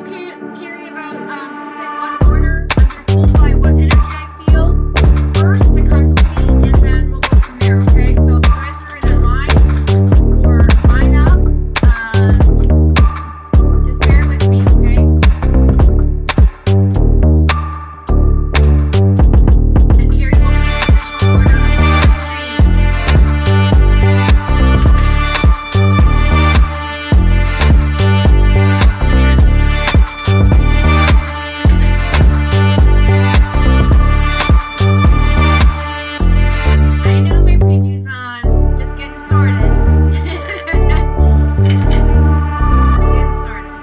Carrie, about who's in what order. I'm going to pull by what energy I feel first that comes to me, and then we'll go from there, okay? So if you guys are in a line or line up, just bear with me, okay? And Carrie will be in the original order on the screen. I know my preview's on. Just getting started. Just getting started.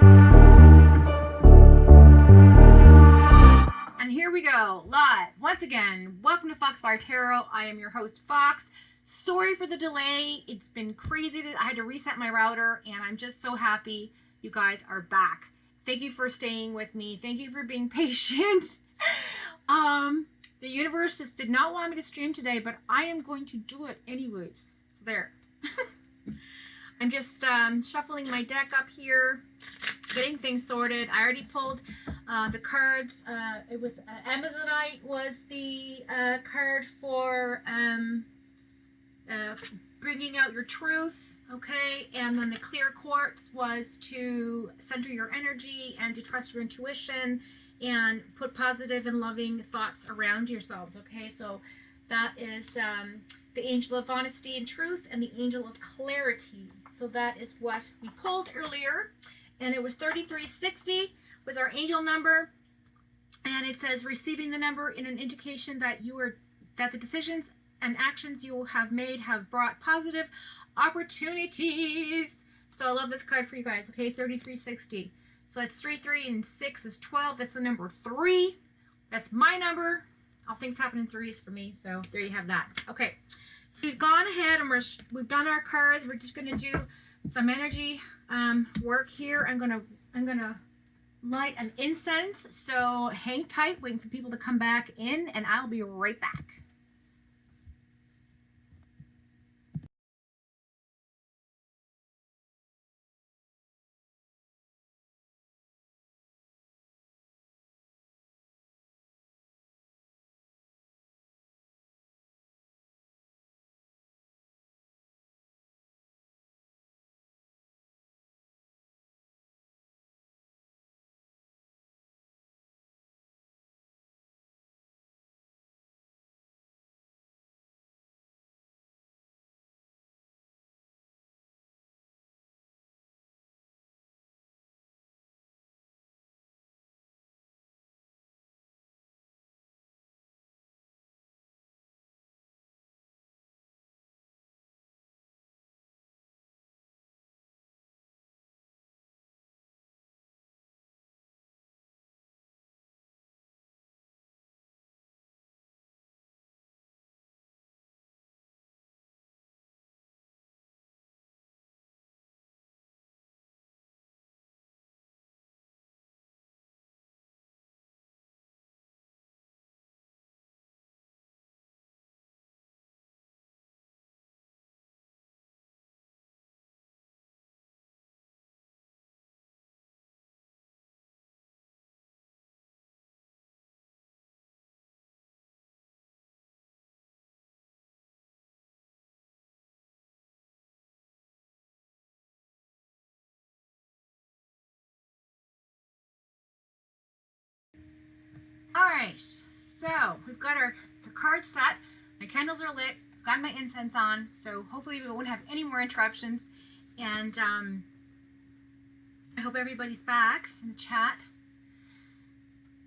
And here we go, live. Once again, welcome to Foxfire Tarot. I am your host, Fox. Sorry for the delay. It's been crazy. I had to reset my router, and I'm just so happy you guys are back. Thank you for staying with me. Thank you for being patient. The universe just did not want me to stream today, but I am going to do it anyways. So there. I'm just shuffling my deck up here, getting things sorted. I already pulled the cards. It was Amazonite was the card for bringing out your truth, okay? And then the clear quartz was to center your energy and to trust your intuition and put positive and loving thoughts around yourselves, okay? So that is the angel of honesty and truth and the angel of clarity. So that is what we pulled earlier, and it was 3360 was our angel number, and it says receiving the number in an indication that that the decisions and actions you have made have brought positive opportunities. So I love this card for you guys, okay? 3360. So that's 3, 3, and 6 is 12. That's the number 3. That's my number. All things happen in threes for me. So there you have that. Okay. So we've gone ahead and we've done our cards. We're just going to do some energy work here. I'm gonna light an incense. So hang tight, waiting for people to come back in, and I'll be right back. All right, so we've got the cards set. My candles are lit. I've got my incense on, so hopefully we won't have any more interruptions. And I hope everybody's back in the chat.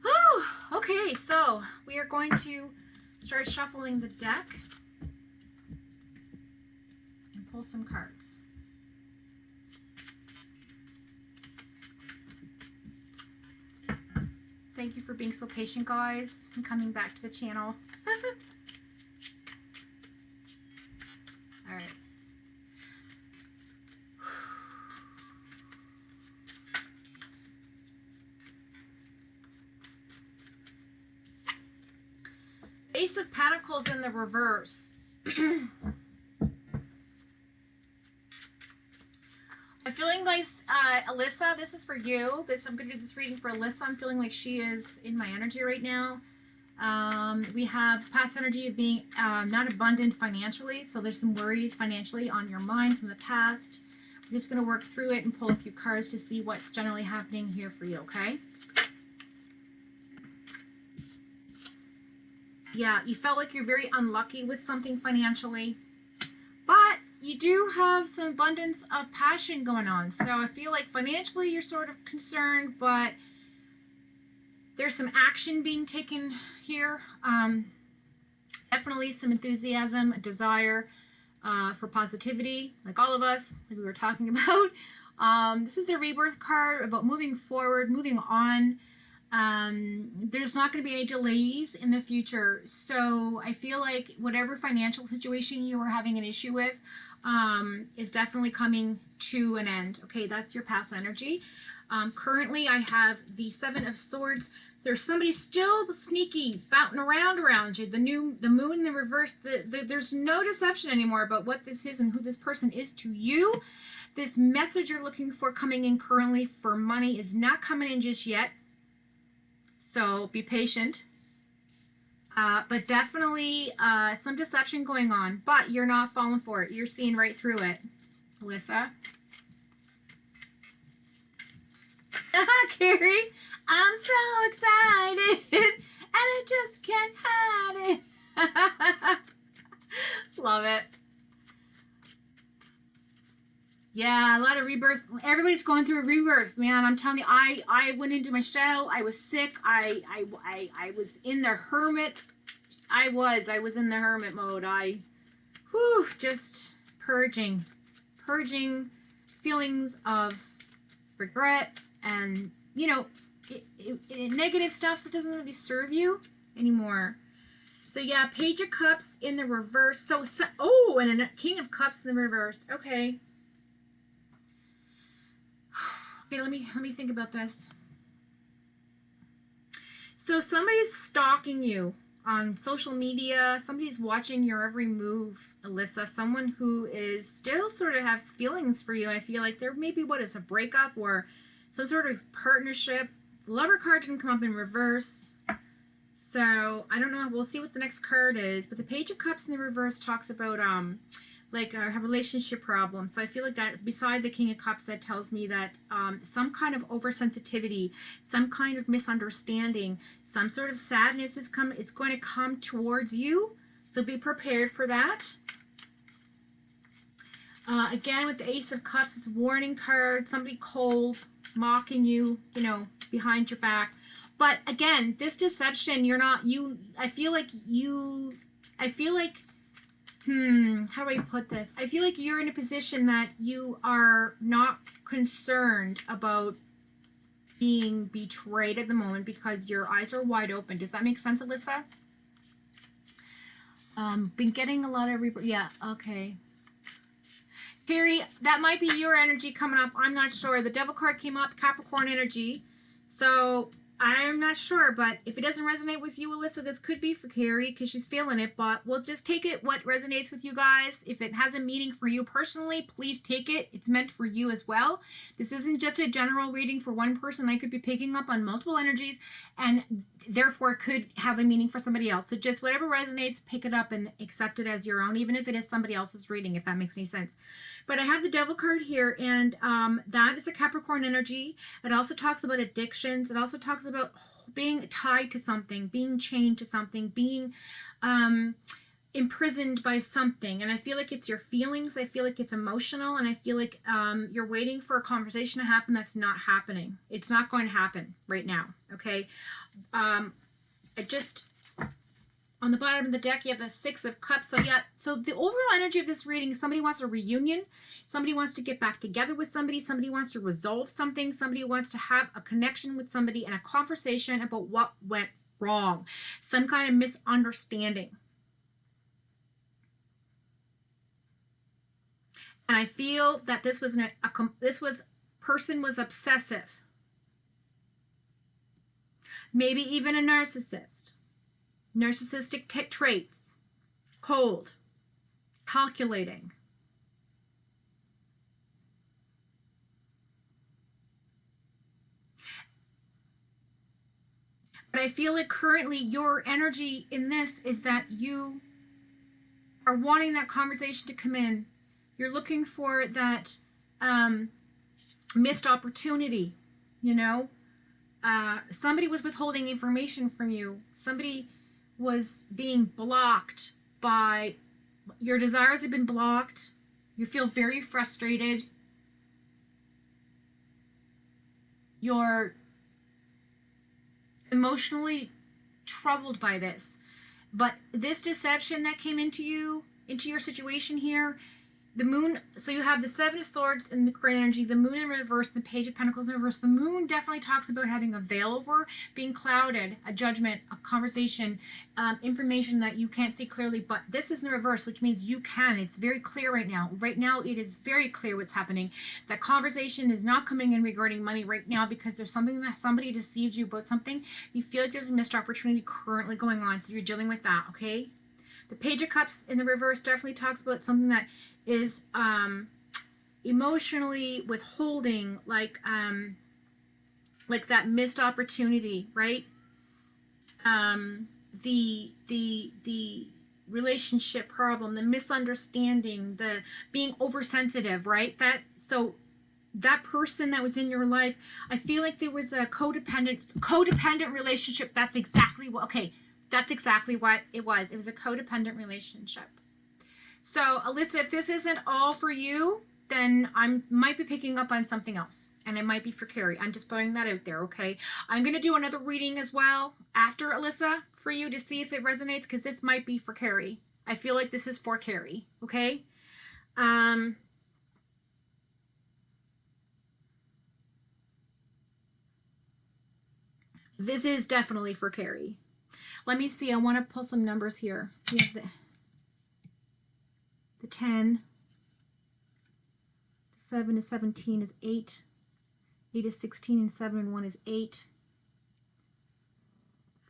Whew, okay, so we are going to start shuffling the deck and pull some cards. Thank you for being so patient, guys, and coming back to the channel. All right. Ace of Pentacles in the reverse. I feel feeling like, Alyssa, this is for you. I'm going to do this reading for Alyssa. I'm feeling like she is in my energy right now. We have past energy of being not abundant financially. So there's some worries financially on your mind from the past. We're just going to work through it and pull a few cards to see what's generally happening here for you, okay? Yeah, you felt like you're very unlucky with something financially. But you do have some abundance of passion going on. So I feel like financially you're sort of concerned, but there's some action being taken here. Definitely some enthusiasm, a desire for positivity, like all of us, like we were talking about. This is the rebirth card about moving forward, moving on. There's not going to be any delays in the future. So I feel like whatever financial situation you were having an issue with is definitely coming to an end. Okay, that's your past energy. Currently, I have the Seven of Swords. There's somebody still sneaky, bouncing around you. The moon in the reverse. There's no deception anymore about what this is and who this person is to you. This message you're looking for coming in currently for money is not coming in just yet. So be patient. But definitely some deception going on. But you're not falling for it. You're seeing right through it. Alyssa. Carrie, I'm so excited. And I just can't hide it. Love it. Yeah, a lot of rebirth. Everybody's going through a rebirth, man. I'm telling you, I went into my shell. I was sick. I was in the hermit. I was in the hermit mode. Just purging feelings of regret and, you know, negative stuff that doesn't really serve you anymore. So yeah, Page of Cups in the reverse. So and a King of Cups in the reverse. Okay. Okay, let me think about this. So somebody's stalking you on social media. Somebody's watching your every move, Alyssa. Someone who is still sort of has feelings for you. I feel like there maybe a breakup or some sort of partnership. The Lover card didn't come up in reverse. So I don't know. We'll see what the next card is. But the Page of Cups in the reverse talks about like a relationship problem. So I feel like that beside the King of Cups, that tells me that some kind of oversensitivity, some kind of misunderstanding, some sort of sadness is coming. It's going to come towards you. So be prepared for that. Again, with the Ace of Cups, it's a warning card. Somebody cold, mocking you, you know, behind your back. But again, this deception, I feel like, how do I put this? I feel like you're in a position that you are not concerned about being betrayed at the moment because your eyes are wide open. Does that make sense, Alyssa? Been getting a lot of yeah, okay. Carrie, that might be your energy coming up. I'm not sure. The Devil card came up, Capricorn energy. So I'm not sure, but if it doesn't resonate with you, Alyssa, this could be for Carrie because she's feeling it, but we'll just take it what resonates with you guys. If it has a meaning for you personally, please take it. It's meant for you as well. This isn't just a general reading for one person. I could be picking up on multiple energies and therefore could have a meaning for somebody else. So just whatever resonates, pick it up and accept it as your own, even if it is somebody else's reading, if that makes any sense. But I have the Devil card here, and that is a Capricorn energy. It also talks about addictions. It also talks about being tied to something, being chained to something, being imprisoned by something. And I feel like it's your feelings. I feel like it's emotional, and I feel like you're waiting for a conversation to happen that's not happening. It's not going to happen right now, okay? On the bottom of the deck, you have the Six of Cups. So yeah, so the overall energy of this reading is somebody wants a reunion. Somebody wants to get back together with somebody. Somebody wants to resolve something. Somebody wants to have a connection with somebody and a conversation about what went wrong. Some kind of misunderstanding. And I feel that this was person was obsessive. Maybe even a narcissist. Narcissistic traits, cold, calculating. But I feel like currently your energy in this is that you are wanting that conversation to come in. You're looking for that missed opportunity, you know? Somebody was withholding information from you. Somebody was being blocked by, your desires have been blocked. You feel very frustrated. You're emotionally troubled by this. But this deception that came into you, into your situation here, the moon, so you have the Seven of Swords and the great energy, the moon in reverse, the Page of Pentacles in reverse. The moon definitely talks about having a veil over, being clouded, a judgment, a conversation, information that you can't see clearly. But this is in the reverse, which means you can. It's very clear right now. Right now, it is very clear what's happening. That conversation is not coming in regarding money right now because there's something that somebody deceived you about something. You feel like there's a missed opportunity currently going on. So you're dealing with that, okay? The Page of Cups in the reverse definitely talks about something that is emotionally withholding, like that missed opportunity, right? The relationship problem, the misunderstanding, the being oversensitive, right? That person that was in your life, I feel like there was a codependent relationship. That's exactly what it was. It was a codependent relationship. So, Alyssa, if this isn't all for you, then I might be picking up on something else. And it might be for Carrie. I'm just putting that out there, okay? I'm going to do another reading as well after Alyssa for you to see if it resonates, because this might be for Carrie. I feel like this is for Carrie, okay? This is definitely for Carrie. Let me see. I want to pull some numbers here. We have the 10. The 7 is 17 is 8. 8 is 16 and 7 and 1 is 8.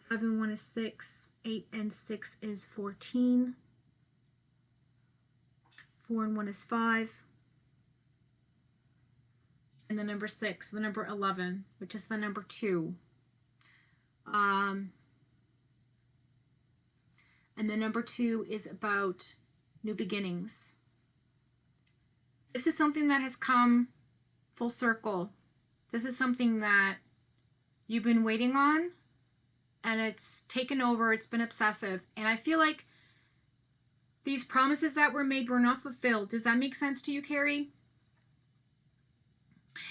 5 and 1 is 6. 8 and 6 is 14. 4 and 1 is 5. And the number 6, the number 11, which is the number 2. And the number 2 is about new beginnings. This is something that has come full circle. This is something that you've been waiting on, and it's taken over. It's been obsessive. And I feel like these promises that were made were not fulfilled. Does that make sense to you, Carrie?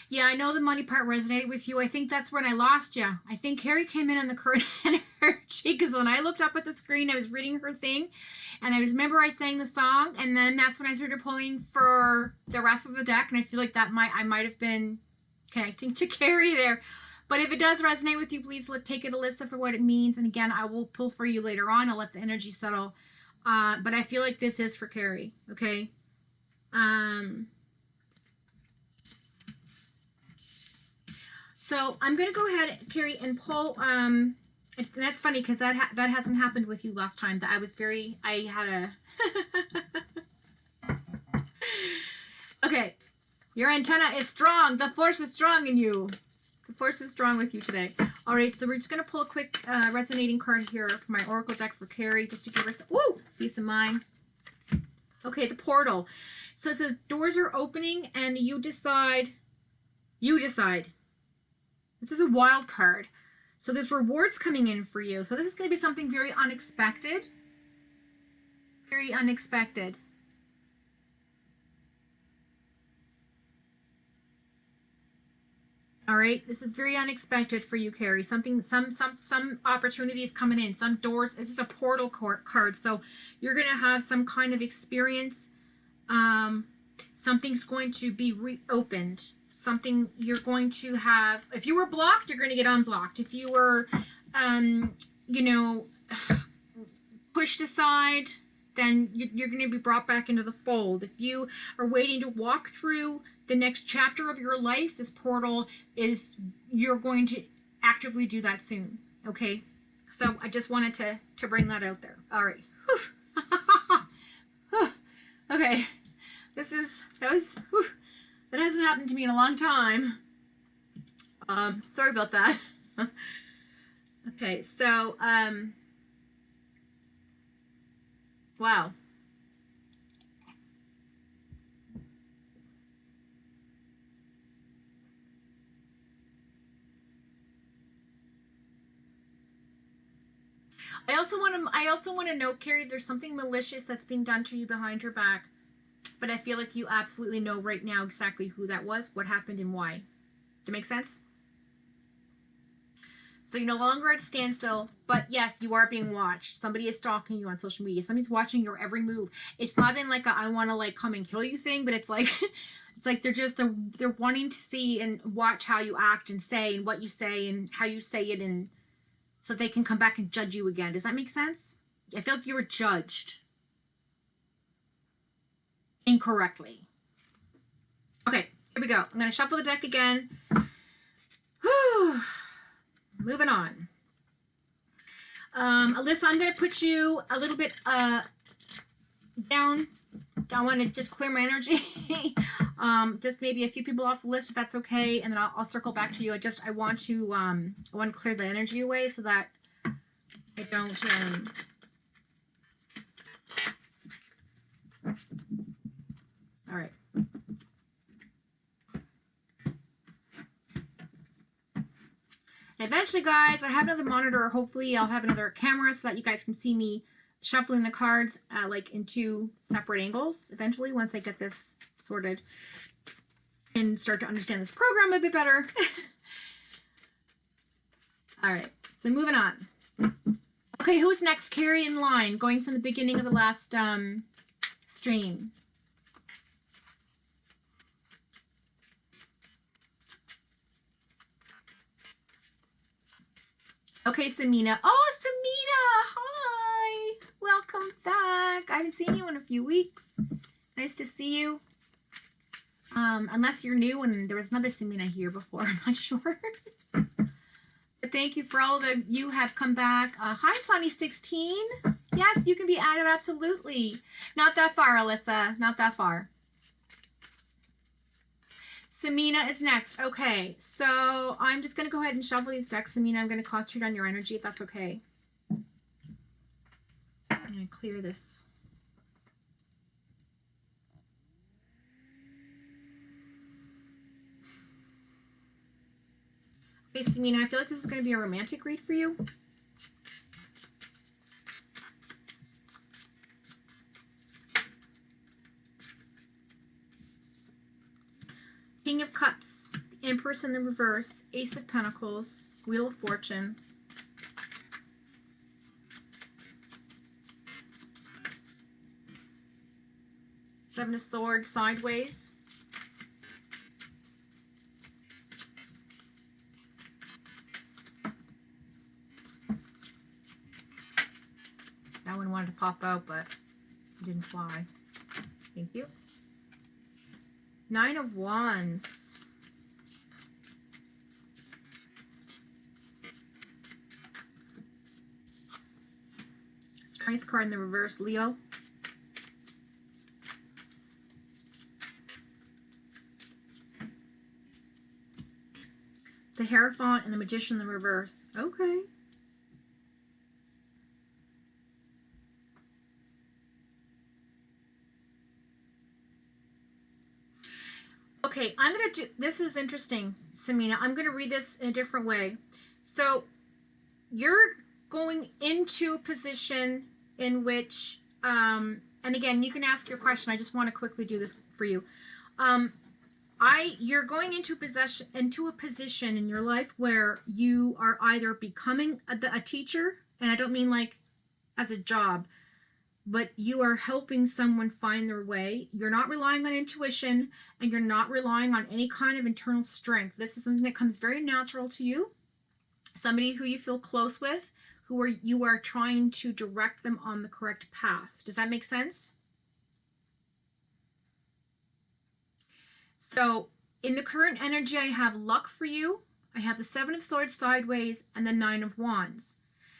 Yeah, I know the money part resonated with you. I think that's when I lost you. I think Carrie came in on the current energy, because when I looked up at the screen, I was reading her thing, and I remember I sang the song, and then that's when I started pulling for the rest of the deck, and I feel like I might have been connecting to Carrie there. But if it does resonate with you, please take it, Alyssa, for what it means. And again, I will pull for you later on. I'll let the energy settle. But I feel like this is for Carrie, okay? So I'm going to go ahead, Carrie, and pull, and that's funny because that hasn't happened with you last time. That I had a, okay, your antenna is strong. The force is strong in you. The force is strong with you today. All right, so we're just going to pull a quick resonating card here for my Oracle deck for Carrie, just to give her some, peace of mind. Okay, the portal. So it says doors are opening and you decide. This is a wild card. So there's rewards coming in for you. So this is going to be something very unexpected. Very unexpected. All right, this is very unexpected for you, Carrie. Some opportunities coming in, some doors. It's just a portal card. So you're going to have some kind of experience. Something's going to be reopened. Something you're going to have. If you were blocked, you're going to get unblocked. If you were, pushed aside, then you're going to be brought back into the fold. If you are waiting to walk through the next chapter of your life, this portal you're going to actively do that soon. Okay? So I just wanted to bring that out there. All right. Okay. That hasn't happened to me in a long time. Sorry about that. Okay, so wow. I also want to note, Carrie, there's something malicious that's being done to you behind your back, but I feel like you absolutely know right now exactly who that was, what happened, and why. Does it make sense? So you're no longer at a standstill, but yes, you are being watched. Somebody is stalking you on social media. Somebody's watching your every move. It's not in like a I want to like come and kill you thing, but it's like it's like they're wanting to see and watch how you act and say and what you say and how you say it, and so they can come back and judge you again. Does that make sense? I feel like you were judged incorrectly. Okay, here we go. I'm gonna shuffle the deck again. Moving on. Alyssa, I'm gonna put you a little bit down. I want to just clear my energy. Just maybe a few people off the list if that's okay, and then I'll circle back to you. I want to clear the energy away so that I don't all right. Eventually, guys, I have another monitor. Hopefully, I'll have another camera so that you guys can see me shuffling the cards like in two separate angles eventually, once I get this sorted and start to understand this program a bit better. All right, so moving on. Okay, who's next? Carrie in line, going from the beginning of the last stream. Okay, Samina. Oh, Samina! Hi! Welcome back. I haven't seen you in a few weeks. Nice to see you. Unless you're new and there was another Samina here before, I'm not sure. But thank you for all that you have come back. Hi, Sonny16. Yes, you can be added, absolutely. Not that far, Alyssa. Not that far. Samina is next. Okay, so I'm just going to go ahead and shuffle these decks. Samina, I'm going to concentrate on your energy, if that's okay. I'm going to clear this. Okay, Samina, I feel like this is going to be a romantic read for you. King of Cups, the Empress in the reverse, Ace of Pentacles, Wheel of Fortune, Seven of Swords sideways, that one wanted to pop out, but it didn't fly. Thank you. Nine of Wands. Strength card in the reverse, Leo. The Hierophant and the Magician in the reverse. Okay. Okay, I'm going to do, this is interesting, Samina. I'm going to read this in a different way. So, you're going into a position in which, and again, you can ask your question. I just want to quickly do this for you. You're going into a position in your life where you are either becoming a teacher, and I don't mean like as a job, but you are helping someone find their way. You're not relying on intuition, and you're not relying on any kind of internal strength. This is something that comes very natural to you. Somebody who you feel close with, you are trying to direct them on the correct path. Does that make sense? So in the current energy, I have luck for you. I have the Seven of Swords sideways and the Nine of Wands.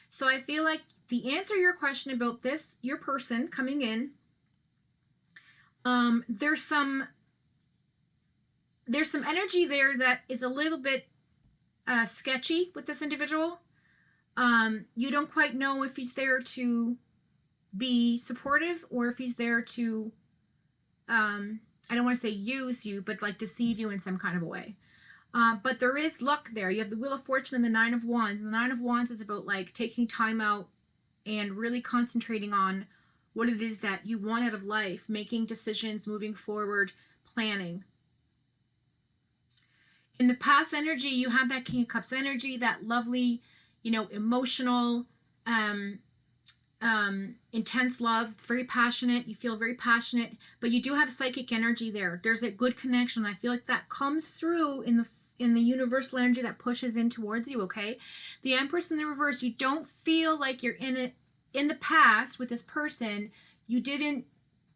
So I feel like the answer to your question about this, your person coming in, there's some energy there that is a little bit sketchy with this individual. You don't quite know if he's there to be supportive or if he's there to, I don't want to say use you, but like deceive you in some kind of a way. But there is luck there. You have the Wheel of Fortune and the Nine of Wands. And the Nine of Wands is about like taking time out and really concentrating on what it is that you want out of life, making decisions, moving forward, planning. In the past energy, you have that King of Cups energy, that lovely, emotional, intense love. It's very passionate. You feel very passionate, but you do have psychic energy there. There's a good connection. I feel like that comes through in the universal energy that pushes in towards you. Okay, the Empress in the reverse. You don't feel like you're in it in the past with this person. You didn't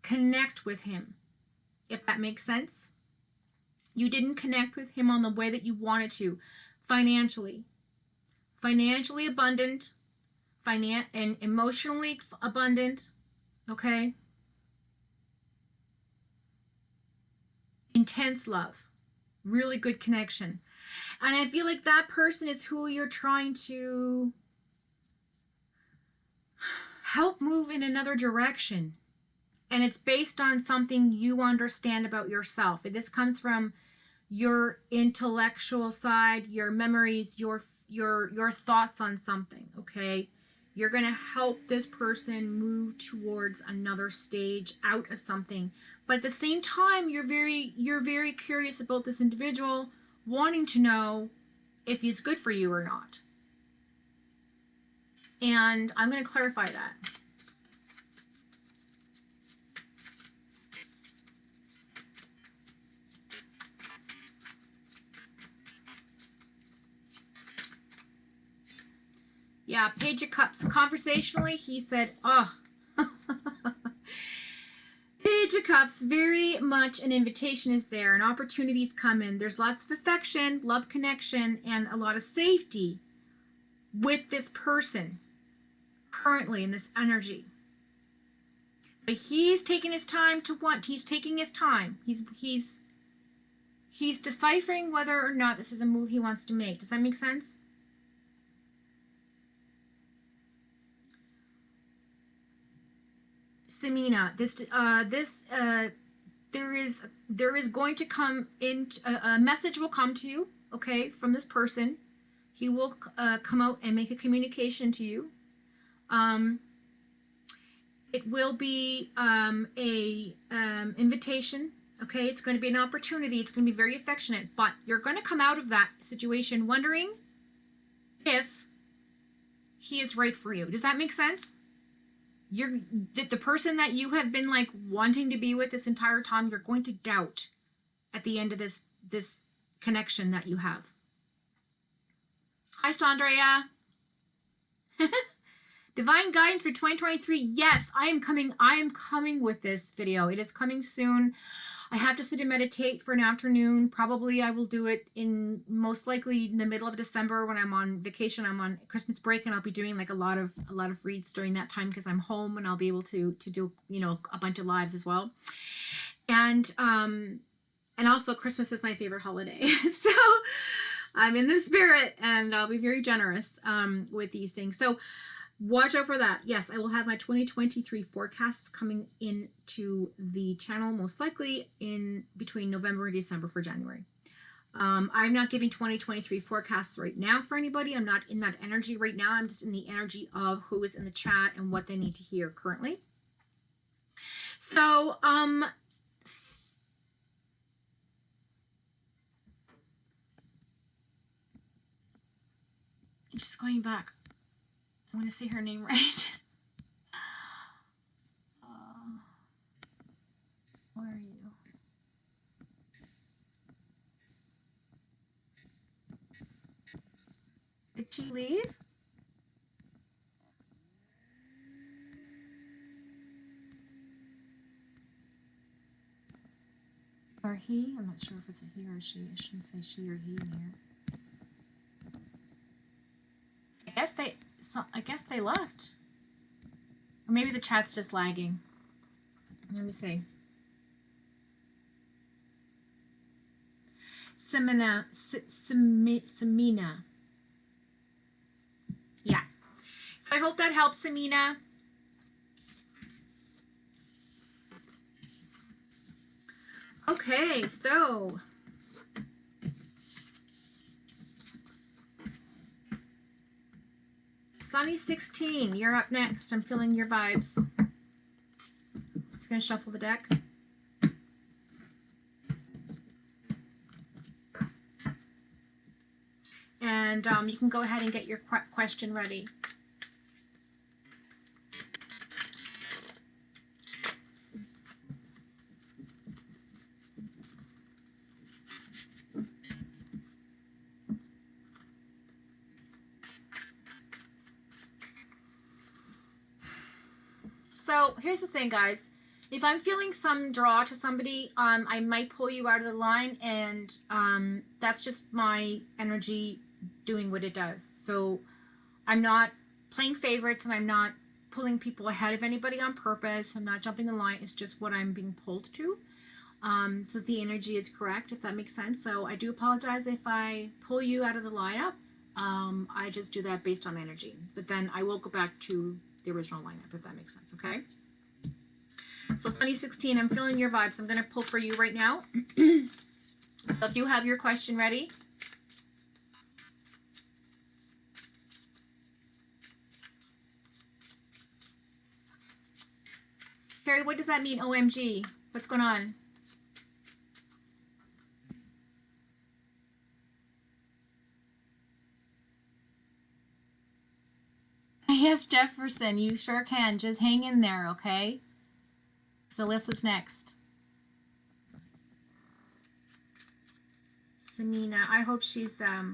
connect with him, if that makes sense. You didn't connect with him on the way that you wanted to, financially abundant, and emotionally abundant. Okay, intense love, really good connection. And I feel like that person is who you're trying to help move in another direction. And it's based on something you understand about yourself. And this comes from your intellectual side, your memories, your thoughts on something, okay? You're going to help this person move towards another stage out of something. But at the same time, you're very curious about this individual, wanting to know if he's good for you or not. And I'm going to clarify that. Yeah, Page of Cups. Conversationally, he said, oh. Page of Cups, very much an invitation is there, and opportunities come in. There's lots of affection, love, connection, and a lot of safety with this person currently in this energy. But he's taking his time to want. He's taking his time. He's deciphering whether or not this is a move he wants to make. Does that make sense? Samina, there is going to come in a message will come to you, okay, from this person. He will come out and make a communication to you. It will be a invitation, okay? It's going to be an opportunity. It's going to be very affectionate, but you're going to come out of that situation wondering if he is right for you. Does that make sense? You're the person that you have been like wanting to be with this entire time, you're going to doubt at the end of this connection that you have. Hi, Sandria. Divine guidance for 2023. Yes, I am coming with this video. It is coming soon. I have to sit and meditate for an afternoon. Probably I will do it in most likely in the middle of December when I'm on vacation. I'm on Christmas break, and I'll be doing like a lot of reads during that time because I'm home and I'll be able to do a bunch of lives as well. And also Christmas is my favorite holiday. So I'm in the spirit, and I'll be very generous with these things. So watch out for that. Yes, I will have my 2023 forecasts coming into the channel most likely in between November and December for January. I'm not giving 2023 forecasts right now for anybody. I'm not in that energy right now. I'm just in the energy of who is in the chat and what they need to hear currently. So, just going back. I want to say her name right. Where are you? Did she leave? Or he? I'm not sure if it's a he or a she. I shouldn't say she or he in here. I guess they left. Or maybe the chat's just lagging. Let me see. Samina. Yeah. So I hope that helps, Amina. Okay, so Sunny 16, you're up next. I'm feeling your vibes. Just gonna shuffle the deck. And you can go ahead and get your question ready. So here's the thing, guys. If I'm feeling some draw to somebody, I might pull you out of the line, and that's just my energy doing what it does. So I'm not playing favorites, and I'm not pulling people ahead of anybody on purpose. I'm not jumping the line. It's just what I'm being pulled to. So the energy is correct, if that makes sense. So I do apologize if I pull you out of the lineup. I just do that based on energy. But then I will go back to the original lineup, if that makes sense, okay? So Sunny 16, I'm feeling your vibes. I'm going to pull for you right now. So if you have your question ready. Carrie, what does that mean, OMG? What's going on? Yes, Jefferson, you sure can. Just hang in there, okay? So Alyssa's next. Samina, I hope she's I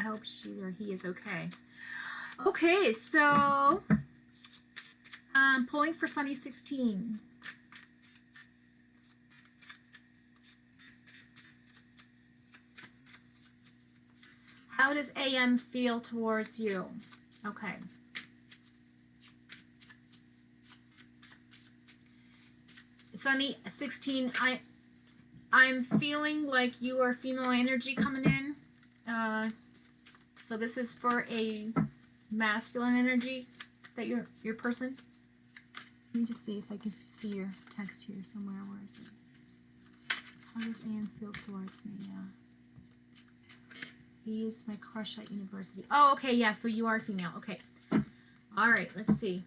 hope she or he is okay. Okay, so pulling for Sunny 16. How does AM feel towards you? Okay. Sunny 16, I'm feeling like you are female energy coming in. So this is for a masculine energy that your person. Let me just see if I can see your text here somewhere. Where is it? How does AM feel towards me? Yeah. He is my crush at university. Oh, okay, yeah, so you are female. Okay. All right, let's see.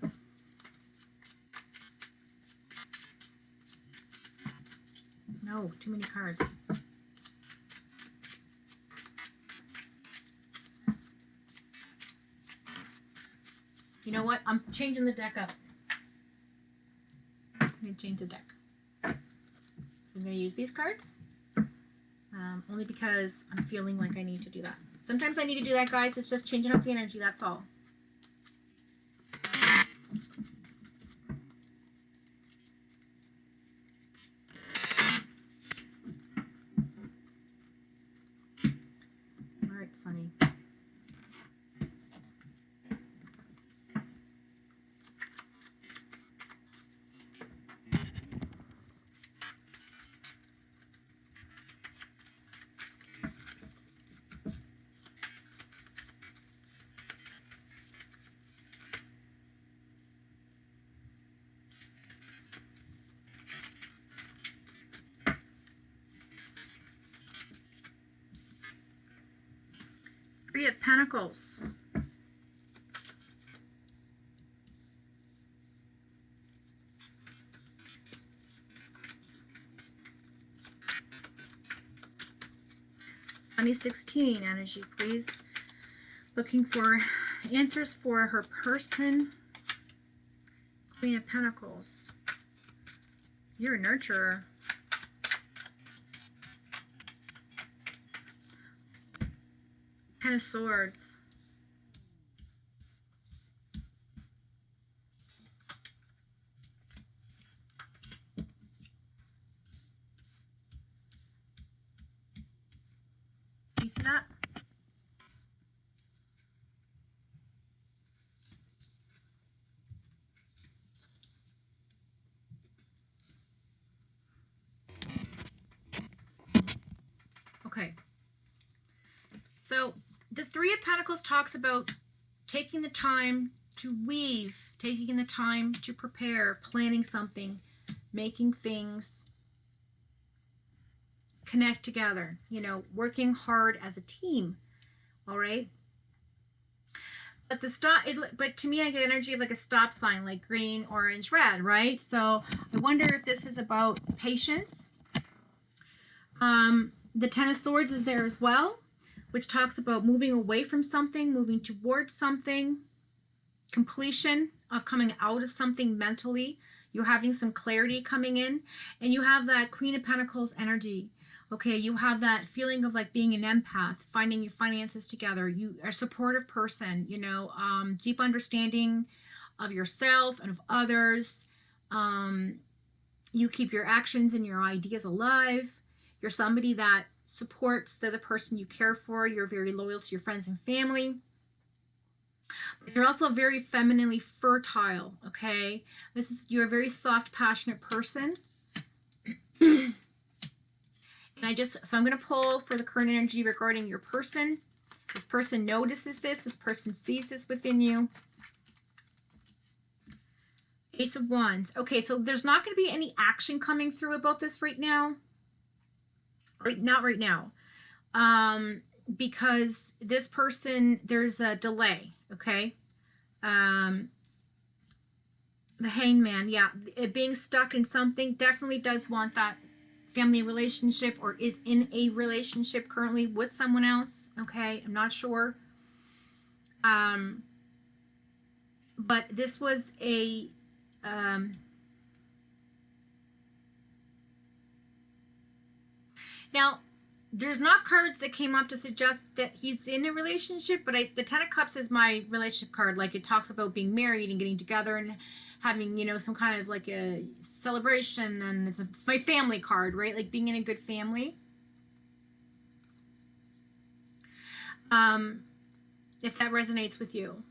No, too many cards. You know what? I'm changing the deck up. I'm going to change the deck. So I'm going to use these cards. Only because I'm feeling like I need to do that. Sometimes I need to do that, guys. It's just changing up the energy, that's all. All right, Sunny. Three of Pentacles. Sunny 16 energy, please. Looking for answers for her person. Queen of Pentacles. You're a nurturer. Ten of Swords. Can you see that? Okay. So the Three of Pentacles talks about taking the time to weave, taking the time to prepare, planning something, making things connect together, you know, working hard as a team. All right. But but to me, I get energy of like a stop sign, like green, orange, red, right? So I wonder if this is about patience. The Ten of Swords is there as well, which talks about moving away from something, moving towards something, completion of coming out of something mentally. You're having some clarity coming in, and you have that Queen of Pentacles energy. Okay, you have that feeling of like being an empath, finding your finances together. You are a supportive person, you know, deep understanding of yourself and of others. You keep your actions and your ideas alive. You're somebody that supports the other person you care for. You're very loyal to your friends and family. But you're also very femininely fertile, okay? You're a very soft, passionate person. And so I'm going to pull for the current energy regarding your person. This person notices this. This person sees this within you. Ace of Wands. Okay, so there's not going to be any action coming through about this right now. Not right now. Because this person, there's a delay, okay? The Hangman, yeah. It being stuck in something definitely does want that family relationship, or is in a relationship currently with someone else, okay? I'm not sure. But this was a now there's not cards that came up to suggest that he's in a relationship, but the Ten of Cups is my relationship card. Like, it talks about being married and getting together and having, you know, some kind of like a celebration, and it's my family card, right? Like being in a good family. If that resonates with you.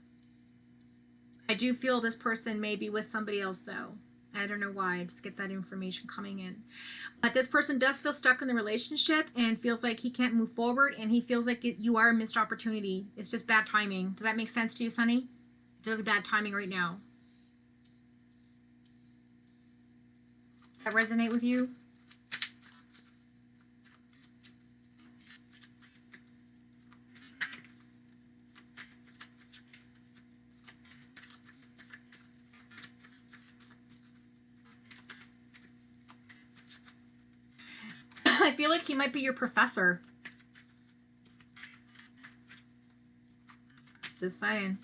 I do feel this person may be with somebody else, though. I don't know why. I just get that information coming in. But this person does feel stuck in the relationship and feels like he can't move forward, and he feels like you are a missed opportunity. It's just bad timing. Does that make sense to you, Sunny? It's really bad timing right now. Does that resonate with you? I feel like he might be your professor. Just saying.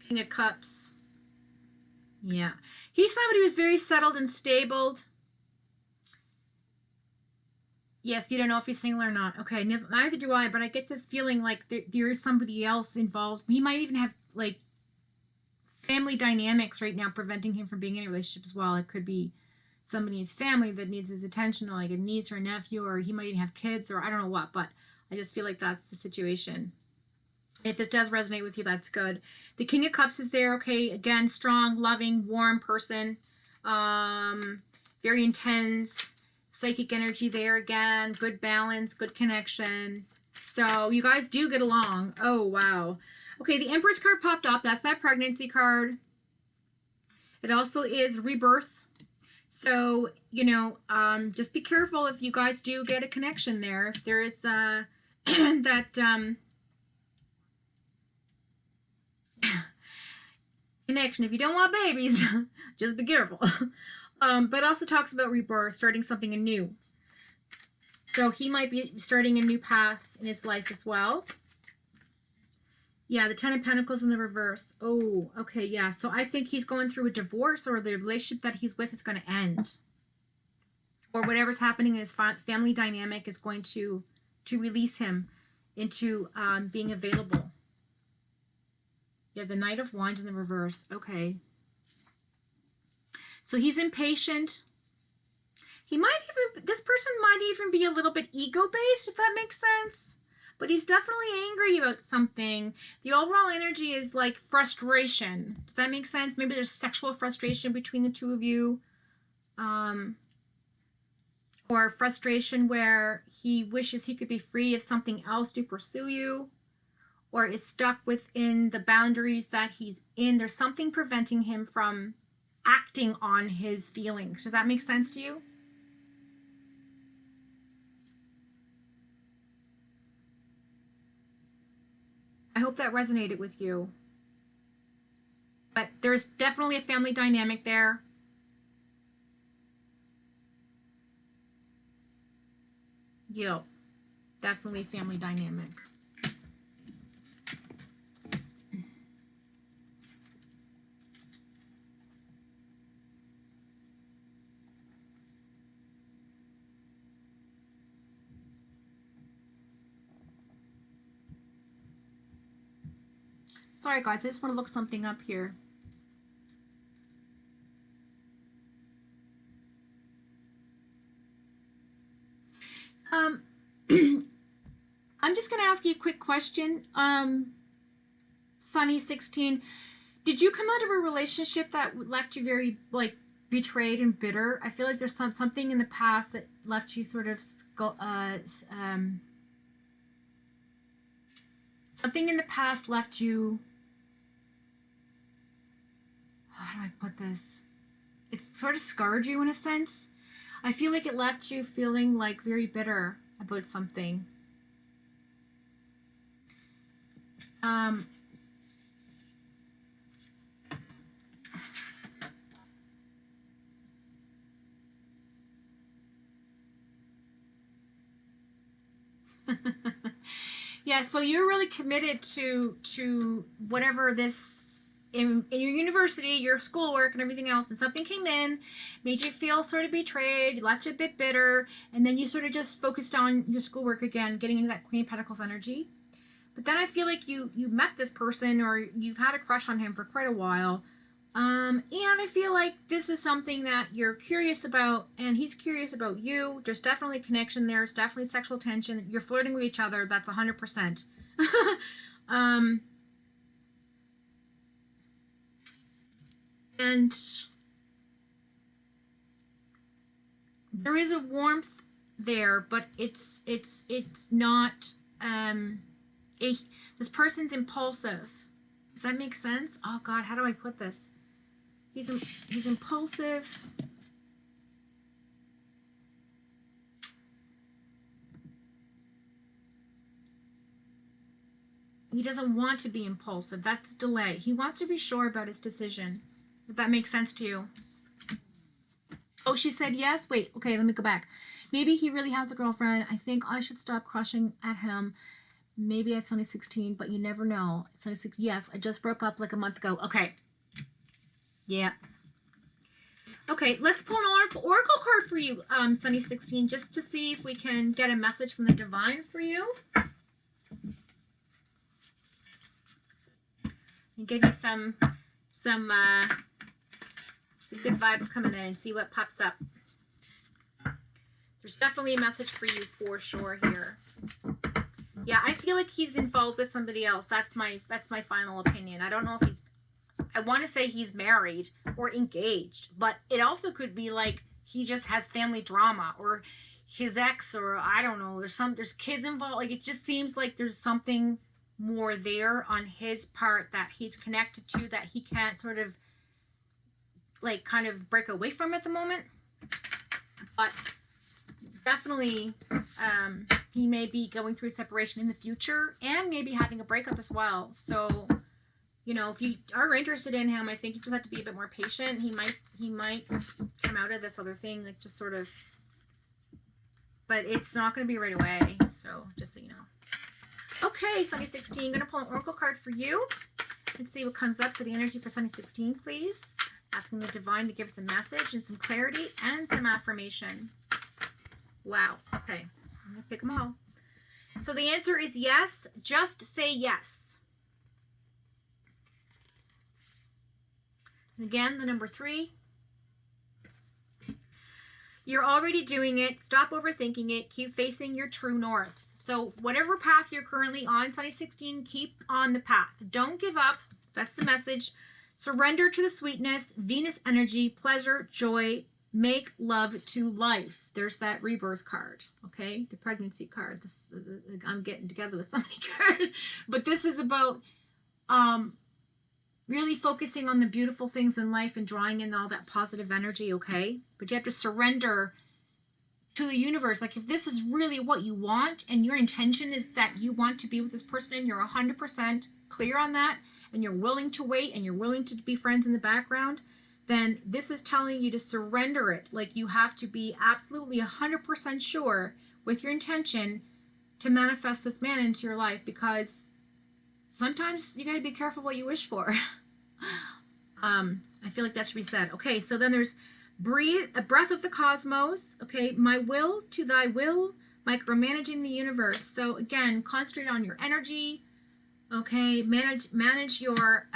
King of Cups. Yeah. He's somebody who's very settled and stable. Yes, you don't know if he's single or not. Okay, neither do I, but I get this feeling like there is somebody else involved. He might even have, like, family dynamics right now preventing him from being in a relationship as well. It could be somebody in his family that needs his attention, or like a niece or a nephew, or he might even have kids, or I don't know what, but I just feel like that's the situation. If this does resonate with you, that's good. The King of Cups is there, okay? Again, strong, loving, warm person. Very intense. Psychic energy there again. Good balance, good connection. So you guys do get along. Oh, wow. Okay, the Empress card popped up. That's my pregnancy card. It also is rebirth. So, you know, just be careful if you guys do get a connection there. If there is that... connection. If you don't want babies, just be careful. But it also talks about rebirth, starting something anew. So he might be starting a new path in his life as well. Yeah, the Ten of Pentacles in the reverse. Oh, okay, yeah. So I think he's going through a divorce, or the relationship that he's with is going to end. Or whatever's happening in his family dynamic is going to release him into being available. Yeah, the Knight of Wands in the reverse. Okay. So he's impatient. This person might even be a little bit ego-based, if that makes sense. but he's definitely angry about something. The overall energy is like frustration. Does that make sense? Maybe there's sexual frustration between the two of you. Or frustration where he wishes he could be free of something else to pursue you, or is stuck within the boundaries that he's in. There's something preventing him from acting on his feelings. Does that make sense to you? I hope that resonated with you. But there's definitely a family dynamic there. Yo, definitely family dynamic. Sorry guys, I just want to look something up here. I'm just going to ask you a quick question. Sunny 16, did you come out of a relationship that left you very like betrayed and bitter? I feel like there's something in the past that left you sort of something in the past left you, how do I put this? It sort of scarred you in a sense. I feel like it left you feeling like very bitter about something. Yeah, so you're really committed to whatever this in your university, your schoolwork and everything else, and something came in, made you feel sort of betrayed, left you a bit bitter, and then you sort of just focused on your schoolwork again, getting into that Queen of Pentacles energy. But then I feel like you met this person, or you've had a crush on him for quite a while. And I feel like this is something that you're curious about, and he's curious about you. There's definitely a connection there. There's definitely sexual tension. You're flirting with each other. That's 100%. And there is a warmth there, but it's not. This person's impulsive. Does that make sense? Oh God, how do I put this? He's impulsive. He doesn't want to be impulsive. That's the delay. He wants to be sure about his decision. If that makes sense to you. Oh, she said yes? Wait, okay, let me go back. Maybe he really has a girlfriend. I think I should stop crushing at him. Maybe at Sunny 16, but you never know. Sunny 16, yes, I just broke up like a month ago. Okay. Yeah. Okay, let's pull an oracle card for you, Sunny 16, just to see if we can get a message from the divine for you. And give you some good vibes coming in and see what pops up. There's definitely a message for you for sure here. Yeah, I feel like he's involved with somebody else. That's my final opinion. I don't know if he's, I want to say he's married or engaged, but it also could be like he just has family drama, or his ex, or I don't know, there's kids involved. Like, it just seems like there's something more there on his part that he's connected to, that he can't sort of like kind of break away from at the moment. But definitely he may be going through a separation in the future, and maybe having a breakup as well. So, you know, if you are interested in him, I think you just have to be a bit more patient. He might come out of this other thing, like, just sort of, but it's not going to be right away. So just so you know. Okay, Sunny 16, I'm going to pull an oracle card for you and see what comes up for the energy for Sunny 16, please. Asking the divine to give us a message and some clarity and some affirmation. Wow. Okay. I'm going to pick them all. So the answer is yes. Just say yes. And again, the number 3. You're already doing it. Stop overthinking it. Keep facing your true north. So whatever path you're currently on, Sunny 16, keep on the path. Don't give up. That's the message. Surrender to the sweetness, Venus energy, pleasure, joy, make love to life. There's that rebirth card, okay? The pregnancy card. This, I'm getting together with somebody card. But this is about really focusing on the beautiful things in life and drawing in all that positive energy, okay? But you have to surrender to the universe. Like, if this is really what you want and your intention is that you want to be with this person and you're 100% clear on that, and you're willing to wait and you're willing to be friends in the background, then this is telling you to surrender it. Like, you have to be absolutely 100% sure with your intention to manifest this man into your life, because sometimes you got to be careful what you wish for. I feel like that should be said. Okay, so then there's breathe, a breath of the cosmos. Okay, my will to thy will, micromanaging the universe. So again, concentrate on your energy. Okay, manage your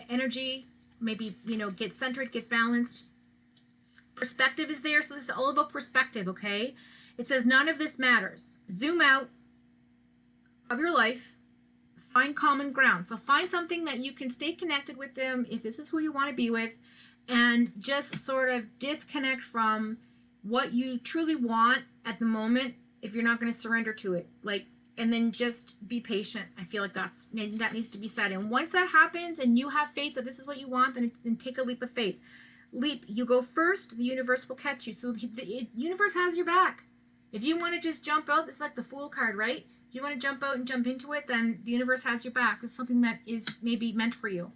energy. Maybe, you know, get centered, get balanced. Perspective is there, so this is all about perspective. Okay, it says none of this matters. Zoom out of your life. Find common ground. So find something that you can stay connected with them if this is who you want to be with, and just sort of disconnect from what you truly want at the moment if you're not going to surrender to it. Like, and then just be patient. I feel like that needs to be said. And once that happens and you have faith that this is what you want, then take a leap of faith. Leap. You go first, the universe will catch you. So the universe has your back. If you want to just jump out, it's like the Fool card, right? If you want to jump out and jump into it, then the universe has your back. It's something that is maybe meant for you.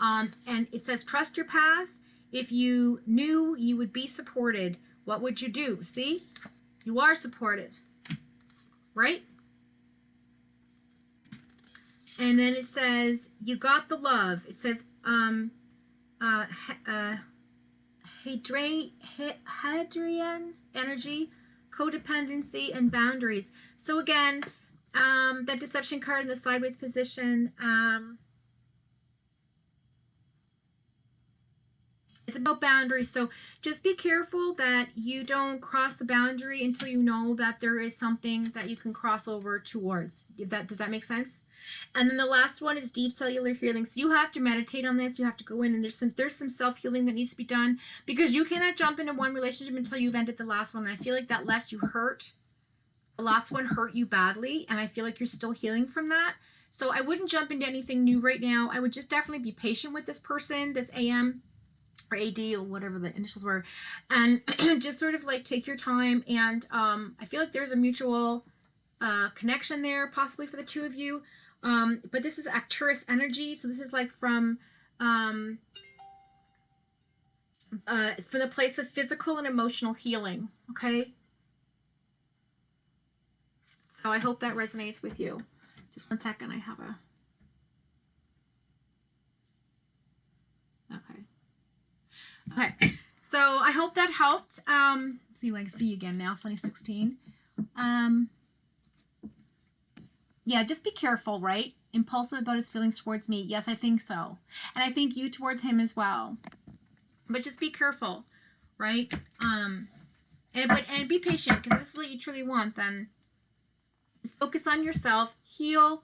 And it says, trust your path. If you knew you would be supported, what would you do? See? You are supported. Right? And then it says, you got the love. It says, Hadrian energy, codependency, and boundaries. So again, that deception card in the sideways position, it's about boundaries. So just be careful that you don't cross the boundary until you know that there is something that you can cross over towards. Does that make sense? And then the last one is deep cellular healing. So you have to meditate on this. You have to go in, and there's some self-healing that needs to be done, because you cannot jump into one relationship until you've ended the last one. And I feel like that left you hurt. The last one hurt you badly, and I feel like you're still healing from that. So I wouldn't jump into anything new right now. I would just definitely be patient with this person, this AM or AD or whatever the initials were, and just sort of like take your time. And I feel like there's a mutual connection there, possibly for the two of you. But this is Arcturus energy, so this is like from the place of physical and emotional healing. Okay. So I hope that resonates with you. Just one second, I have a... Okay, so I hope that helped. See if I can see you again now, Sunny 16. Yeah, just be careful, right? Impulsive about his feelings towards me. Yes, I think so. And I think you towards him as well. But just be careful, right? And be patient, because this is what you truly want. Then just focus on yourself, heal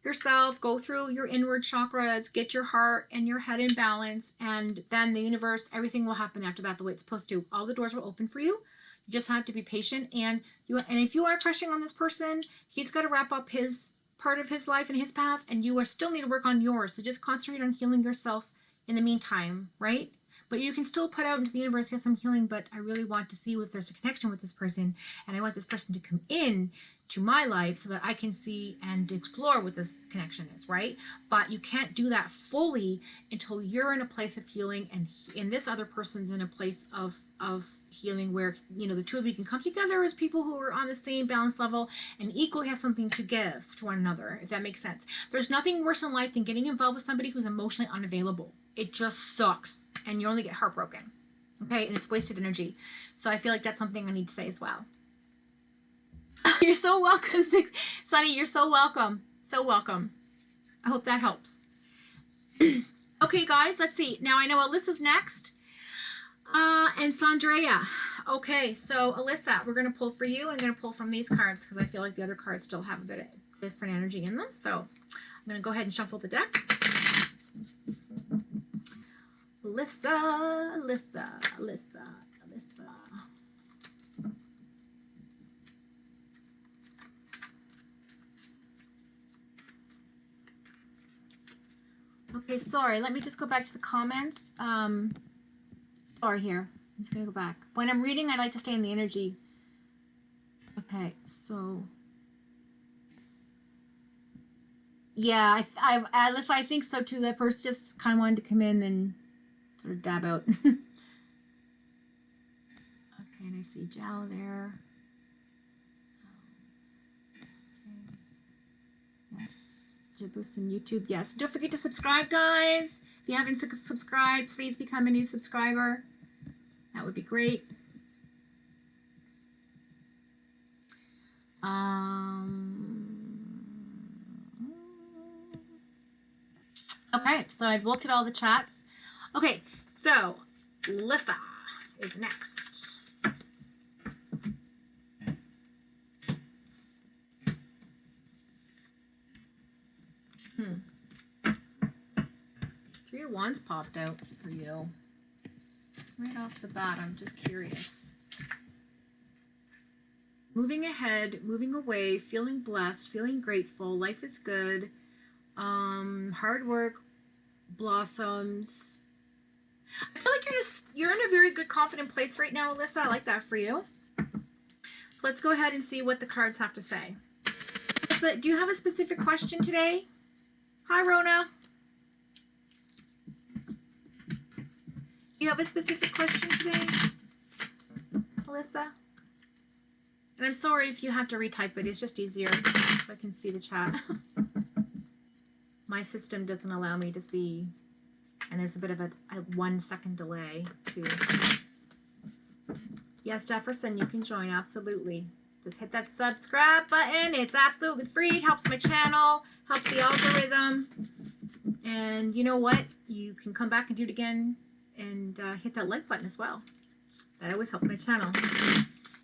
yourself, go through your inward chakras, get your heart and your head in balance, and then the universe, everything will happen after that the way it's supposed to. All the doors will open for you. You just have to be patient, and if you are crushing on this person, he's got to wrap up his part of his life and his path, and you still need to work on yours. So just concentrate on healing yourself in the meantime, right? But you can still put out into the universe, yes, I'm healing, but I really want to see if there's a connection with this person, and I want this person to come in to my life so that I can see and explore what this connection is, right? But you can't do that fully until you're in a place of healing, and this other person's in a place of healing where, you know, the two of you can come together as people who are on the same balance level and equally have something to give to one another, if that makes sense. There's nothing worse in life than getting involved with somebody who's emotionally unavailable. It just sucks, and you only get heartbroken, okay? And it's wasted energy. So I feel like that's something I need to say as well. You're so welcome, Sunny. You're so welcome. So welcome. I hope that helps. Okay, guys, let's see. Now I know Alyssa's next. And Sandrea. Okay, so Alyssa, we're going to pull for you. I'm going to pull from these cards because I feel like the other cards still have a bit of different energy in them. So I'm going to go ahead and shuffle the deck. Alyssa, Alyssa, Alyssa, Alyssa. Okay, sorry. Let me just go back to the comments. Sorry here. I'm just going to go back. When I'm reading, I like to stay in the energy. Okay, so... Yeah, Alice, I think so too. That person just kind of wanted to come in and sort of dab out. Okay, and I see Jal there. Okay. Yes, Jibus and YouTube. Yes, don't forget to subscribe, guys. If you haven't subscribed, please become a new subscriber. That would be great. Okay, so I've looked at all the chats. Okay, so Lissa is next. Three of Wands popped out for you. Right off the bat, I'm just curious. Moving ahead, moving away, feeling blessed, feeling grateful, life is good. Hard work blossoms. I feel like you're in a very good, confident place right now, Alyssa. I like that for you. So let's go ahead and see what the cards have to say. Alyssa, do you have a specific question today? Hi, Rona. Do you have a specific question today, Alyssa? And I'm sorry if you have to retype it. It's just easier if I can see the chat. My system doesn't allow me to see, and there's a bit of a 1 second delay too. Yes, Jefferson, you can join, absolutely. Just hit that subscribe button. It's absolutely free. It helps my channel, helps the algorithm. And you know what? You can come back and do it again and hit that like button as well. That always helps my channel.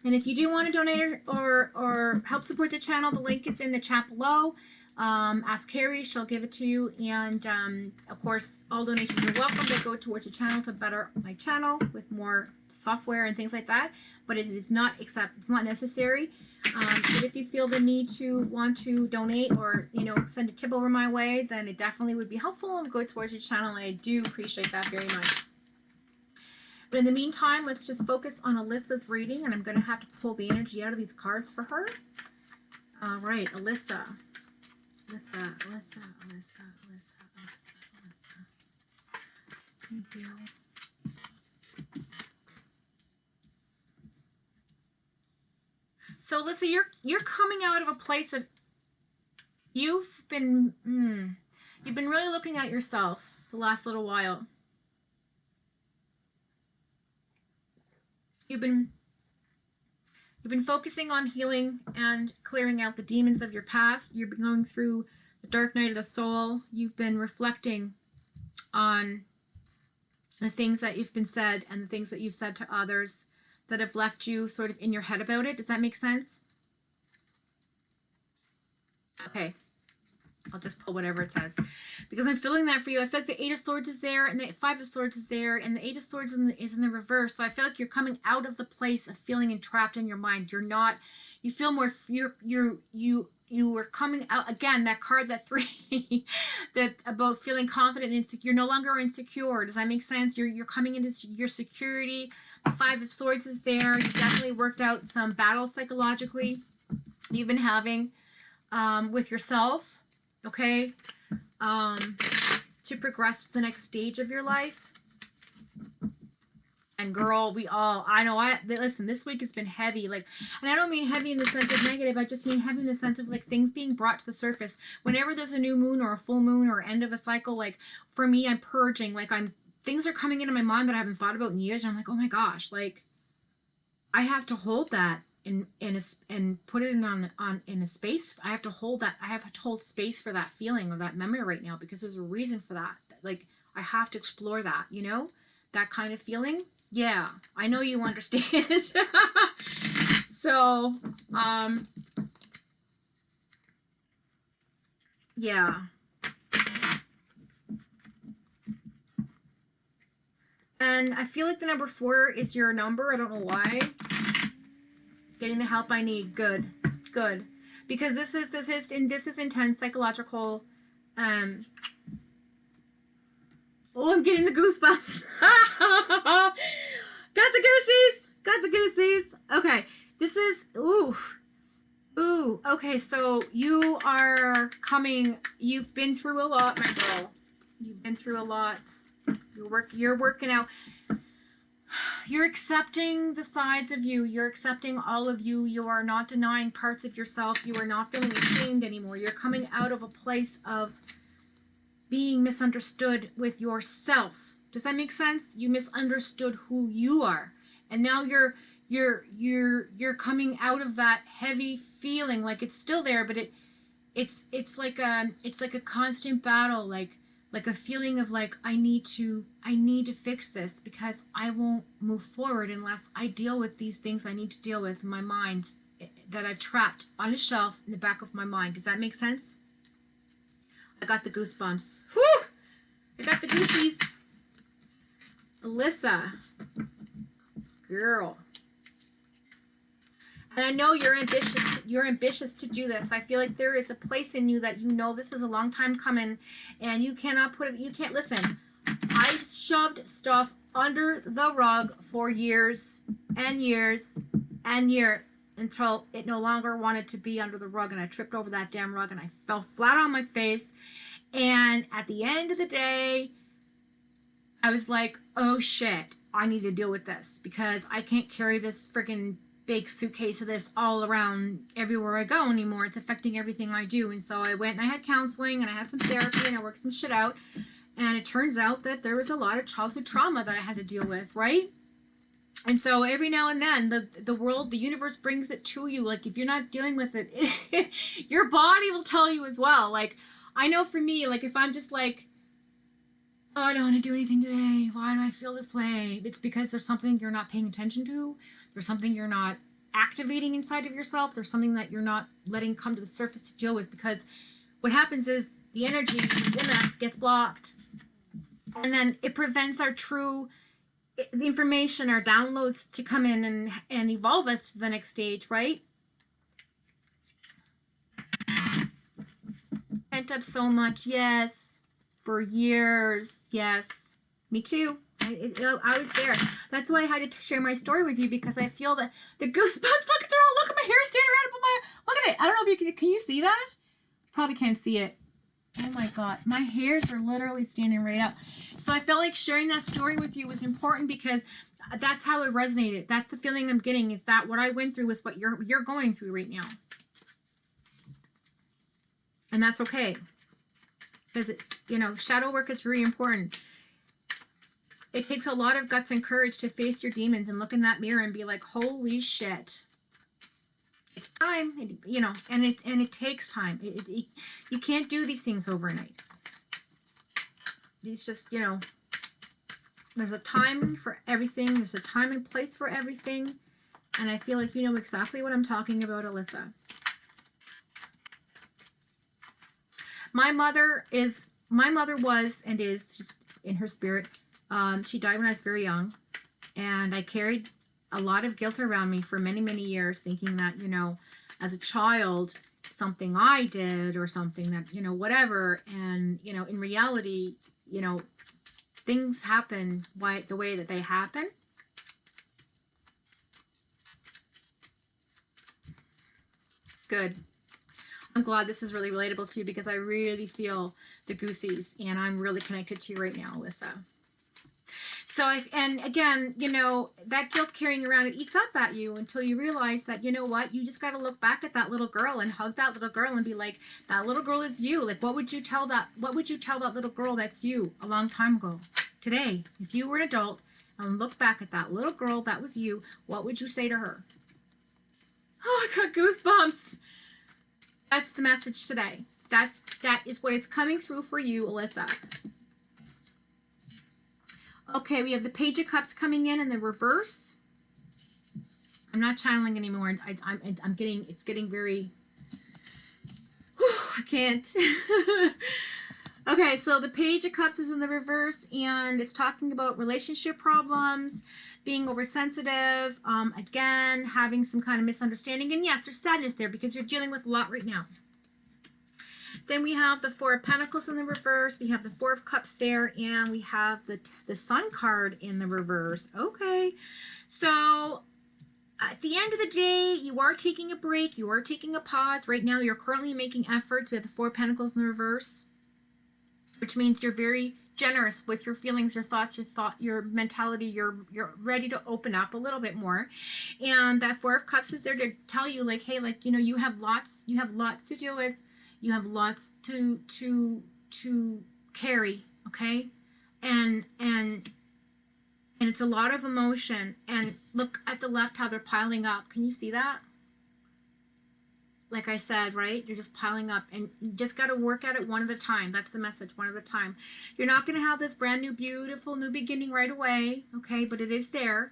And if you do want to donate or help support the channel, the link is in the chat below. Ask Carrie, she'll give it to you. And of course, all donations are welcome. They go towards the channel to better my channel with more software and things like that. But it is not it's not necessary. But if you feel the need to want to donate or send a tip over my way, then it definitely would be helpful and go towards your channel. And I do appreciate that very much. But in the meantime, let's just focus on Alyssa's reading, and I'm going to have to pull the energy out of these cards for her. All right, Alyssa. Alyssa. Thank you. So Alyssa, you're coming out of a place of you've been really looking at yourself the last little while. You've been focusing on healing and clearing out the demons of your past. You've been going through the dark night of the soul. You've been reflecting on the things that you've been said and the things that you've said to others that have left you sort of in your head about it. Does that make sense? Okay. I'll just pull whatever it says. Because I'm feeling that for you. I feel like the Eight of Swords is there, and the Five of Swords is there, and the Eight of Swords is in the reverse. So I feel like you're coming out of the place of feeling entrapped in your mind. You're not, you feel more, you were coming out, again, that card, that 3, that about feeling confident and insecure. You're no longer insecure. Does that make sense? You're coming into your security. The Five of Swords is there. You definitely worked out some battles psychologically you've been having with yourself. Okay, to progress to the next stage of your life. And girl, listen, this week has been heavy, and I don't mean heavy in the sense of negative, I just mean heavy in the sense of things being brought to the surface. Whenever there's a new moon or a full moon or end of a cycle, for me, I'm purging, things are coming into my mind that I haven't thought about in years, and I'm like, oh my gosh, I have to hold that and put it in a space. I have to hold that. I have to hold space for that feeling or that memory right now because there's a reason for that. I have to explore that, that kind of feeling. Yeah, I know you understand. So, yeah. And I feel like the number 4 is your number. I don't know why. Getting the help I need. Good. Good. Because this is intense psychological. Oh, I'm getting the goosebumps. Got the goosies. Got the goosies. Okay. This is ooh. Ooh. Okay, so you are coming. You've been through a lot, my girl. You've been through a lot. You're working out. You're accepting the sides of you. You're accepting all of you. You are not denying parts of yourself. You are not feeling ashamed anymore. You're coming out of a place of being misunderstood with yourself. Does that make sense? You misunderstood who you are. And now you're coming out of that heavy feeling, like it's still there, but it's like a constant battle, like a feeling of like I need to fix this because I won't move forward unless I deal with these things I need to deal with in my mind that I've trapped on a shelf in the back of my mind. Does that make sense? I got the goosebumps. Whew! I got the goosies. Alyssa, girl. And I know you're ambitious. You're ambitious to do this. I feel like there is a place in you that you know this was a long time coming, and you cannot put it. You can't listen. I shoved stuff under the rug for years and years and years until it no longer wanted to be under the rug, and I tripped over that damn rug and I fell flat on my face. And at the end of the day, I was like, oh shit, I need to deal with this because I can't carry this freaking big suitcase of this all around everywhere I go anymore. It's affecting everything I do. And so I went and I had counseling and I had some therapy and I worked some shit out. And it turns out that there was a lot of childhood trauma that I had to deal with, right? And so every now and then the world, the universe brings it to you. Like if you're not dealing with it, your body will tell you as well. Like I know for me, like if I'm just like, oh, I don't want to do anything today. Why do I feel this way? It's because there's something you're not paying attention to. There's something you're not activating inside of yourself. There's something that you're not letting come to the surface to deal with. Because what happens is the energy in us gets blocked. And then it prevents our true the information, our downloads to come in and evolve us to the next stage, right? Pent up so much, yes. For years, yes. Me too. I was there. That's why I had to share my story with you because I feel that the goosebumps. Look at my hair standing right up on my. Look at it. I don't know if you can you see that? Probably can't see it. Oh my god, my hairs are literally standing right up. So I felt like sharing that story with you was important because that's how it resonated. That's the feeling I'm getting is that what I went through is what you're going through right now. And that's okay. Because shadow work is very important. It takes a lot of guts and courage to face your demons and look in that mirror and be like, holy shit. It's time, and it takes time. You can't do these things overnight. These just, there's a time for everything. There's a time and place for everything. And I feel like you know exactly what I'm talking about, Alyssa. My mother was and is just in her spirit. She died when I was very young. And I carried a lot of guilt around me for many, many years, thinking that, as a child, something I did or something that, whatever. And, in reality, things happen the way that they happen. Good. I'm glad this is really relatable to you because I really feel the goosies and I'm really connected to you right now, Alyssa. So, and again, that guilt carrying around, it eats up at you until you realize that, you know what, you just got to look back at that little girl and hug that little girl and be like, that little girl is you. Like, what would you tell that little girl that's you a long time ago? Today, if you were an adult and look back at that little girl that was you, what would you say to her? Oh, I got goosebumps. That's the message today. That is what it's coming through for you, Alyssa. Okay, we have the Page of Cups coming in the reverse. I'm not channeling anymore. I'm getting, it's getting very, I can't. Okay, so the Page of Cups is in the reverse, and it's talking about relationship problems, being oversensitive, again, having some kind of misunderstanding. And yes, there's sadness there because you're dealing with a lot right now. Then we have the Four of Pentacles in the reverse. We have the Four of Cups there, and we have the Sun card in the reverse. Okay, so at the end of the day, you are taking a break. You are taking a pause. Right now, you're currently making efforts. We have the Four of Pentacles in the reverse, which means you're very generous with your feelings, your thoughts, your mentality. You're ready to open up a little bit more. And that Four of Cups is there to tell you, like, hey, like, you know, you have lots to deal with. You have lots to carry, okay? And it's a lot of emotion. And look at the left, how they're piling up. Can you see that? Like I said, right? You're just piling up, and you just got to work at it one at a time. That's the message, one at a time. You're not going to have this brand new, beautiful new beginning right away, okay? But it is there.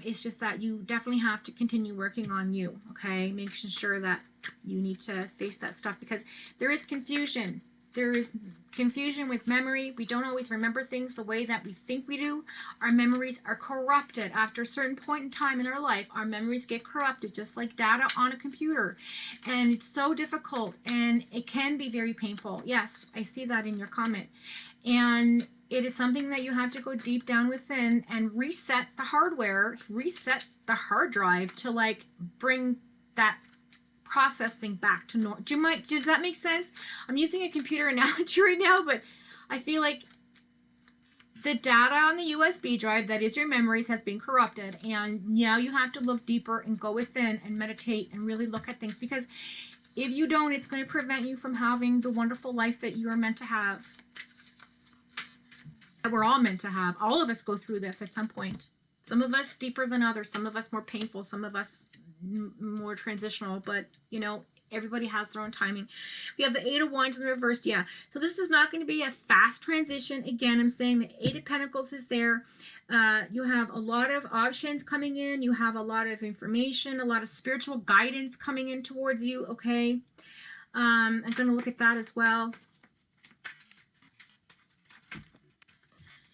It's just that you definitely have to continue working on you, okay? Making sure that you need to face that stuff, because there is confusion. There is confusion with memory. We don't always remember things the way that we think we do. Our memories are corrupted. After a certain point in time in our life, our memories get corrupted, just like data on a computer. And it's so difficult, and it can be very painful. Yes, I see that in your comment. And it is something that you have to go deep down within and reset the hardware, reset the hard drive to, like, bring that processing back to normal. Does that make sense? I'm using a computer analogy right now, but I feel like the data on the USB drive, that is your memories, has been corrupted, and now you have to look deeper and go within and meditate and really look at things, because if you don't, it's going to prevent you from having the wonderful life that you are meant to have, that we're all meant to have. All of us go through this at some point. Some of us deeper than others, some of us more painful, some of us more transitional, but you know, everybody has their own timing. We have the Eight of Wands in the reverse. Yeah, so this is not going to be a fast transition. Again, I'm saying the Eight of Pentacles is there. You have a lot of options coming in. You have a lot of information, a lot of spiritual guidance coming in towards you, okay? I'm going to look at that as well.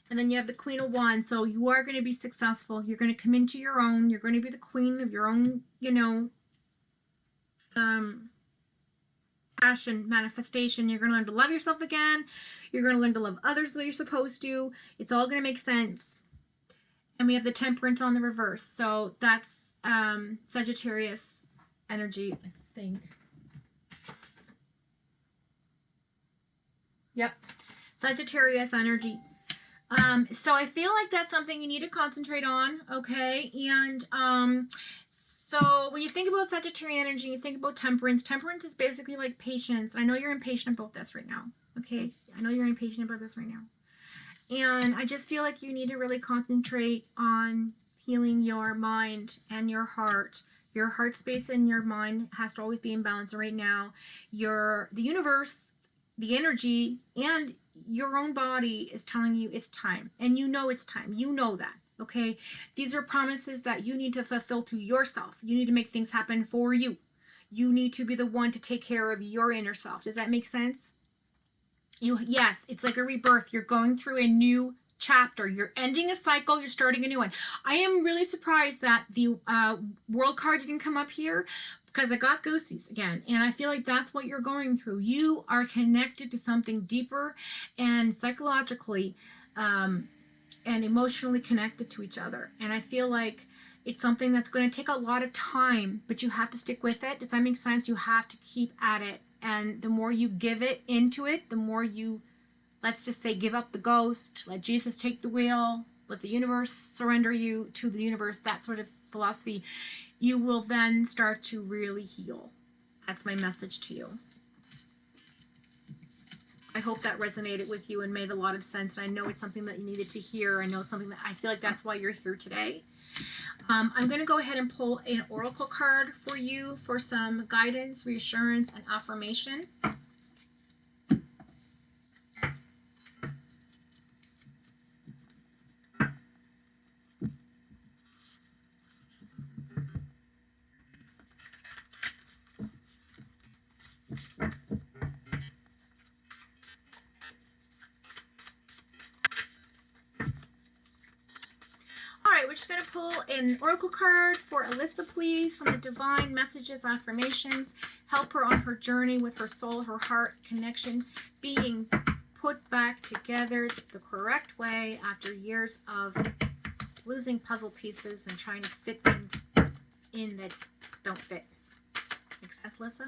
And then you have the Queen of Wands. So you are going to be successful. You're going to come into your own. You're going to be the queen of your own, you know, passion, manifestation. You're going to learn to love yourself again. You're going to learn to love others the way you're supposed to. It's all going to make sense. And we have the Temperance on the reverse. So that's Sagittarius energy, I think. Yep. Sagittarius energy. So I feel like that's something you need to concentrate on, okay? And so when you think about Sagittarian energy, you think about temperance. Temperance is basically like patience. I know you're impatient about this right now, okay? I know you're impatient about this right now. And I just feel like you need to really concentrate on healing your mind and your heart. Your heart space and your mind has to always be in balance. Right now, the universe, the energy, and your own body is telling you it's time, and you know it's time. You know that, okay? These are promises that you need to fulfill to yourself. You need to make things happen for you. You need to be the one to take care of your inner self. Does that make sense? Yes, it's like a rebirth. You're going through a new chapter. You're ending a cycle. You're starting a new one. I am really surprised that the World card didn't come up here, because I got goosies again, and I feel like that's what you're going through. You are connected to something deeper and psychologically and emotionally connected to each other, and I feel like it's something that's going to take a lot of time, but you have to stick with it. Does that make sense? You have to keep at it, and the more you give it into it, the more you, let's just say, give up the ghost, let Jesus take the wheel, let the universe surrender you to the universe, that sort of philosophy, you will then start to really heal. That's my message to you. I hope that resonated with you and made a lot of sense. And I know it's something that you needed to hear. I know something that I feel like that's why you're here today. I'm going to go ahead and pull an oracle card for you for some guidance, reassurance, and affirmation. All right, we're just going to pull an oracle card for Alyssa, please, from the Divine Messages, Affirmations. Help her on her journey with her soul, her heart connection, being put back together the correct way after years of losing puzzle pieces and trying to fit things in that don't fit. Make sense, Alyssa?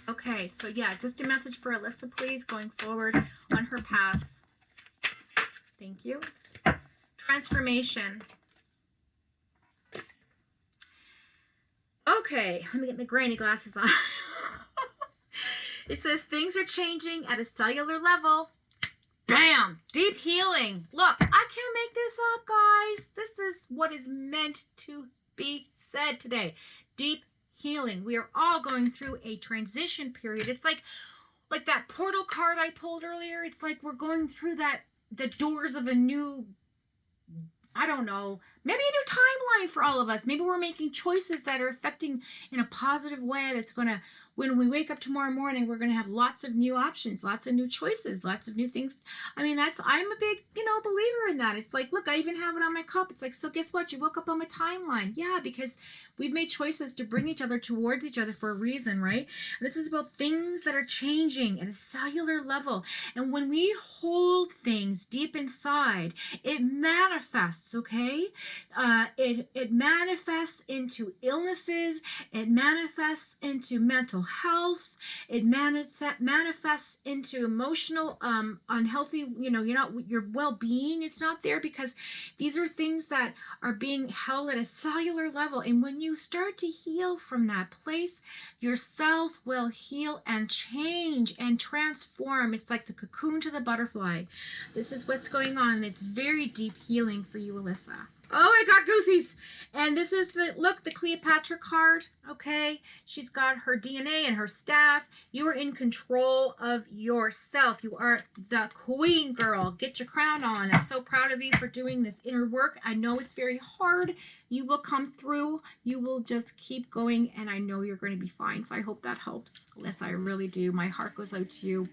Okay, so yeah, just a message for Alyssa, please, going forward on her path. Thank you. Transformation. Okay, let me get my granny glasses on. It says things are changing at a cellular level. Bam! Deep healing. Look, I can't make this up, guys. This is what is meant to be said today. Deep healing. We are all going through a transition period. It's like that portal card I pulled earlier. It's like we're going through the doors of a new, I don't know, maybe a new timeline for all of us. Maybe we're making choices that are affecting in a positive way that's going to, when we wake up tomorrow morning, we're going to have lots of new options, lots of new choices, lots of new things. I mean, I'm a big, believer in that. It's like, look, I even have it on my cup. It's like, so guess what? You woke up on my timeline. Yeah, because we've made choices to bring each other towards each other for a reason, right? And this is about things that are changing at a cellular level. And when we hold things deep inside, it manifests, okay? It manifests into illnesses. It manifests into mental health. It manifests into emotional unhealthy, your well-being is not there, because these are things that are being held at a cellular level. And when you start to heal from that place, your cells will heal and change and transform. It's like the cocoon to the butterfly. This is what's going on, and it's very deep healing for you, Alyssa. Oh, I got goosies. And this is the Cleopatra card, okay? She's got her DNA and her staff. You are in control of yourself. You are the queen, girl. Get your crown on. I'm so proud of you for doing this inner work. I know it's very hard. You will come through. You will just keep going, and I know you're going to be fine. So I hope that helps. Alyssa, I really do. My heart goes out to you.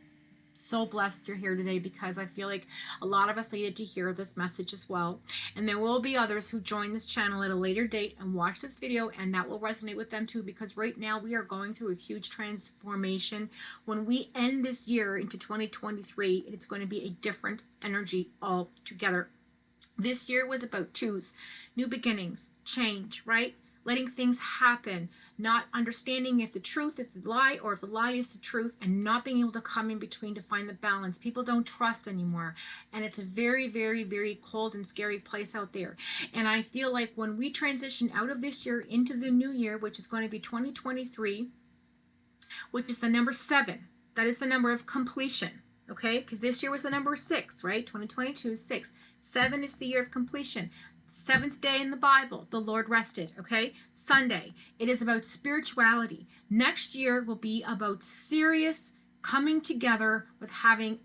So blessed you're here today, because I feel like a lot of us needed to hear this message as well. And there will be others who join this channel at a later date and watch this video, and that will resonate with them too, because right now we are going through a huge transformation. When we end this year into 2023, it's going to be a different energy altogether. This year was about twos, new beginnings, change, right? Letting things happen, not understanding if the truth is the lie or if the lie is the truth, and not being able to come in between to find the balance. People don't trust anymore, and it's a very, very, very cold and scary place out there. And I feel like when we transition out of this year into the new year, which is going to be 2023, which is the number 7, that is the number of completion. Okay, because this year was the number 6, right? 2022 is 6. 7 is the year of completion. 7th day in the Bible, the Lord rested, okay? Sunday, it is about spirituality. Next year will be about serious coming together with having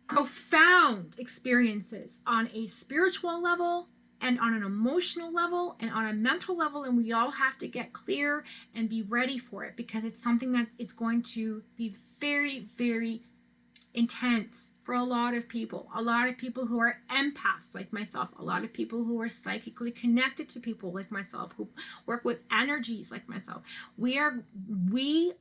profound experiences on a spiritual level and on an emotional level and on a mental level, and we all have to get clear and be ready for it, because it's something that is going to be very, very intense for a lot of people who are empaths like myself, a lot of people who are psychically connected to people like myself, who work with energies like myself. We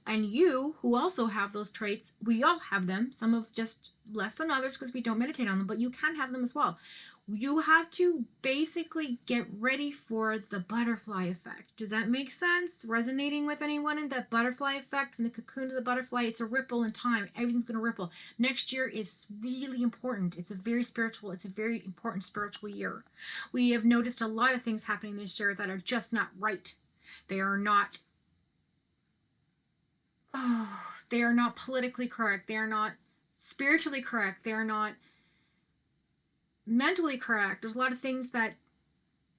and you who also have those traits, we all have them, some of just less than others because we don't meditate on them, but you can have them as well. You have to basically get ready for the butterfly effect. Does that make sense? Resonating with anyone in that butterfly effect, from the cocoon to the butterfly? It's a ripple in time. Everything's going to ripple. Next year is really important. It's a very important spiritual year. We have noticed a lot of things happening this year that are just not right. They are not politically correct. They are not spiritually correct. They are not mentally correct. There's a lot of things that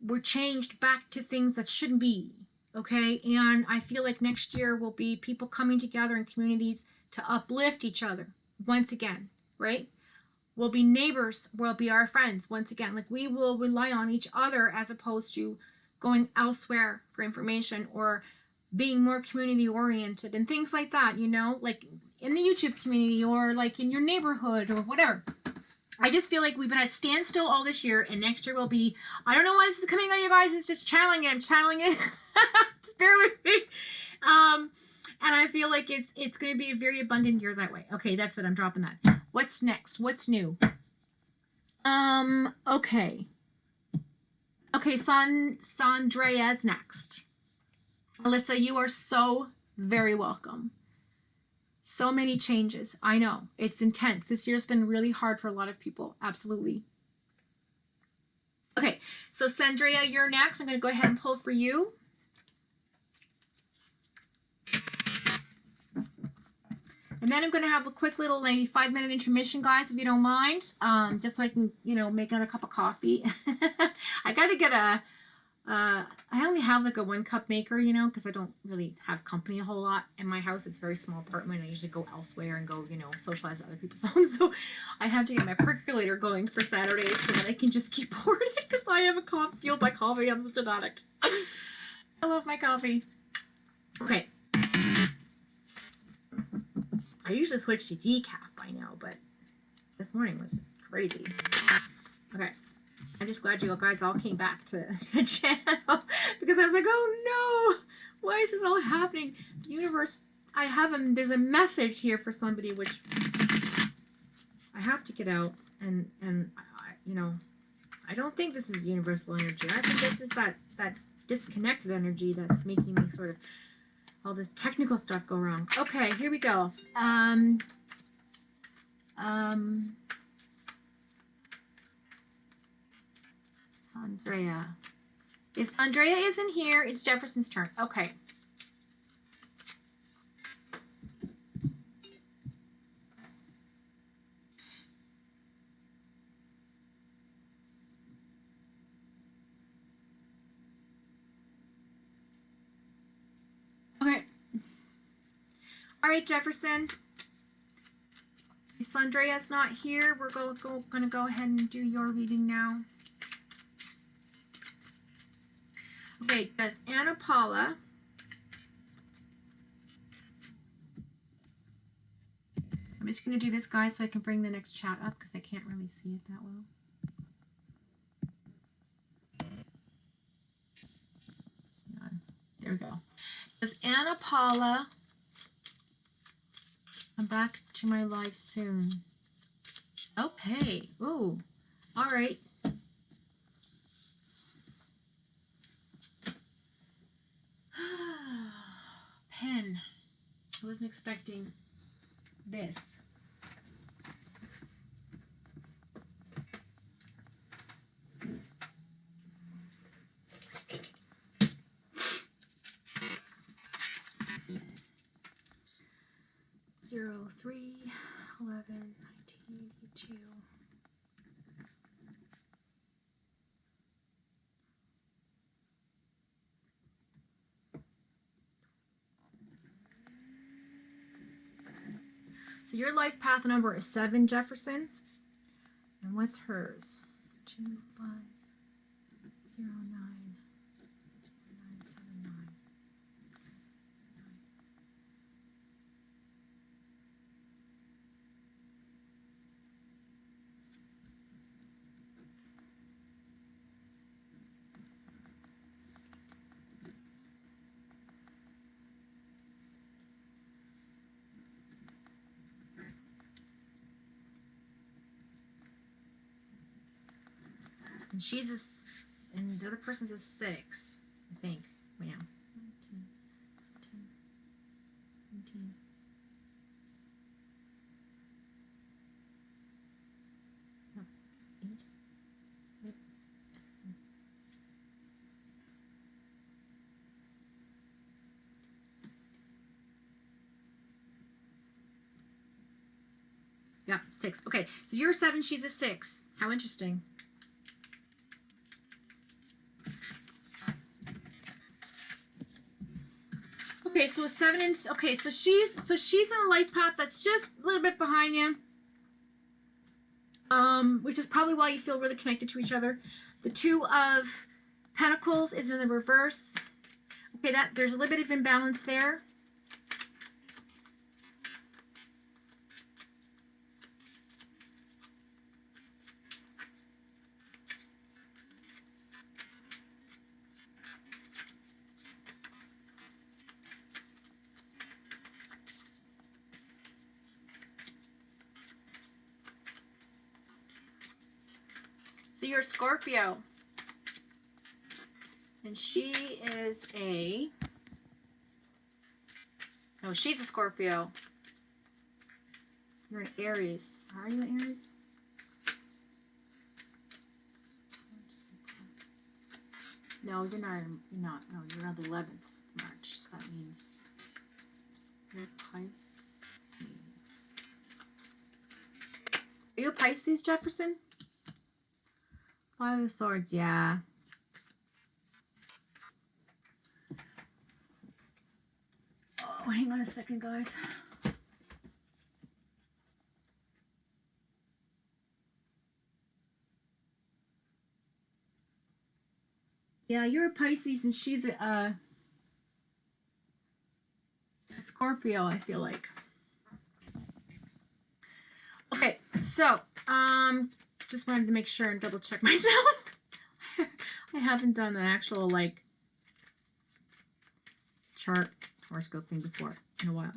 were changed back to things that shouldn't be, okay? And I feel like next year will be people coming together in communities to uplift each other, once again, right? We'll be neighbors, we'll be our friends once again. Like we will rely on each other as opposed to going elsewhere for information or being more community oriented and things like that, you know, like in the YouTube community or like in your neighborhood or whatever. I just feel like we've been at standstill all this year, and next year will be, I don't know why this is coming on, you guys. It's just channeling it. I'm channeling it. Just bear with me. And I feel like it's going to be a very abundant year that way. Okay, that's it. I'm dropping that. What's next? What's new? Okay. Okay, Sandrea's next. Alyssa, you are so very welcome. So many changes. I know. It's intense. This year's been really hard for a lot of people. Absolutely. Okay, so Sandrea, you're next. I'm going to go ahead and pull for you. And then I'm going to have a quick little maybe 5-minute intermission, guys, if you don't mind. Just so I can, you know, make another cup of coffee. I got to get I only have like a 1-cup maker, you know, because I don't really have company a whole lot in my house. It's a very small apartment. I usually go elsewhere and go, you know, socialize with other people's homes. So I have to get my percolator going for Saturdays so that I can just keep pouring it because I am fueled by coffee. I'm such an addict. I love my coffee. Okay. I usually switch to decaf by now, but this morning was crazy. Okay. I'm just glad you guys all came back to the channel because I was like, oh no, why is this all happening? The universe, there's a message here for somebody, which I have to get out. And you know, I don't think this is universal energy. I think this is that disconnected energy that's making me sort of all this technical stuff go wrong. Okay, here we go. Sandrea. If Sandrea isn't here, it's Jefferson's turn. Okay. Okay. All right, Jefferson. If Sandrea's not here, we're going to go ahead and do your reading now. Okay, does Anna Paula I'm just going to do this, guys, so I can bring the next chat up because I can't really see it that well. There we go. Does Anna Paula come back to my life soon? Okay. Ooh. All right. Pen. I wasn't expecting this. Zero 3/11/1982. So your life path number is 7, Jefferson. And what's hers? 25094979. And and the other person's a 6, I think. Wait, now. 19, 17, 17. No, 8. Yep. Yeah, 6. Okay, so you're a 7, she's a 6. How interesting. Okay, Okay, so 7 and okay, so she's in a life path that's just a little bit behind you. Which is probably why you feel really connected to each other. The 2 of Pentacles is in the reverse. Okay, that there's a little bit of imbalance there. So you're Scorpio. And she is a... No, she's a Scorpio. You're an Aries. Are you an Aries? No, you're not. You're not. No, you're on the 11th of March. So that means you're Pisces. Are you a Pisces, Jefferson? 5 of Swords, yeah. Oh, hang on a second, guys. Yeah, you're a Pisces and she's a Scorpio, I feel like. Okay, so, just wanted to make sure and double check myself. I haven't done an actual, like, chart horoscope thing before in a while.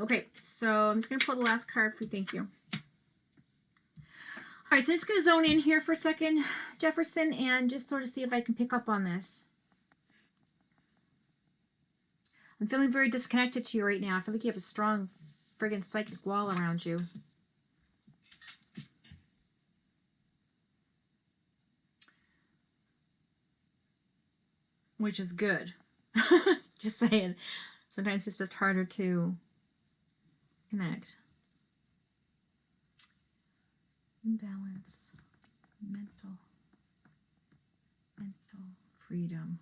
Okay, so I'm just going to pull the last card for you. Thank you. All right, so I'm just going to zone in here for a second, Jefferson, and just sort of see if I can pick up on this. I'm feeling very disconnected to you right now. I feel like you have a strong friggin' psychic wall around you. Which is good. Just saying. Sometimes it's just harder to connect. Imbalance. Mental freedom.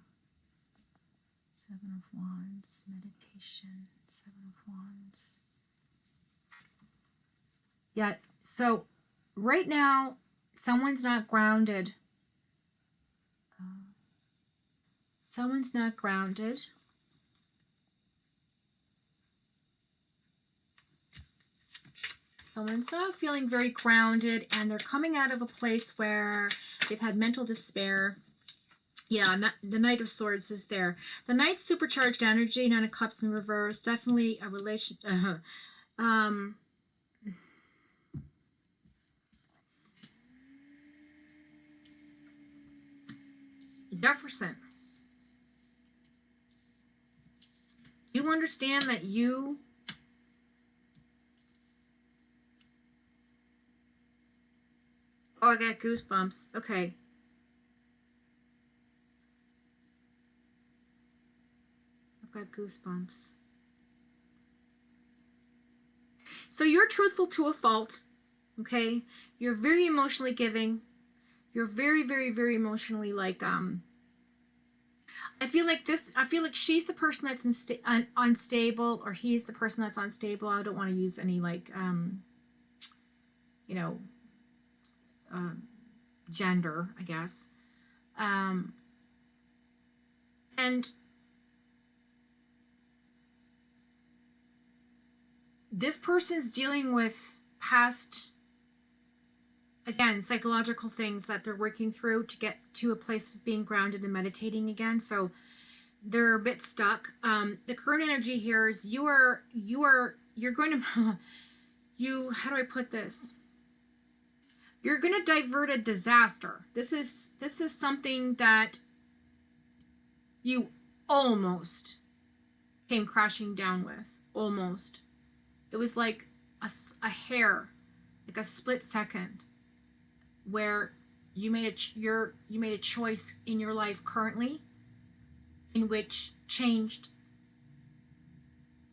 7 of Wands. Meditation. 7 of Wands. Yeah, so right now, someone's not grounded. Someone's not grounded. Someone's not feeling very grounded, and they're coming out of a place where they've had mental despair. Yeah, the Knight of Swords is there. The Knight's supercharged energy, 9 of Cups in reverse. Definitely a relation. Jefferson, you understand that you I got goosebumps. Okay. I've got goosebumps. So you're truthful to a fault, okay? You're very emotionally giving. You're very, very, very emotionally like I feel like she's the person that's unstable, or he's the person that's unstable. I don't want to use any like you know, gender, I guess. And this person's dealing with past, again, psychological things that they're working through to get to a place of being grounded and meditating again. So they're a bit stuck. The current energy here is you're going to how do I put this? You're going to divert a disaster. This is something that you almost came crashing down with. Almost. It was like a hair, like a split second, where you made a choice in your life currently, in which changed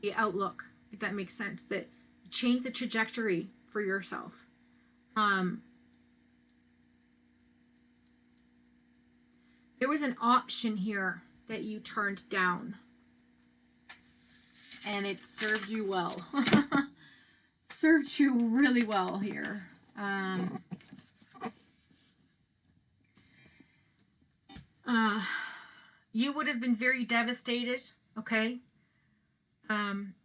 the outlook, if that makes sense. That changed the trajectory for yourself. There was an option here that you turned down. and it served you well. Served you really well here. You would have been very devastated, okay?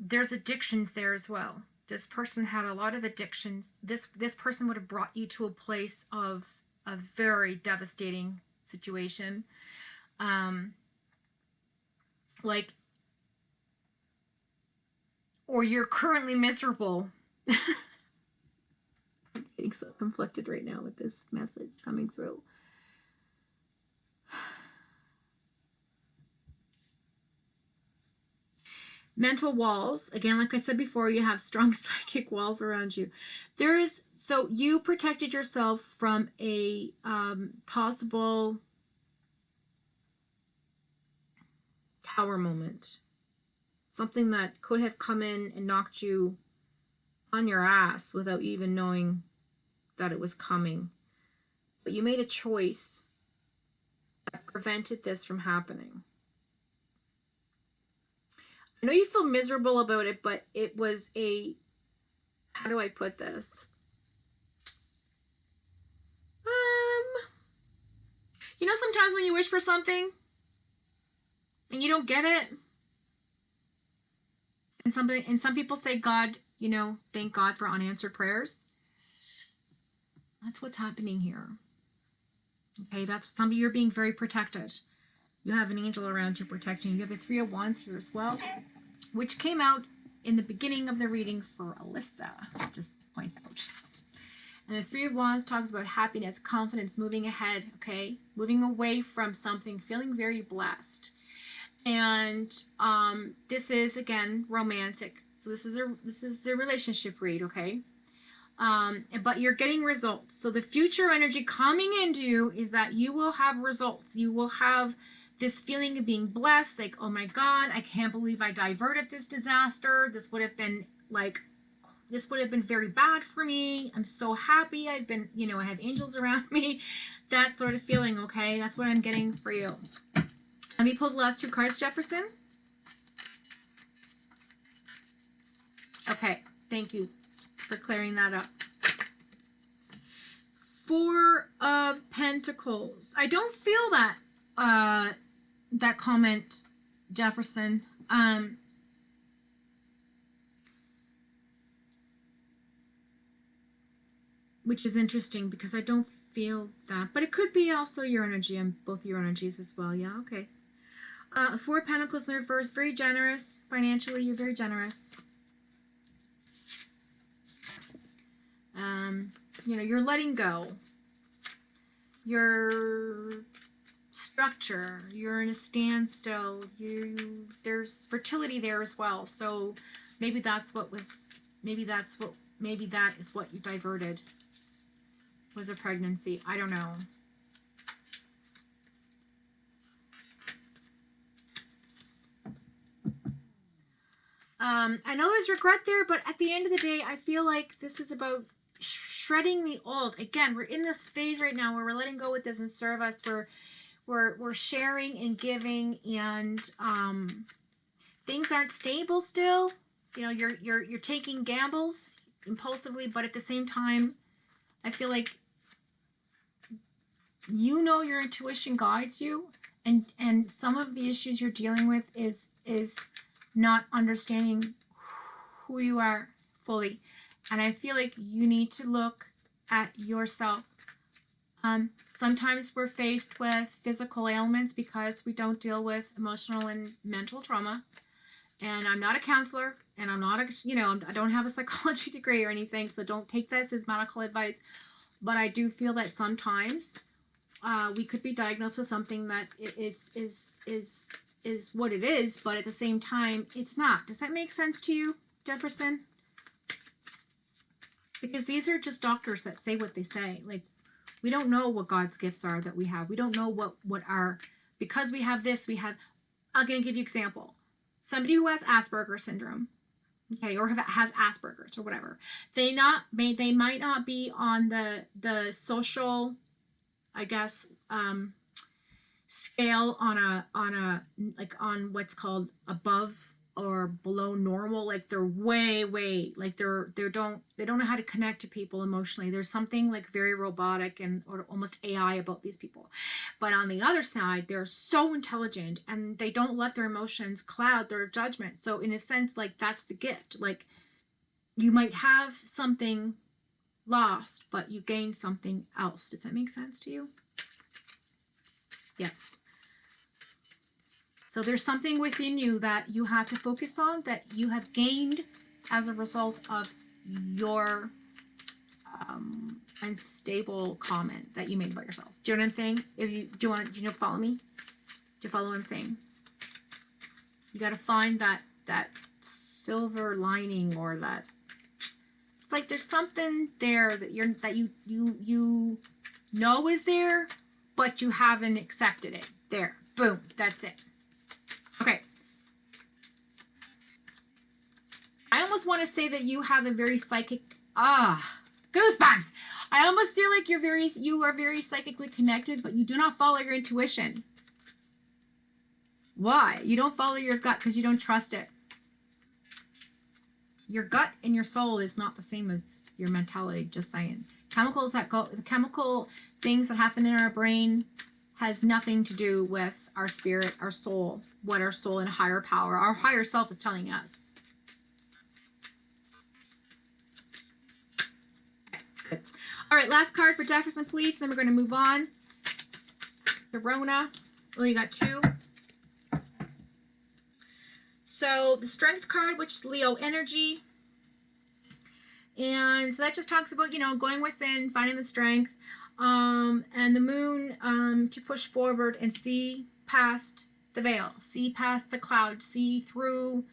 There's addictions there as well. This person had a lot of addictions. This person would have brought you to a place of a very devastating situation. Like, or you're currently miserable. I'm getting so conflicted right now with this message coming through. Mental walls. Again, like I said before, you have strong psychic walls around you. So you protected yourself from a possible tower moment. Something that could have come in and knocked you on your ass without even knowing that it was coming. But you made a choice that prevented this from happening. I know you feel miserable about it, but it was how do I put this? You know, sometimes when you wish for something and you don't get it, and some people say, God, you know, thank God for unanswered prayers. That's what's happening here. Okay, that's somebody, you're being very protected. You have an angel around you protecting you. You have a Three of Wands here as well, which came out in the beginning of the reading for Alyssa. Just point out. And the Three of Wands talks about happiness, confidence, moving ahead, okay? Moving away from something, feeling very blessed. And this is, again, romantic. So this is the relationship read, okay? But you're getting results. So the future energy coming into you is that you will have results. You will have this feeling of being blessed, like, oh my God, I can't believe I diverted this disaster. This would have been very bad for me. I'm so happy. I've been, you know, I have angels around me. That sort of feeling, okay? That's what I'm getting for you. Let me pull the last two cards, Jefferson. Okay, thank you for clearing that up. Four of Pentacles. I don't feel that comment, Jefferson. Which is interesting because I don't feel that. But it could be also your energy and both your energies as well. Yeah, okay. Four of Pentacles in reverse. Very generous. Financially, you're very generous. You know, you're letting go. Your structure. You're in a standstill. There's fertility there as well. So maybe that is what you diverted. Was a pregnancy. I don't know. I know there's regret there, but at the end of the day, I feel like this is about shredding the old. Again, we're in this phase right now where we're letting go with this and serve us. We're sharing and giving, and things aren't stable still. You know, you're taking gambles impulsively, but at the same time, I feel like you know your intuition guides you, and some of the issues you're dealing with is not understanding who you are fully. And I feel like you need to look at yourself. Sometimes we're faced with physical ailments because we don't deal with emotional and mental trauma. And I'm not a counselor, and I'm not I don't have a psychology degree or anything, so don't take this as medical advice. But I do feel that sometimes we could be diagnosed with something that is what it is, but at the same time, it's not. Does that make sense to you, Jefferson? Because these are just doctors that say what they say. Like, we don't know what God's gifts are that we have. We don't know what our, because we have this, I'm going to give you an example. Somebody who has Asperger's syndrome, okay, or has Asperger's or whatever, they might not be on the social, I guess, scale on what's called above or below normal, like they're way like they don't know how to connect to people emotionally. There's something like very robotic and or almost AI about these people. But on the other side, they're so intelligent and they don't let their emotions cloud their judgment. So in a sense, like that's the gift. Like you might have something lost, but you gain something else. Does that make sense to you? Yeah. So there's something within you that you have to focus on that you have gained as a result of your unstable comment that you made about yourself. Do you know what I'm saying? If you do you want to follow me? Do you follow what I'm saying? You got to find that silver lining, or that it's like there's something there that you know is there, but you haven't accepted it. There, boom, that's it. Okay. I almost want to say that you have a very psychic, goosebumps. I almost feel like you are very psychically connected, but you do not follow your intuition. Why? You don't follow your gut because you don't trust it. Your gut and your soul is not the same as your mentality, just saying. The chemical things that happen in our brain has nothing to do with our spirit, our soul, what our soul and higher power, our higher self is telling us. Okay, good. All right, last card for Jefferson, please. Then we're going to move on. The Rona. Oh, you got two. So the Strength card, which is Leo energy. And so that just talks about, going within, finding the strength. And the Moon to push forward and see past the veil, see past the cloud, see through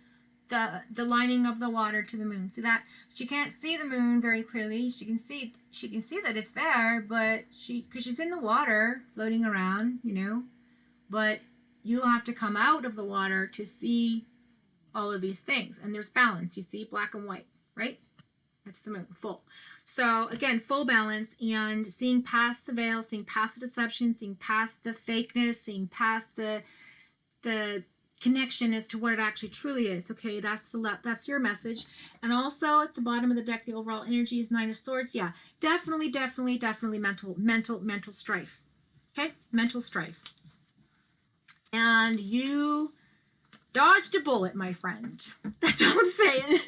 the lining of the water to the Moon. See that she can't see the Moon very clearly. She can see that it's there, but because she's in the water floating around, but you have to come out of the water to see all of these things. And there's balance. You see black and white, right? That's the Moon, full. So again, full balance and seeing past the veil, seeing past the deception, seeing past the fakeness, seeing past the connection as to what it actually truly is. Okay, that's your message. And also at the bottom of the deck, the overall energy is Nine of Swords. Yeah, definitely mental strife. Okay, mental strife. And you dodged a bullet, my friend. That's all I'm saying.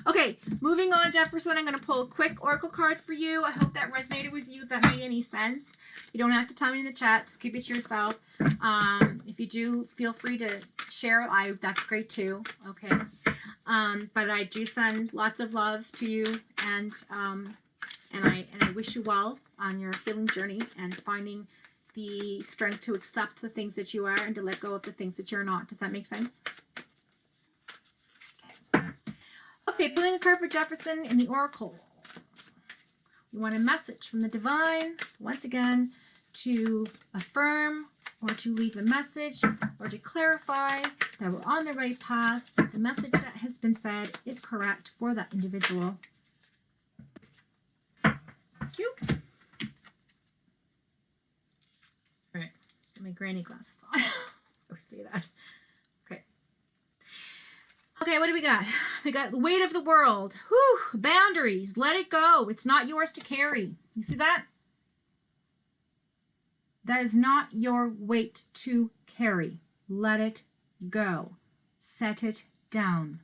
Okay, moving on, Jefferson. I'm going to pull a quick oracle card for you. I hope that resonated with you, if that made any sense. You don't have to tell me in the chat. Just keep it to yourself. If you do, feel free to share. That's great too. Okay. But I do send lots of love to you, and I wish you well on your healing journey and finding the strength to accept the things that you are and to let go of the things that you're not. Does that make sense? Okay, pulling a card for Jefferson in the Oracle. We want a message from the Divine, once again, to affirm or to leave a message or to clarify that we're on the right path. The message that has been said is correct for that individual. Thank you. All right, let's get my granny glasses on. I always say that. Okay. Okay, what do we got? We got the weight of the world. Whew, boundaries. Let it go. It's not yours to carry. You see that? That is not your weight to carry. Let it go. Set it down.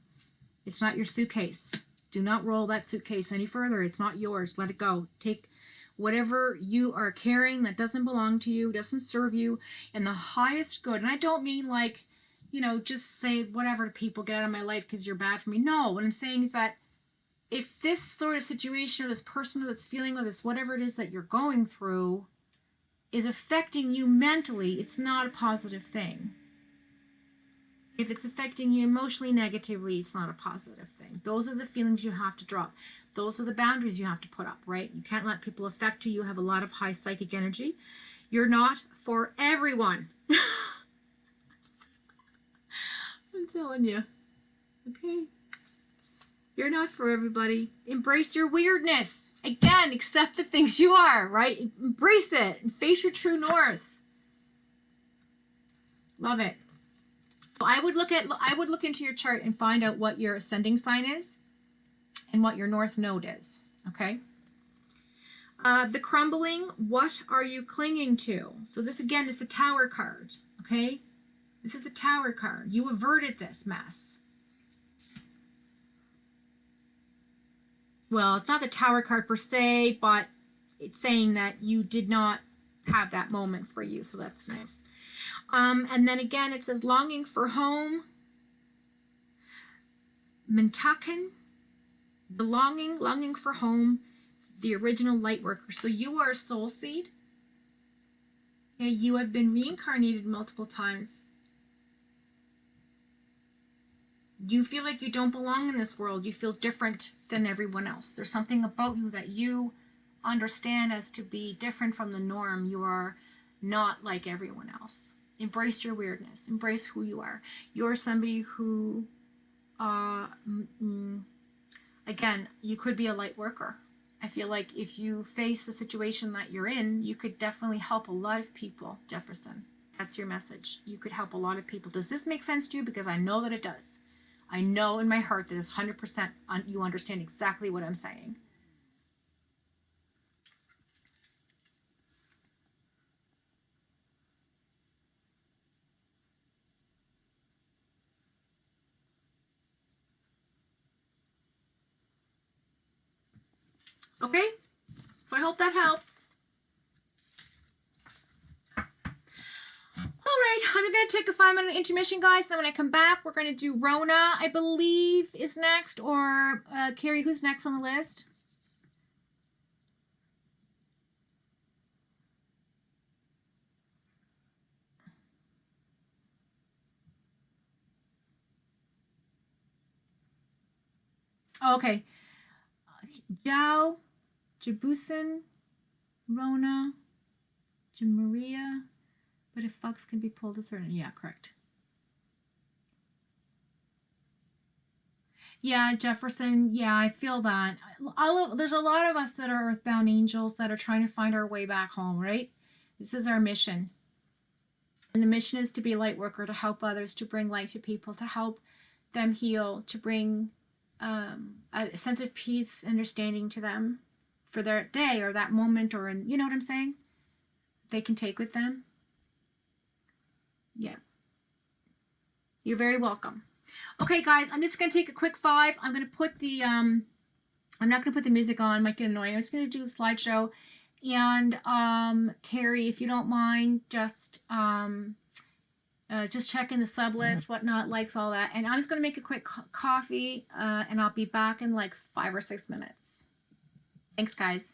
It's not your suitcase. Do not roll that suitcase any further. It's not yours. Let it go. Take whatever you are carrying that doesn't belong to you, doesn't serve you, in the highest good. And I don't mean like, just say whatever to people, get out of my life because you're bad for me. No, what I'm saying is that if this sort of situation or this person or this feeling or this whatever it is that you're going through is affecting you mentally, it's not a positive thing. If it's affecting you emotionally negatively, it's not a positive thing. Those are the feelings you have to drop. Those are the boundaries you have to put up, right? You can't let people affect you. You have a lot of high psychic energy. You're not for everyone. I'm telling you. Okay? You're not for everybody. Embrace your weirdness. Again, accept the things you are, right? Embrace it and face your true north. Love it. So I would look into your chart and find out what your ascending sign is and what your north node is. Okay. The crumbling, what are you clinging to? So this again is the Tower card. Okay. This is the Tower card. You averted this mess. Well, it's not the Tower card per se, but it's saying that you did not have that moment for you, so that's nice. And then again, it says longing for home, Mintakan, belonging, longing for home, the original light worker. So you are a soul seed. Okay, you have been reincarnated multiple times. You feel like you don't belong in this world. You feel different than everyone else. There's something about you that you understand as to be different from the norm. You are not like everyone else. Embrace your weirdness. Embrace who you are. You're somebody who, again, you could be a light worker. I feel like if you face the situation that you're in, you could definitely help a lot of people, Jefferson. That's your message. You could help a lot of people. Does this make sense to you? Because I know that it does. I know in my heart that it's 100% you understand exactly what I'm saying. Okay? So I hope that helps. All right, I'm going to take a 5-minute intermission, guys. Then when I come back, we're going to do Rona, I believe, is next. Or Carrie, who's next on the list? Oh, okay. Zhao, Jabusin, Rona, Maria. But if Fox can be pulled a certain... Yeah, correct. Yeah, Jefferson. Yeah, I feel that. There's a lot of us that are earthbound angels that are trying to find our way back home, right? This is our mission. And the mission is to be a light worker, to help others, to bring light to people, to help them heal, to bring a sense of peace, understanding to them for their day or that moment, or you know what I'm saying? They can take with them. Yeah. You're very welcome. Okay, guys, I'm just going to take a quick 5. I'm going to put the, I'm not going to put the music on. It might get annoying. I'm just going to do the slideshow. And Carrie, if you don't mind, just checking the sub list, whatnot, likes, all that. And I'm just going to make a quick coffee, and I'll be back in like 5 or 6 minutes. Thanks, guys.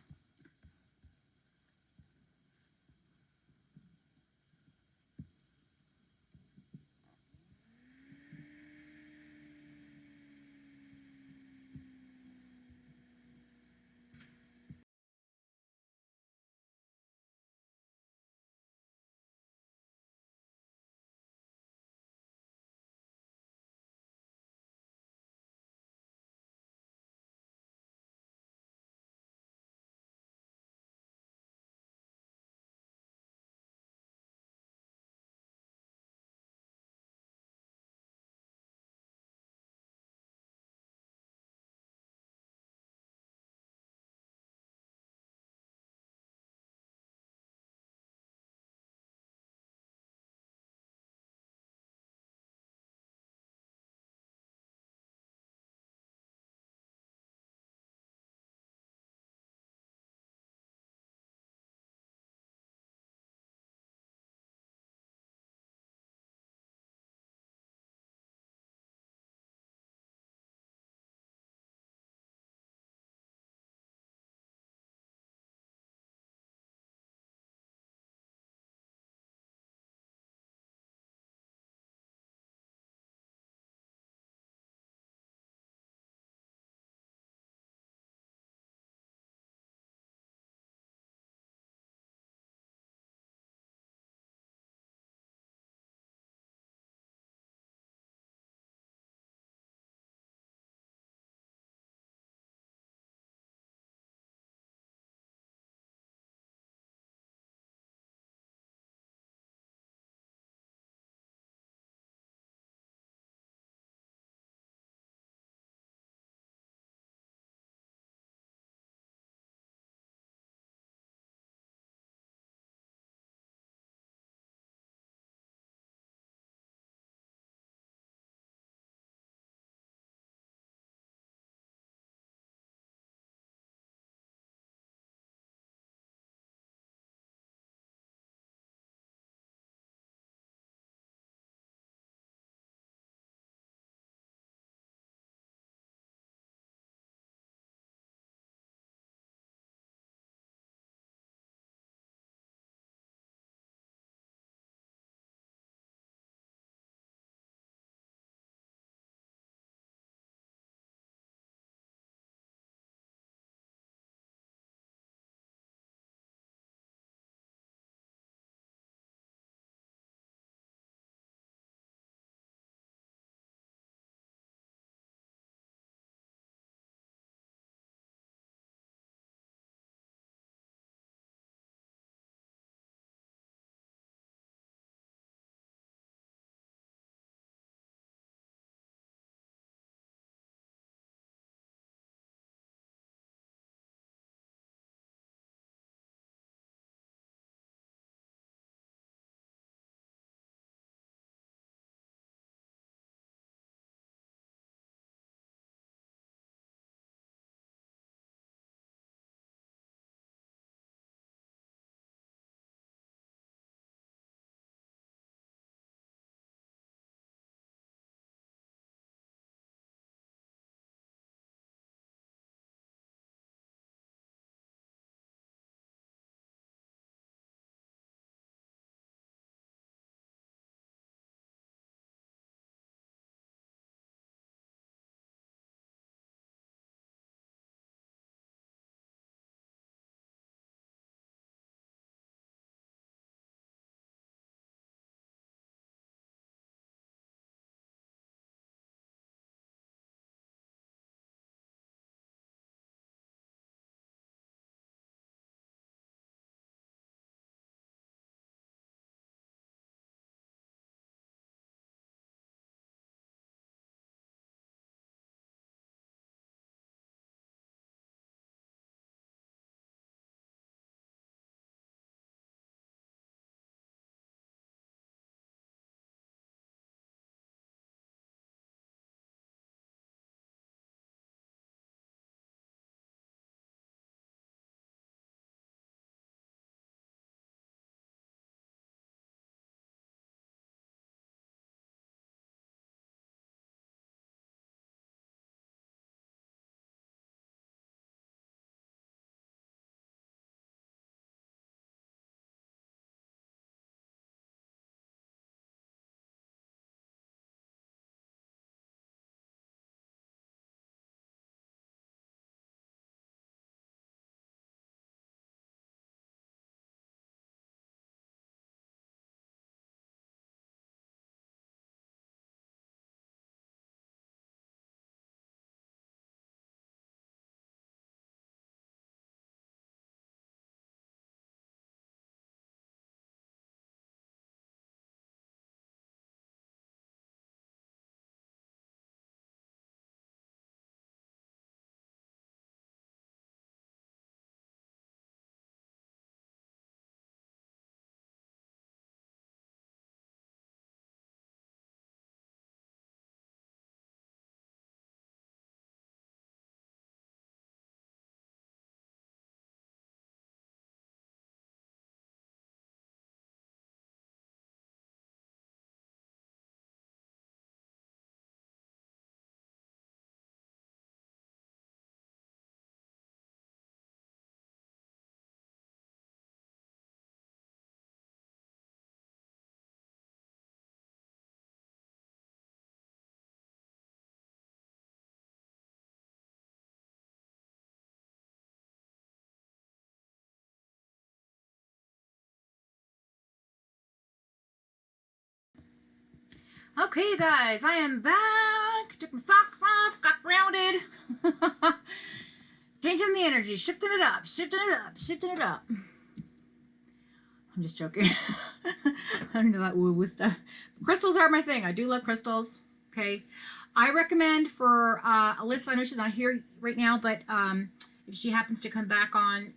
Okay, you guys, I am back. Took my socks off, got grounded. Changing the energy, shifting it up, shifting it up, shifting it up. I'm just joking. I don't know that woo-woo stuff. Crystals are my thing. I do love crystals. Okay. I recommend for Alyssa, I know she's not here right now, but if she happens to come back on,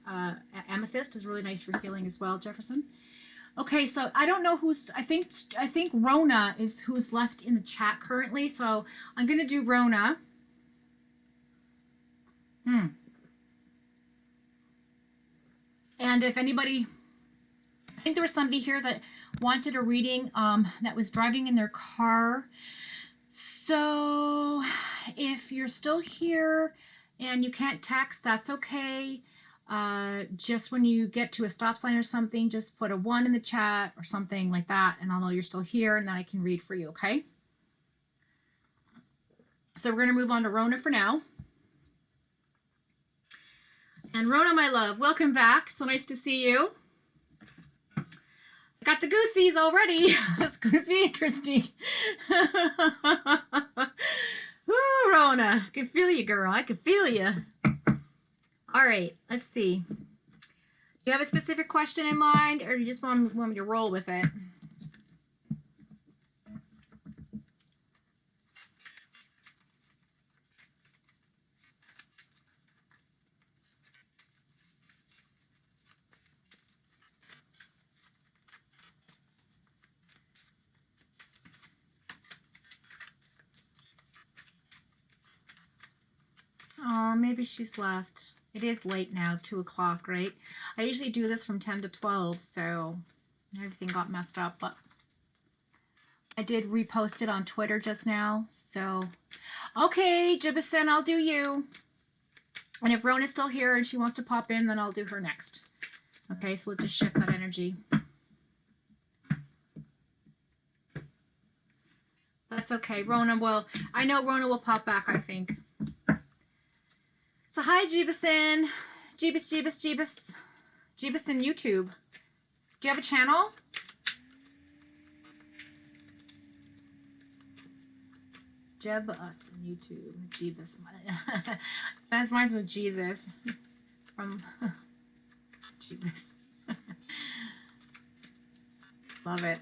amethyst is really nice for healing as well, Jefferson. Okay, so I don't know who's, I think Rona is who's left in the chat currently, so I'm going to do Rona. And if anybody, I think there was somebody here that wanted a reading that was driving in their car. So if you're still here and you can't text, that's okay. Just when you get to a stop sign or something, just put a 1 in the chat or something like that, and I'll know you're still here, and then I can read for you, okay? So we're going to move on to Rona for now. And Rona, my love, welcome back. So nice to see you. I got the goosies already. It's going to be interesting. Ooh, Rona, I can feel you, girl. I can feel you. All right, let's see. Do you have a specific question in mind, or do you just want me to roll with it? Oh, maybe she's left. It is late now, 2 o'clock, right? I usually do this from 10 to 12, so everything got messed up, but I did repost it on Twitter just now, so. Okay, Jibison, I'll do you. And if Rona's still here and she wants to pop in, then I'll do her next. Okay, so we'll just shift that energy. That's okay. Rona will, I know Rona will pop back, I think. So hi, Jibison. Jibison YouTube. Do you have a channel? Jebus YouTube. Jebus. That reminds me of Jesus. From Jebus. Love it.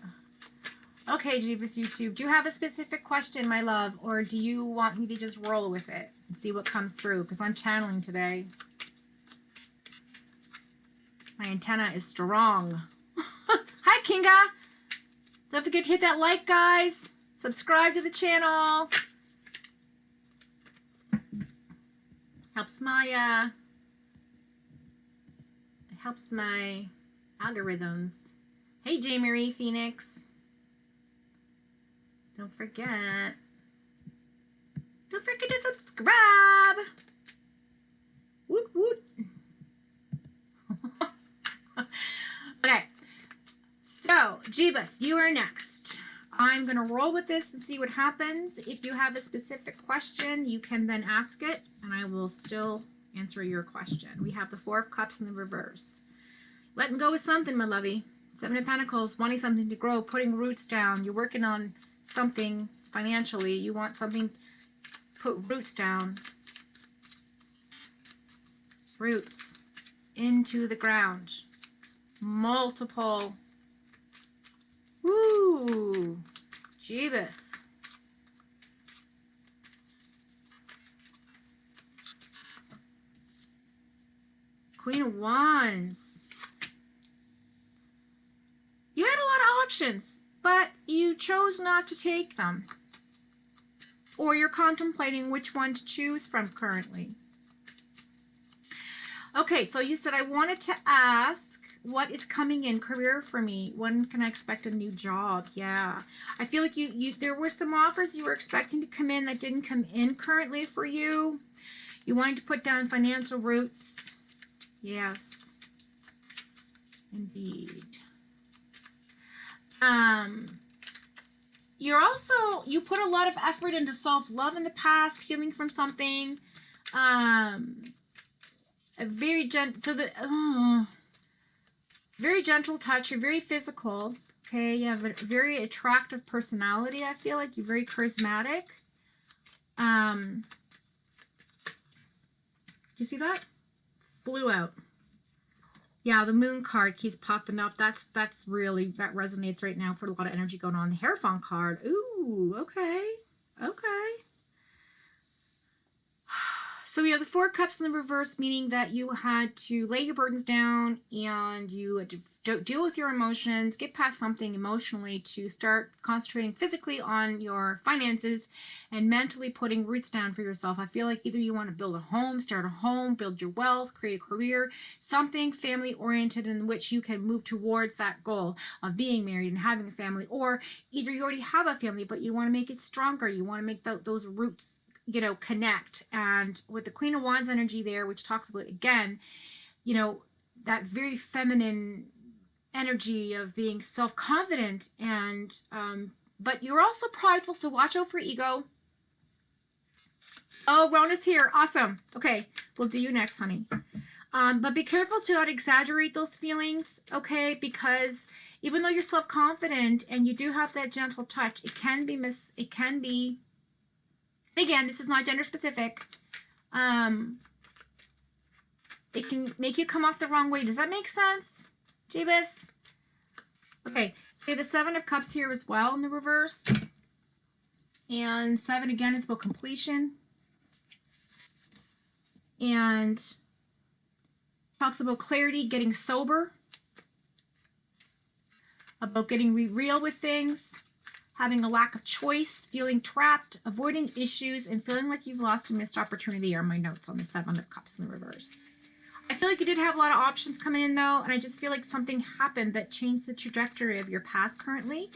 Okay, Jebus YouTube. Do you have a specific question, my love? Or do you want me to just roll with it and see what comes through? Because I'm channeling today. My antenna is strong. Hi, Kinga. Don't forget to hit that like, guys. Subscribe to the channel. Helps my, it helps my algorithms. Hey, J. Marie Phoenix. Don't forget. Don't forget to subscribe. Woot woot. Okay. So, Jebus, you are next. I'm going to roll with this and see what happens. If you have a specific question, you can then ask it, and I will still answer your question. We have the 4 of Cups in the reverse. Letting go of something, my lovey. 7 of Pentacles, wanting something to grow, putting roots down. You're working on something financially. You want something, put roots down. Roots into the ground. Multiple. Woo! Jebus. Queen of Wands. You had a lot of options, but you chose not to take them. Or you're contemplating which one to choose from currently. Okay, so you said I wanted to ask what is coming in career for me. When can I expect a new job? Yeah. I feel like there were some offers you were expecting to come in that didn't come in currently for you. You wanted to put down financial roots. Yes. Indeed. You put a lot of effort into self-love in the past, healing from something. A very gentle, very gentle touch. You're very physical. Okay, you have a very attractive personality, I feel like. You're very charismatic. Do you see that? Flew out. Yeah, the moon card keeps popping up. That's really, that resonates right now for a lot of energy going on. The Hierophant card. Ooh, okay. Okay. So we have the Four Cups in the reverse, meaning that you had to lay your burdens down and you had to deal with your emotions, get past something emotionally to start concentrating physically on your finances and mentally putting roots down for yourself. I feel like either you want to build a home, start a home, build your wealth, create a career, something family oriented in which you can move towards that goal of being married and having a family, or either you already have a family but you want to make it stronger. You want to make those roots, you know, connect. And with the Queen of Wands energy there, which talks about, again, you know, that very feminine energy of being self-confident and but you're also prideful, so watch out for ego. Oh, Rona's here. Awesome. Okay, we'll do you next, honey. But be careful to not exaggerate those feelings, okay? Because even though you're self-confident and you do have that gentle touch, it can be again, this is not gender specific. It can make you come off the wrong way. Does that make sense, Jeebus? Okay, so the Seven of Cups here as well in the reverse. And 7 again is about completion. And talks about clarity, getting sober. About getting real with things. Having a lack of choice, feeling trapped, avoiding issues, and feeling like you've lost a missed opportunity are my notes on the Seven of Cups in the reverse. I feel like you did have a lot of options coming in, though, and I just feel like something happened that changed the trajectory of your path currently.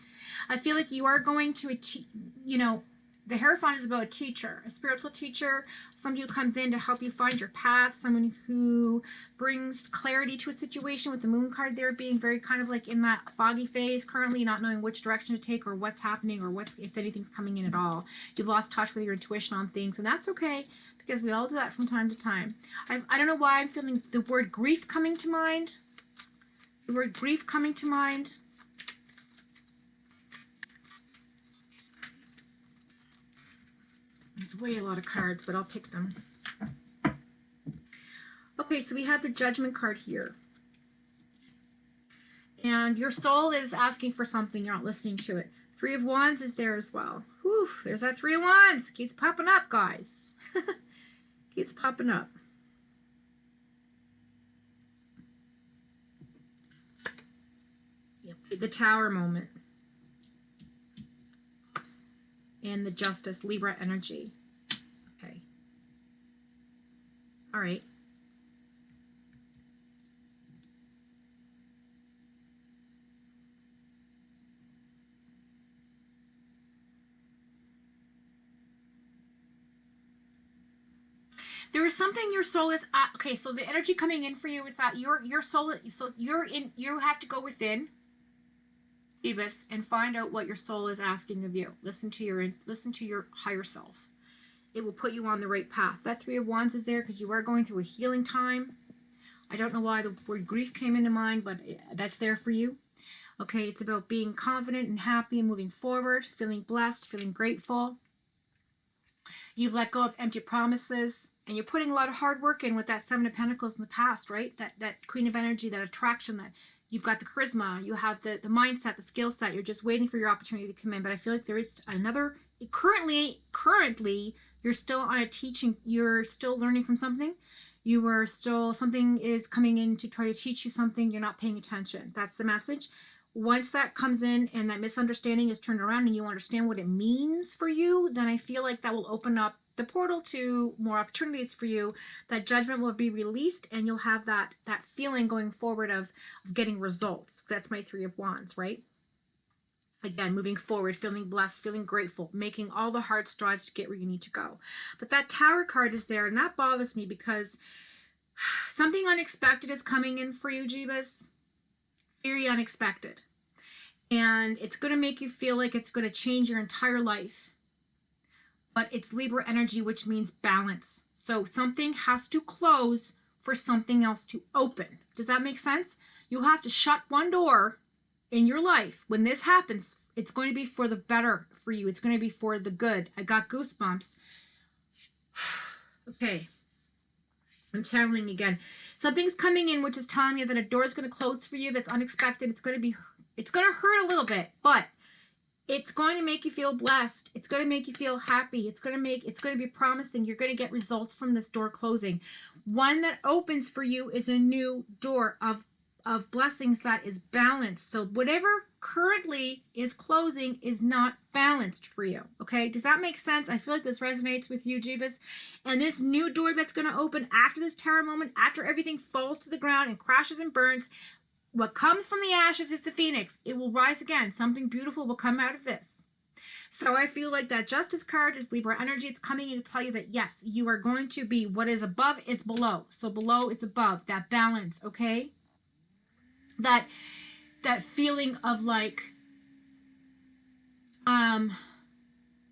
I feel like you are going to achieve, you know, the Hierophant is about a teacher, a spiritual teacher, somebody who comes in to help you find your path, someone who brings clarity to a situation, with the Moon card there being very kind of like in that foggy phase currently, not knowing which direction to take or what's happening or what's, if anything's coming in at all. You've lost touch with your intuition on things, and that's okay because we all do that from time to time. I don't know why I'm feeling the word grief coming to mind. The word grief coming to mind. There's way a lot of cards, but I'll pick them. Okay, so we have the Judgment card here. And your soul is asking for something. You're not listening to it. Three of Wands is there as well. Whew, there's that Three of Wands. Keeps popping up, guys. Keeps popping up. Yep, the Tower moment. And the Justice, Libra energy. Okay. All right. There is something your soul is okay, so the energy coming in for you is that your soul, so you have to go within, Phoebus, and find out what your soul is asking of you. Listen to your higher self. It will put you on the right path. That Three of Wands is there because you are going through a healing time. I don't know why the word grief came into mind, but that's there for you. Okay, it's about being confident and happy and moving forward, feeling blessed, feeling grateful. You've let go of empty promises, and you're putting a lot of hard work in with that Seven of Pentacles in the past, right? That Queen of Energy, that attraction, that you've got the charisma, you have the mindset, the skill set. You're just waiting for your opportunity to come in. But I feel like there is another, currently, you're still on a teaching, you're still learning from something. You are still, something is coming in to try to teach you something. You're not paying attention. That's the message. Once that comes in and that misunderstanding is turned around and you understand what it means for you, then I feel like that will open up the portal to more opportunities for you. That judgment will be released and you'll have that feeling going forward of getting results. That's my Three of Wands, right? Again, moving forward, feeling blessed, feeling grateful, making all the hard strides to get where you need to go. But that Tower card is there, and that bothers me because something unexpected is coming in for you, Jeebus. Very unexpected. And it's going to make you feel like it's going to change your entire life. But it's Libra energy, which means balance. So something has to close for something else to open. Does that make sense? You'll have to shut one door in your life, when this happens, it's going to be for the better for you. It's going to be for the good. I got goosebumps. Okay. I'm channeling again. Something's coming in, which is telling you that a door is going to close for you. That's unexpected. It's going to hurt a little bit, but it's going to make you feel blessed. It's going to make you feel happy. It's going to be promising. You're going to get results from this door closing. One that opens for you is a new door of blessings that is balanced. So whatever currently is closing is not balanced for you. Okay, does that make sense? I feel like this resonates with you, Jeebus. And this new door that's going to open after this terror moment, after everything falls to the ground and crashes and burns, what comes from the ashes is the phoenix. It will rise again. Something beautiful will come out of this. So I feel like that Justice card is Libra energy. It's coming in to tell you that, yes, you are going to be, what is above is below. So below is above, that balance, okay? That feeling of like,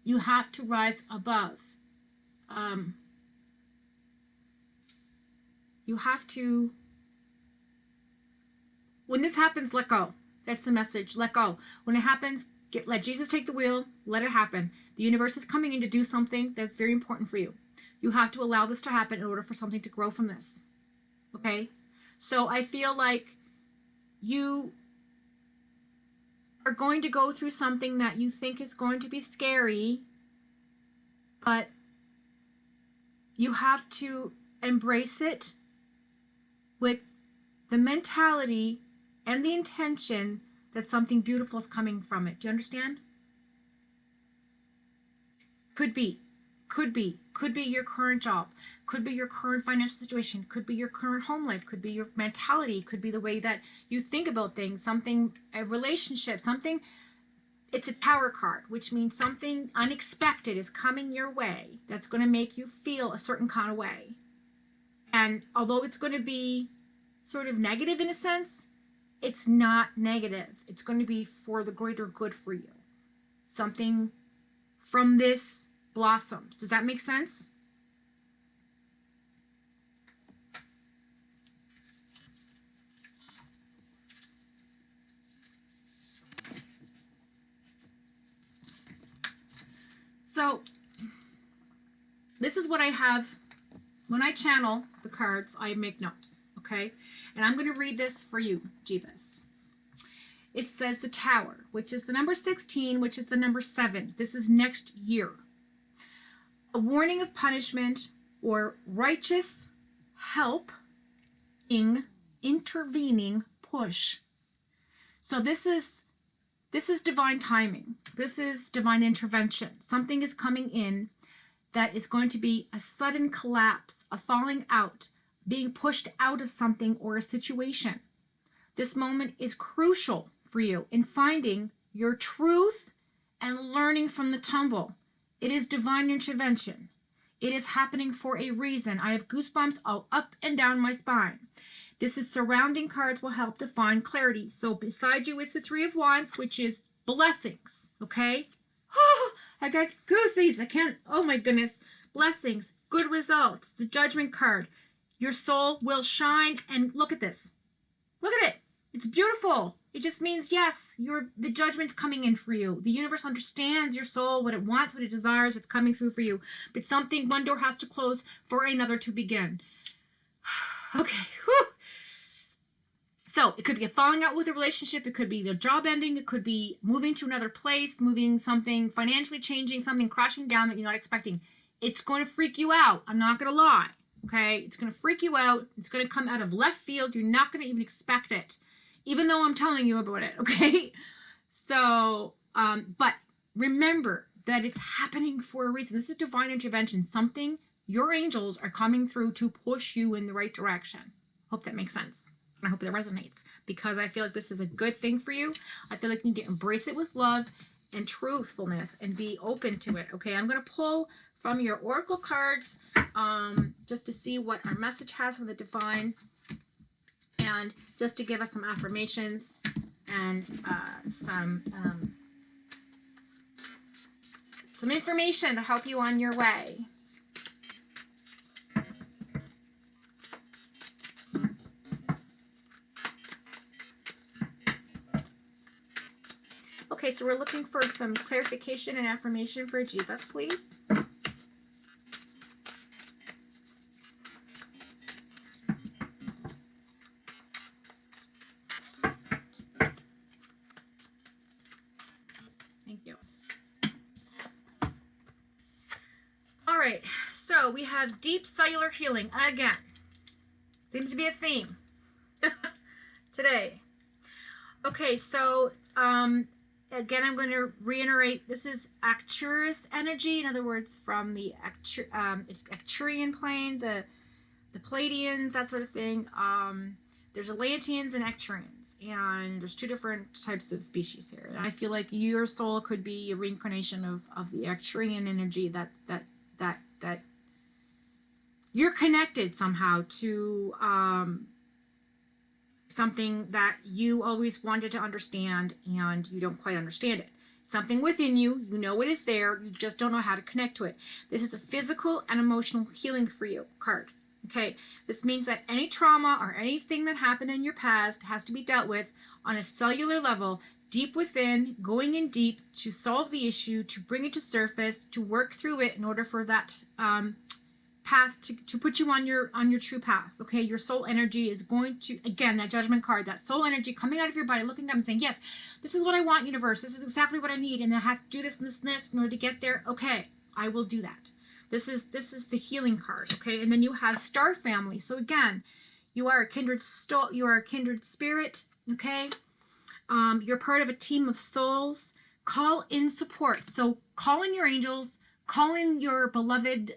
you have to rise above. You have to, when this happens, let go. That's the message. Let go. When it happens, let Jesus take the wheel. Let it happen. The universe is coming in to do something that's very important for you. You have to allow this to happen in order for something to grow from this. Okay? So I feel like you are going to go through something that you think is going to be scary, but you have to embrace it with the mentality and the intention that something beautiful is coming from it. Do you understand? Could be your current job, could be your current financial situation, could be your current home life, could be your mentality, could be the way that you think about things, something, a relationship, something. It's a Tower card, which means something unexpected is coming your way that's going to make you feel a certain kind of way. And although it's going to be sort of negative in a sense, it's not negative. It's going to be for the greater good for you. Something from this blossoms. Does that make sense? So this is what I have. When I channel the cards, I make notes, okay? And I'm going to read this for you, Jeebus. It says the Tower, which is the number 16, which is the number 7. This is next year. A warning of punishment or righteous help in intervening push. So this is divine timing. This is divine intervention. Something is coming in that is going to be a sudden collapse, a falling out, being pushed out of something or a situation. This moment is crucial for you in finding your truth and learning from the tumble. It is divine intervention. It is happening for a reason. I have goosebumps all up and down my spine. This is surrounding cards will help to find clarity. So beside you is the Three of Wands, which is blessings, okay? I got goosies. I can't, oh my goodness. Blessings, good results, the Judgment card. Your soul will shine, and look at this. Look at it. It's beautiful. It just means, yes, the judgment's coming in for you. The universe understands your soul, what it wants, what it desires. It's coming through for you. But one door has to close for another to begin. Okay. Whew. So it could be a falling out with a relationship. It could be the job ending. It could be moving to another place, moving something, financially changing, something crashing down that you're not expecting. It's going to freak you out. I'm not going to lie. Okay. It's going to freak you out. It's going to come out of left field. You're not going to even expect it, even though I'm telling you about it. Okay. So, but remember that it's happening for a reason. This is divine intervention. Something, your angels are coming through to push you in the right direction. Hope that makes sense. I hope that resonates, because I feel like this is a good thing for you. I feel like you need to embrace it with love and truthfulness and be open to it. Okay, I'm going to pull from your oracle cards just to see what our message has from the divine, and just to give us some affirmations and some information to help you on your way. Okay, so we're looking for some clarification and affirmation for Jeebus, please. Thank you. All right, so we have deep cellular healing again. Seems to be a theme today. Okay, so again, I'm going to reiterate, this is Arcturus energy. In other words, from the Arcturian plane, the Pleiadians, that sort of thing. There's Atlanteans and Arcturians, and there's two different types of species here. And I feel like your soul could be a reincarnation of the Arcturian energy that you're connected somehow to something that you always wanted to understand and you don't quite understand it. Something within you, you know it is there, you just don't know how to connect to it. This is a physical and emotional healing for you card. Okay, this means that any trauma or anything that happened in your past has to be dealt with on a cellular level, deep within, going in deep to solve the issue, to bring it to surface, to work through it in order for that path to put you on your true path. Okay, your soul energy is going to, again, that judgment card, that soul energy coming out of your body, looking up and saying, yes, this is what I want, universe, this is exactly what I need, and I have to do this and this and this in order to get there. Okay, I will do that. This is the healing card. Okay, and then you have star family. So again, you are a kindred spirit. Okay, you're part of a team of souls. Call in support. So call in your angels, call in your beloved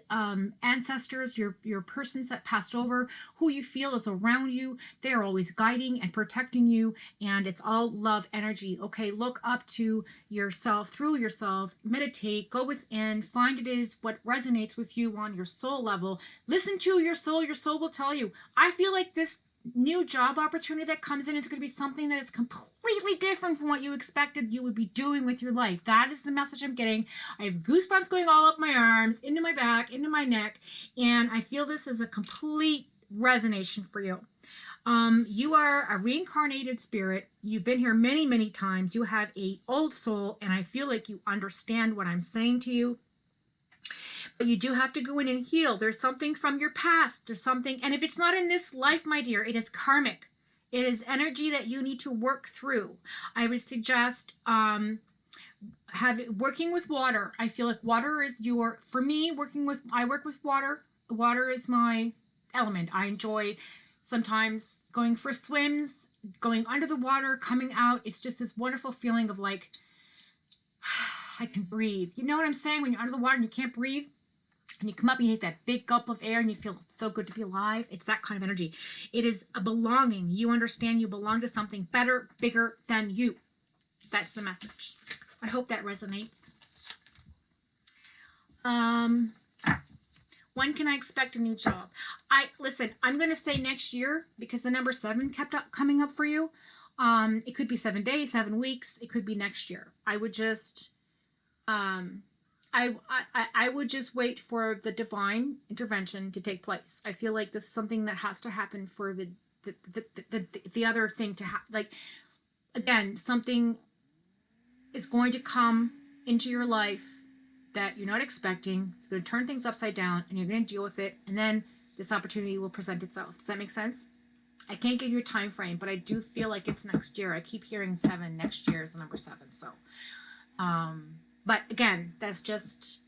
ancestors, your persons that passed over, who you feel is around you. They are always guiding and protecting you, and it's all love energy. Okay, look up to yourself, through yourself, meditate, go within, find it is what resonates with you on your soul level. Listen to your soul will tell you. I feel like this new job opportunity that comes in is going to be something that is completely different from what you expected you would be doing with your life. That is the message I'm getting. I have goosebumps going all up my arms, into my back, into my neck, and I feel this is a complete resonation for you. You are a reincarnated spirit. You've been here many, many times. You have an old soul, and I feel like you understand what I'm saying to you. But you do have to go in and heal. There's something from your past. There's something, and if it's not in this life, my dear, it is karmic. It is energy that you need to work through. I would suggest working with water. I feel like water is for me, I work with water. Water is my element. I enjoy sometimes going for swims, going under the water, coming out. It's just this wonderful feeling of like, I can breathe. You know what I'm saying? When you're under the water and you can't breathe, and you come up and you take that big gulp of air and you feel so good to be alive. It's that kind of energy. It is a belonging. You understand you belong to something better, bigger than you. That's the message. I hope that resonates. When can I expect a new job? Listen, I'm going to say next year because the number 7 kept coming up for you. It could be 7 days, 7 weeks. It could be next year. I would just... I would just wait for the divine intervention to take place. I feel like this is something that has to happen for the other thing to happen. Like, again, something is going to come into your life that you're not expecting. It's going to turn things upside down, and you're going to deal with it, and then this opportunity will present itself. Does that make sense? I can't give you a time frame, but I do feel like it's next year. I keep hearing 7. Next year is the number 7. So, but again, that's just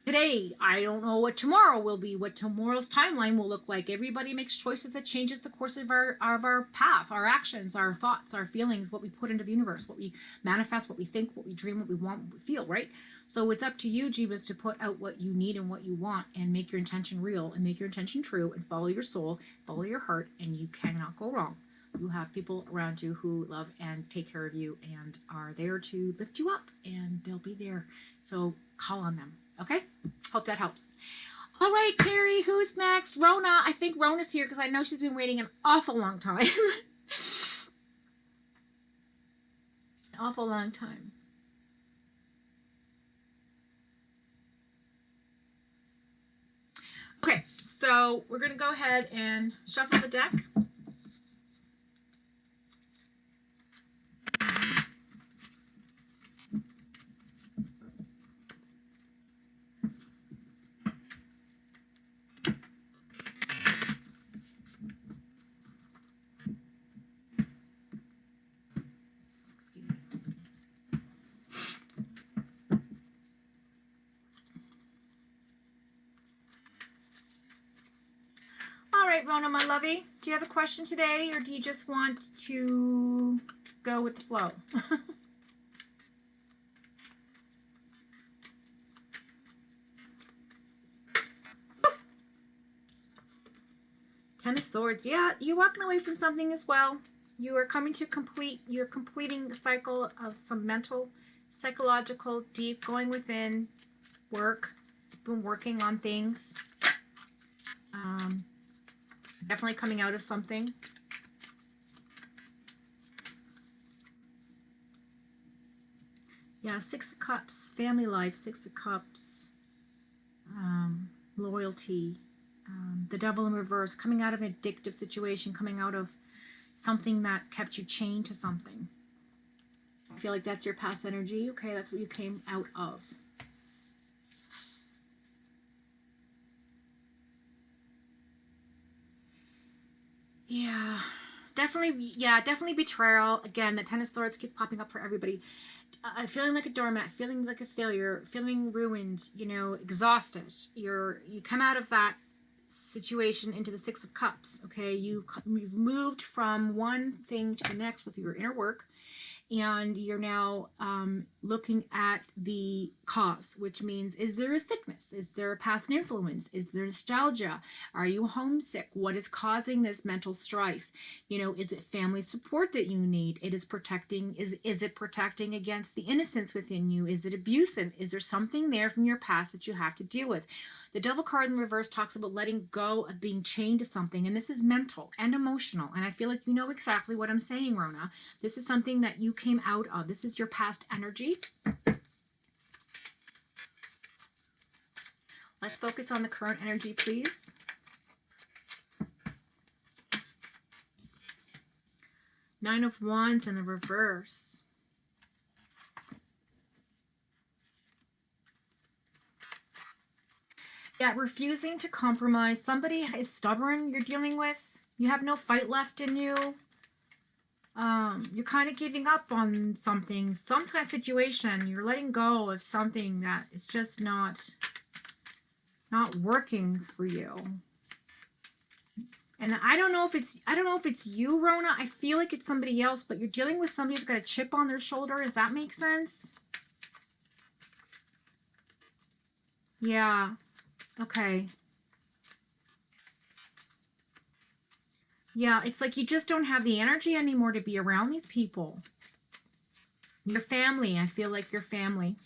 today. I don't know what tomorrow will be, what tomorrow's timeline will look like. Everybody makes choices that changes the course of our path, our actions, our thoughts, our feelings, what we put into the universe, what we manifest, what we think, what we dream, what we want, what we feel, right? So it's up to you, Jeebus, to put out what you need and what you want and make your intention real and make your intention true and follow your soul, follow your heart, and you cannot go wrong. You have people around you who love and take care of you and are there to lift you up, and they'll be there. So call on them, okay? Hope that helps. All right, Carrie, who's next? Rona. I think Rona's here because I know she's been waiting an awful long time. An awful long time. Okay, so we're going to go ahead and shuffle the deck. right, Rona, my lovey. Do you have a question today, or do you just want to go with the flow? Ten of Swords. Yeah, you're walking away from something as well. You are coming to you're completing the cycle of some mental, psychological, deep, going within work. Been working on things. Definitely coming out of something. Yeah, Six of Cups, family life, Six of Cups, loyalty, the Devil in reverse, coming out of an addictive situation, coming out of something that kept you chained to something. I feel like that's your past energy. Okay, that's what you came out of. Yeah, definitely betrayal. Again, the Ten of Swords keeps popping up for everybody. Feeling like a doormat, feeling like a failure, feeling ruined, you know, exhausted. You come out of that situation into the Six of Cups. Okay, you've moved from one thing to the next with your inner work, and you're now looking at the cause, which means, is there a sickness? Is there a past influence? Is there nostalgia? Are you homesick? What is causing this mental strife? You know, is it family support that you need? Is it protecting against the innocence within you? Is it abusive? Is there something there from your past that you have to deal with? The Devil card in reverse talks about letting go of being chained to something, and this is mental and emotional, and I feel like you know exactly what I'm saying, Rona. This is something that you came out of. This is your past energy. Let's focus on the current energy, please. Nine of Wands in the reverse. Yeah, refusing to compromise. Somebody is stubborn you're dealing with. You have no fight left in you. You're kind of giving up on something, some kind of situation. You're letting go of something that is just not working for you. And I don't know if it's you, Rona. I feel like it's somebody else, but you're dealing with somebody who's got a chip on their shoulder. Does that make sense? Yeah. Okay. Yeah, it's like you just don't have the energy anymore to be around these people. Your family, I feel like your family.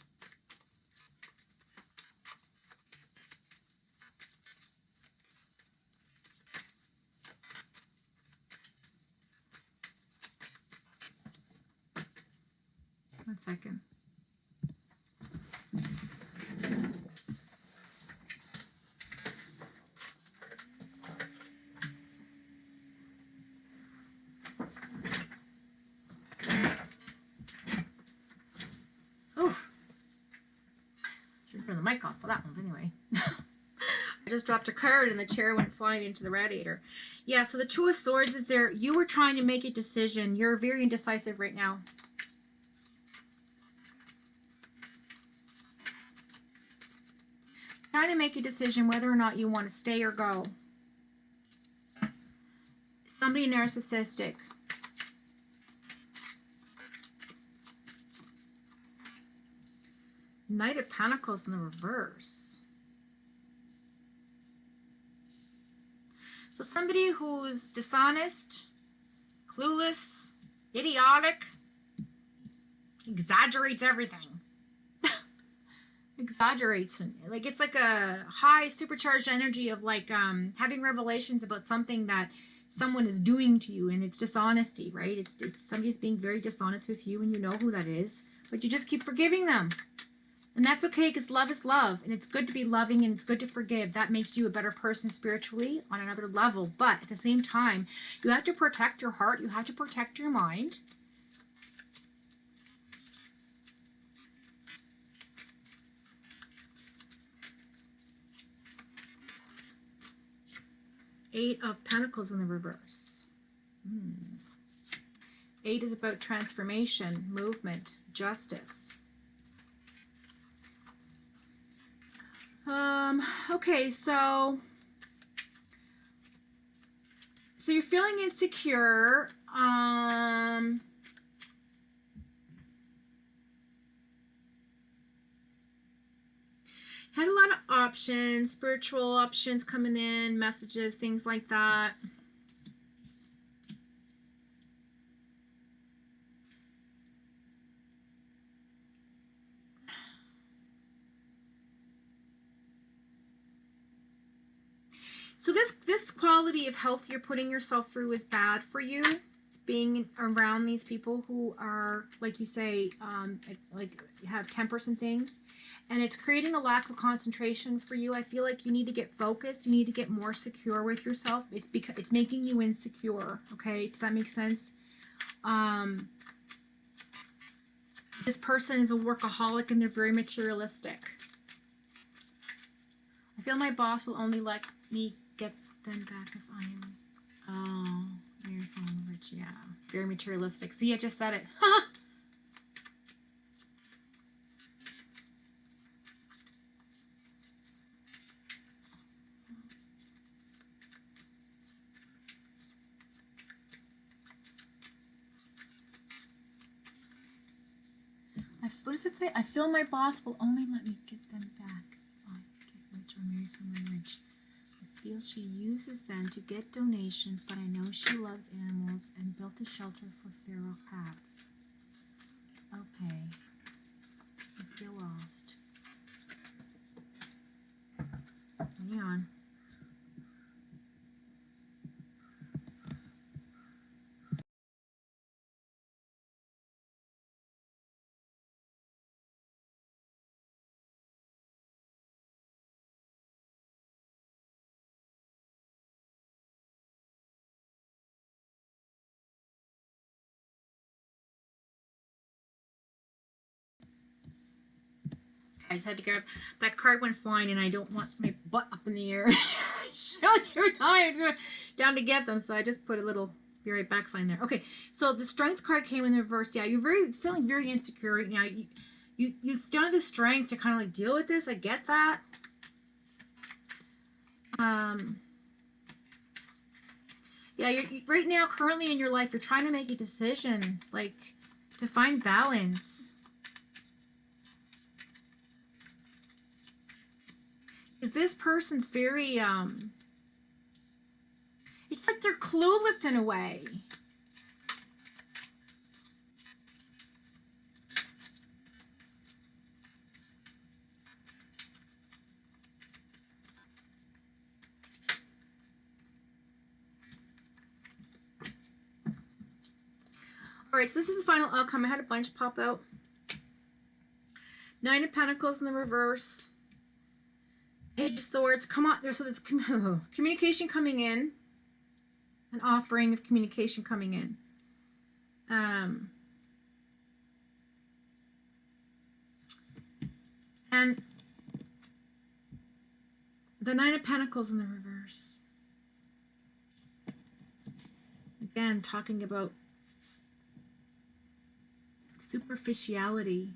One second. Turn the mic off for that one, anyway. I just dropped a card and the chair went flying into the radiator. Yeah, so the Two of Swords is there. You were trying to make a decision. You're very indecisive right now. Trying to make a decision whether or not you want to stay or go. Somebody narcissistic. Knight of Pentacles in the reverse. So somebody who's dishonest, clueless, idiotic, exaggerates everything. Exaggerates. Like it's like a high supercharged energy of like having revelations about something that someone is doing to you, and it's dishonesty, right? It's somebody's being very dishonest with you, and you know who that is, but you just keep forgiving them. And that's okay, because love is love, and it's good to be loving, and it's good to forgive. That makes you a better person spiritually on another level. But at the same time, you have to protect your heart. You have to protect your mind. Eight of Pentacles in the reverse. 8 is about transformation, movement, justice. Okay, so So you're feeling insecure. Had a lot of options, spiritual options coming in, messages, things like that. So this quality of health you're putting yourself through is bad for you. Being around these people who are, like you say, like have tempers and things, and it's creating a lack of concentration for you. I feel like you need to get focused. You need to get more secure with yourself. It's because it's making you insecure. Okay, does that make sense? This person is a workaholic and they're very materialistic. I feel my boss will only let me get them back if I am. Oh, there's someone rich. Yeah, very materialistic. See, I just said it. What does it say? I feel my boss will only let me get them back if I get rich or marry someone rich. I feel she uses them to get donations, but I know she loves animals and built a shelter for feral cats. Okay. I feel lost. Hang on. I just had to grab that card went flying, and I don't want my butt up in the air. You're tired, down to get them, so I just put a little be right back sign there. Okay, so the strength card came in the reverse. Yeah, you're feeling very insecure right now. You don't have the strength to kind of like deal with this. I get that. Yeah, you're right now, currently in your life, you're trying to make a decision, like to find balance. Because this person's very, it's like they're clueless in a way. All right, so this is the final outcome. I had a bunch pop out. 9 of Pentacles in the reverse. Page of Swords. Come on, so there's communication coming in. An offering of communication coming in. And the 9 of Pentacles in the reverse. Again, talking about superficiality.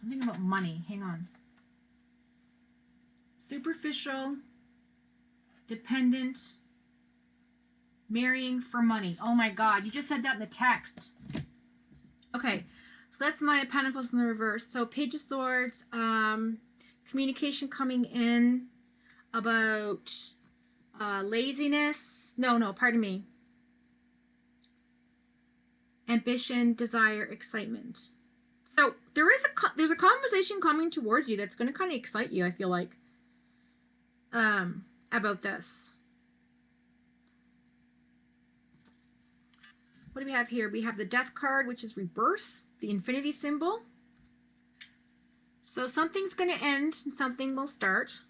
Something about money. Hang on. Superficial, dependent, marrying for money. Oh my God, you just said that in the text. Okay, so that's the 9 of Pentacles in the reverse. So Page of Swords, communication coming in about laziness. No, pardon me. Ambition, desire, excitement. So there's a conversation coming towards you that's going to kind of excite you, I feel like, about this. What do we have here? We have the Death card, which is rebirth, the infinity symbol. So something's going to end and something will start.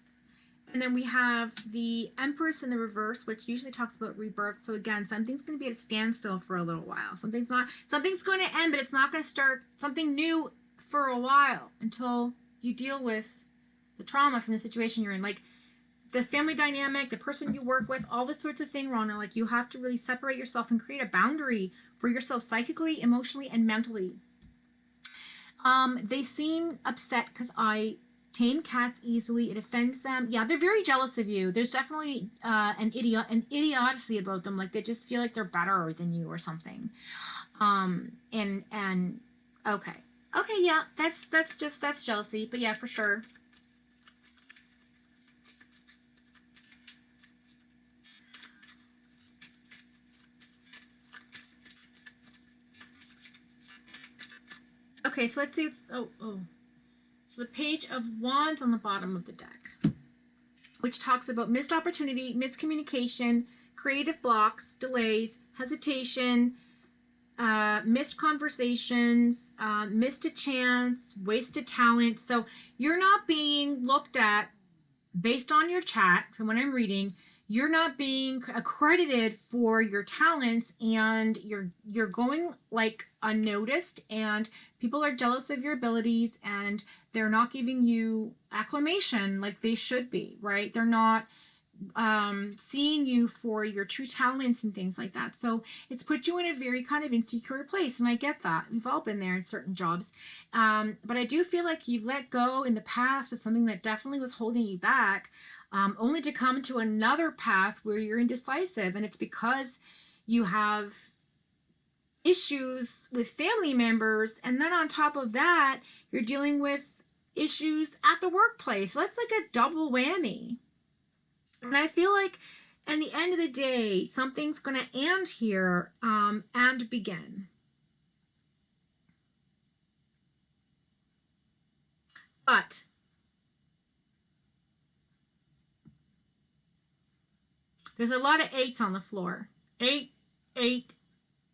And then we have the Empress in the reverse, which usually talks about rebirth. So again, something's going to be at a standstill for a little while. Something's going to end, but it's not going to start something new for a while until you deal with the trauma from the situation you're in. Like the family dynamic, the person you work with, all this sorts of thing, Rona. Like you have to really separate yourself and create a boundary for yourself psychically, emotionally, and mentally. They seem upset because I tame cats easily. It offends them. Yeah, they're very jealous of you. There's definitely an idiocy about them. Like they just feel like they're better than you or something. And okay. Okay, yeah, that's jealousy, but yeah, for sure. Okay, so let's see. It's so the Page of Wands on the bottom of the deck, which talks about missed opportunity, miscommunication, creative blocks, delays, hesitation, missed conversations, missed a chance, wasted talent. So you're not being looked at based on your chat. From what I'm reading, you're not being accredited for your talents, and you're going like unnoticed, and people are jealous of your abilities, and they're not giving you acclamation like they should be, right? They're not seeing you for your true talents and things like that. So it's put you in a very kind of insecure place, and I get that. We've all been there in certain jobs, but I do feel like you've let go in the past of something that definitely was holding you back, only to come to another path where you're indecisive, and it's because you have issues with family members, and then on top of that, you're dealing with issues at the workplace. So that's like a double whammy. And I feel like at the end of the day, something's going to end here and begin. But there's a lot of 8s on the floor. 8, 8,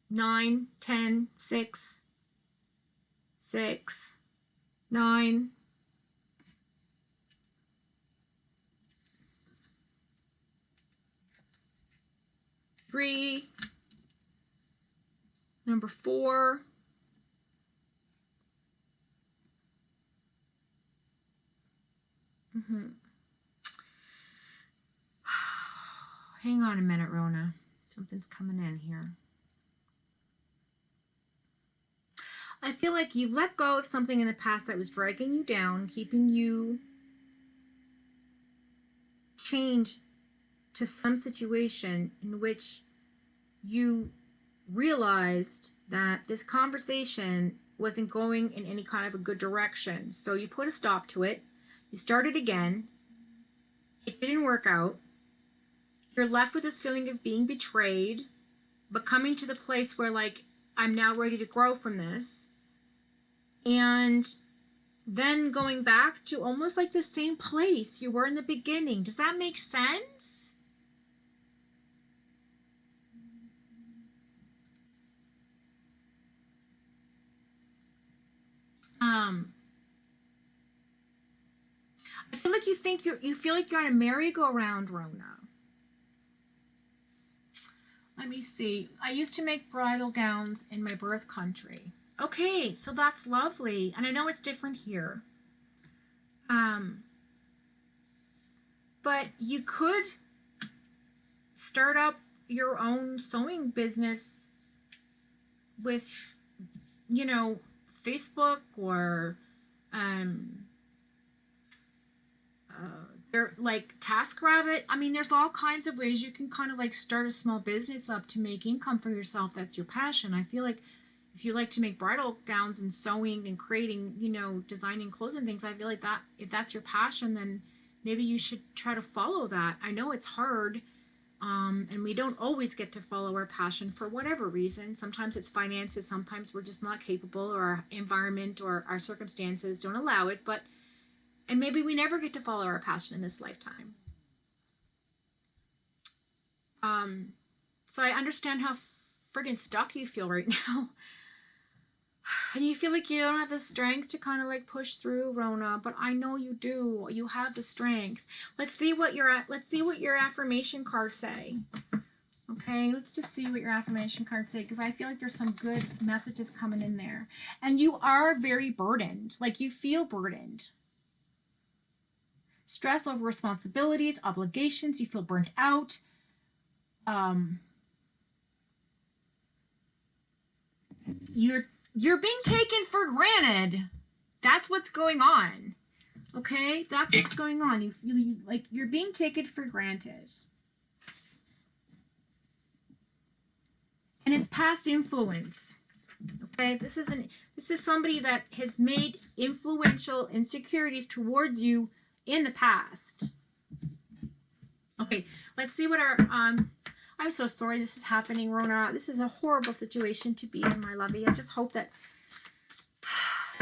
9, 10, 6, 6, 9. Three, number 4, Hang on a minute, Rona. Something's coming in here. I feel like you've let go of something in the past that was dragging you down, keeping you chained to some situation in which you realized that this conversation wasn't going in any kind of a good direction. So you put a stop to it. You started again. It didn't work out. You're left with this feeling of being betrayed, but coming to the place where, like, I'm now ready to grow from this. And then going back to almost like the same place you were in the beginning. Does that make sense? I feel like you feel like you're on a merry-go-round, Rona. Let me see. I used to make bridal gowns in my birth country. Okay, so that's lovely. And I know it's different here. But you could start up your own sewing business with, you know, Facebook or they're like TaskRabbit. I mean, there's all kinds of ways you can kind of like start a small business up to make income for yourself. That's your passion. I feel like if you like to make bridal gowns and sewing and creating, you know, designing clothes and things, I feel like that if that's your passion, then maybe you should try to follow that. I know it's hard, and we don't always get to follow our passion for whatever reason. Sometimes it's finances, sometimes we're just not capable, or our environment or our circumstances don't allow it, and maybe we never get to follow our passion in this lifetime. So I understand how friggin' stuck you feel right now. And you feel like you don't have the strength to kind of like push through, Rona, but I know you do. You have the strength. Let's see what your affirmation cards say. Okay, let's just see what your affirmation cards say, because I feel like there's some good messages coming in there. And you are very burdened. Like, you feel burdened. Stress over responsibilities, obligations, you feel burnt out. You're being taken for granted. That's what's going on. Okay, that's what's going on. You like you're being taken for granted. And it's past influence. Okay, this is somebody that has made influential insecurities towards you in the past. Okay, let's see what our I'm so sorry this is happening, Rona. This is a horrible situation to be in, my lovey. I just hope that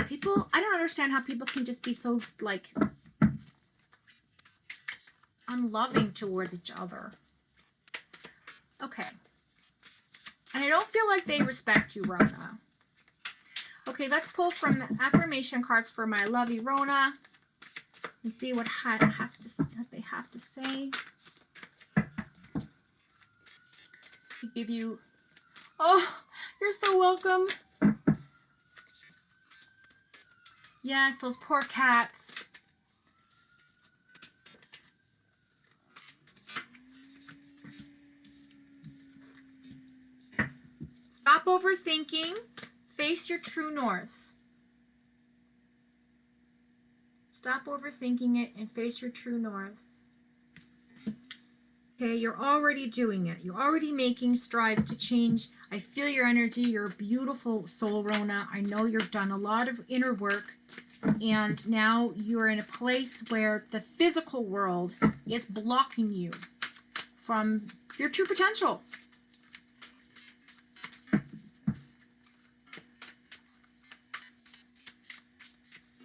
people, I don't understand how people can just be so like unloving towards each other. Okay. And I don't feel like they respect you, Rona. Okay, let's pull from the affirmation cards for my lovey Rona and see what they have to say. To give you, oh, you're so welcome. Yes, those poor cats. Stop overthinking. Face your true north. Stop overthinking it and face your true north. Okay, you're already doing it. You're already making strides to change. I feel your energy. You're a beautiful soul, Rona. I know you've done a lot of inner work. And now you're in a place where the physical world is blocking you from your true potential.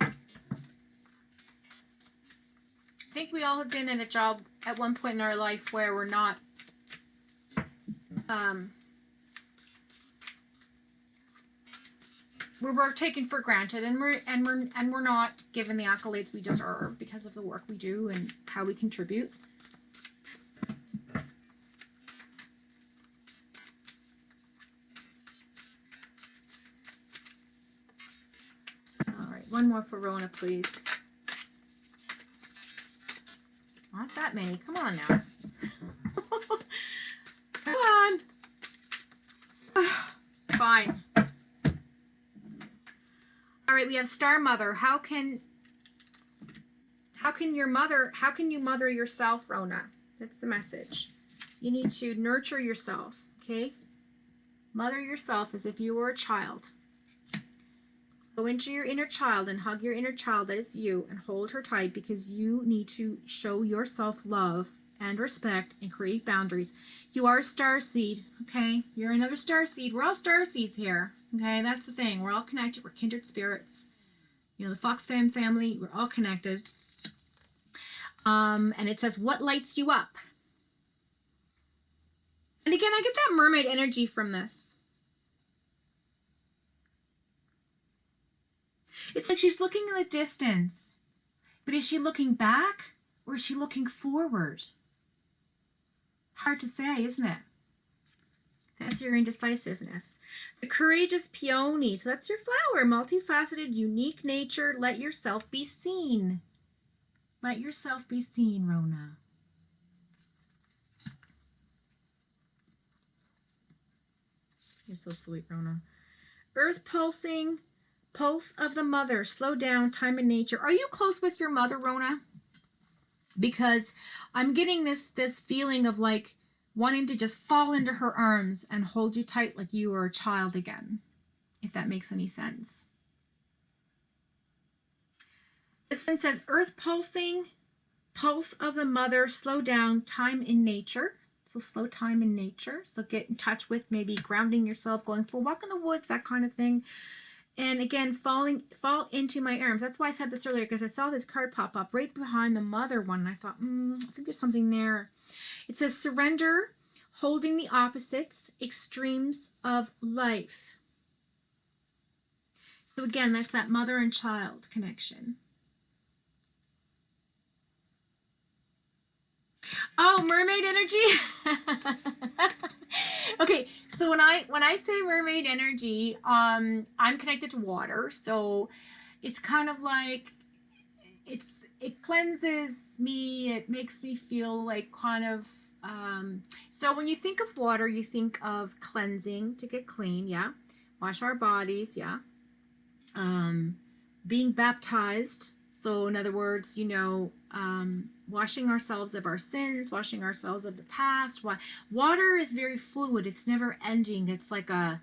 I think we all have been in a job at one point in our life where we're not we're taken for granted, and we're not given the accolades we deserve because of the work we do and how we contribute. All right, one more for Rona, please. Not that many. Come on now. Come on. Fine. All right, we have Star Mother. How can you mother yourself, Rona? That's the message. You need to nurture yourself, okay? Mother yourself as if you were a child. Go into your inner child and hug your inner child that is you and hold her tight, because you need to show yourself love and respect and create boundaries. You are a star seed, okay? You're another star seed. We're all star seeds here, okay? That's the thing. We're all connected. We're kindred spirits. You know, the Fox family, we're all connected. And it says, what lights you up? And again, I get that mermaid energy from this. It's like she's looking in the distance. But is she looking back or is she looking forward? Hard to say, isn't it? That's your indecisiveness. The courageous peony. So that's your flower. Multifaceted, unique nature. Let yourself be seen. Let yourself be seen, Rona. You're so sweet, Rona. Earth pulsing. Pulse of the mother. Slow down. Time in nature. Are you close with your mother, Rona? Because I'm getting this feeling of like wanting to just fall into her arms and hold you tight like you were a child again, if that makes any sense. This one says, earth pulsing, pulse of the mother, slow down, time in nature. So slow time in nature. So get in touch with maybe grounding yourself, going for a walk in the woods, that kind of thing. And again, fall into my arms. That's why I said this earlier, because I saw this card pop up right behind the mother one. And I thought, I think there's something there. It says surrender, holding the opposites, extremes of life. So again, that's that mother and child connection. Oh, mermaid energy. Okay, so when I say mermaid energy, I'm connected to water, so it's kind of like it cleanses me. It makes me feel like kind of so when you think of water, you think of cleansing, to get clean, wash our bodies, being baptized, So in other words, washing ourselves of our sins, washing ourselves of the past. Water is very fluid. It's never ending. It's like a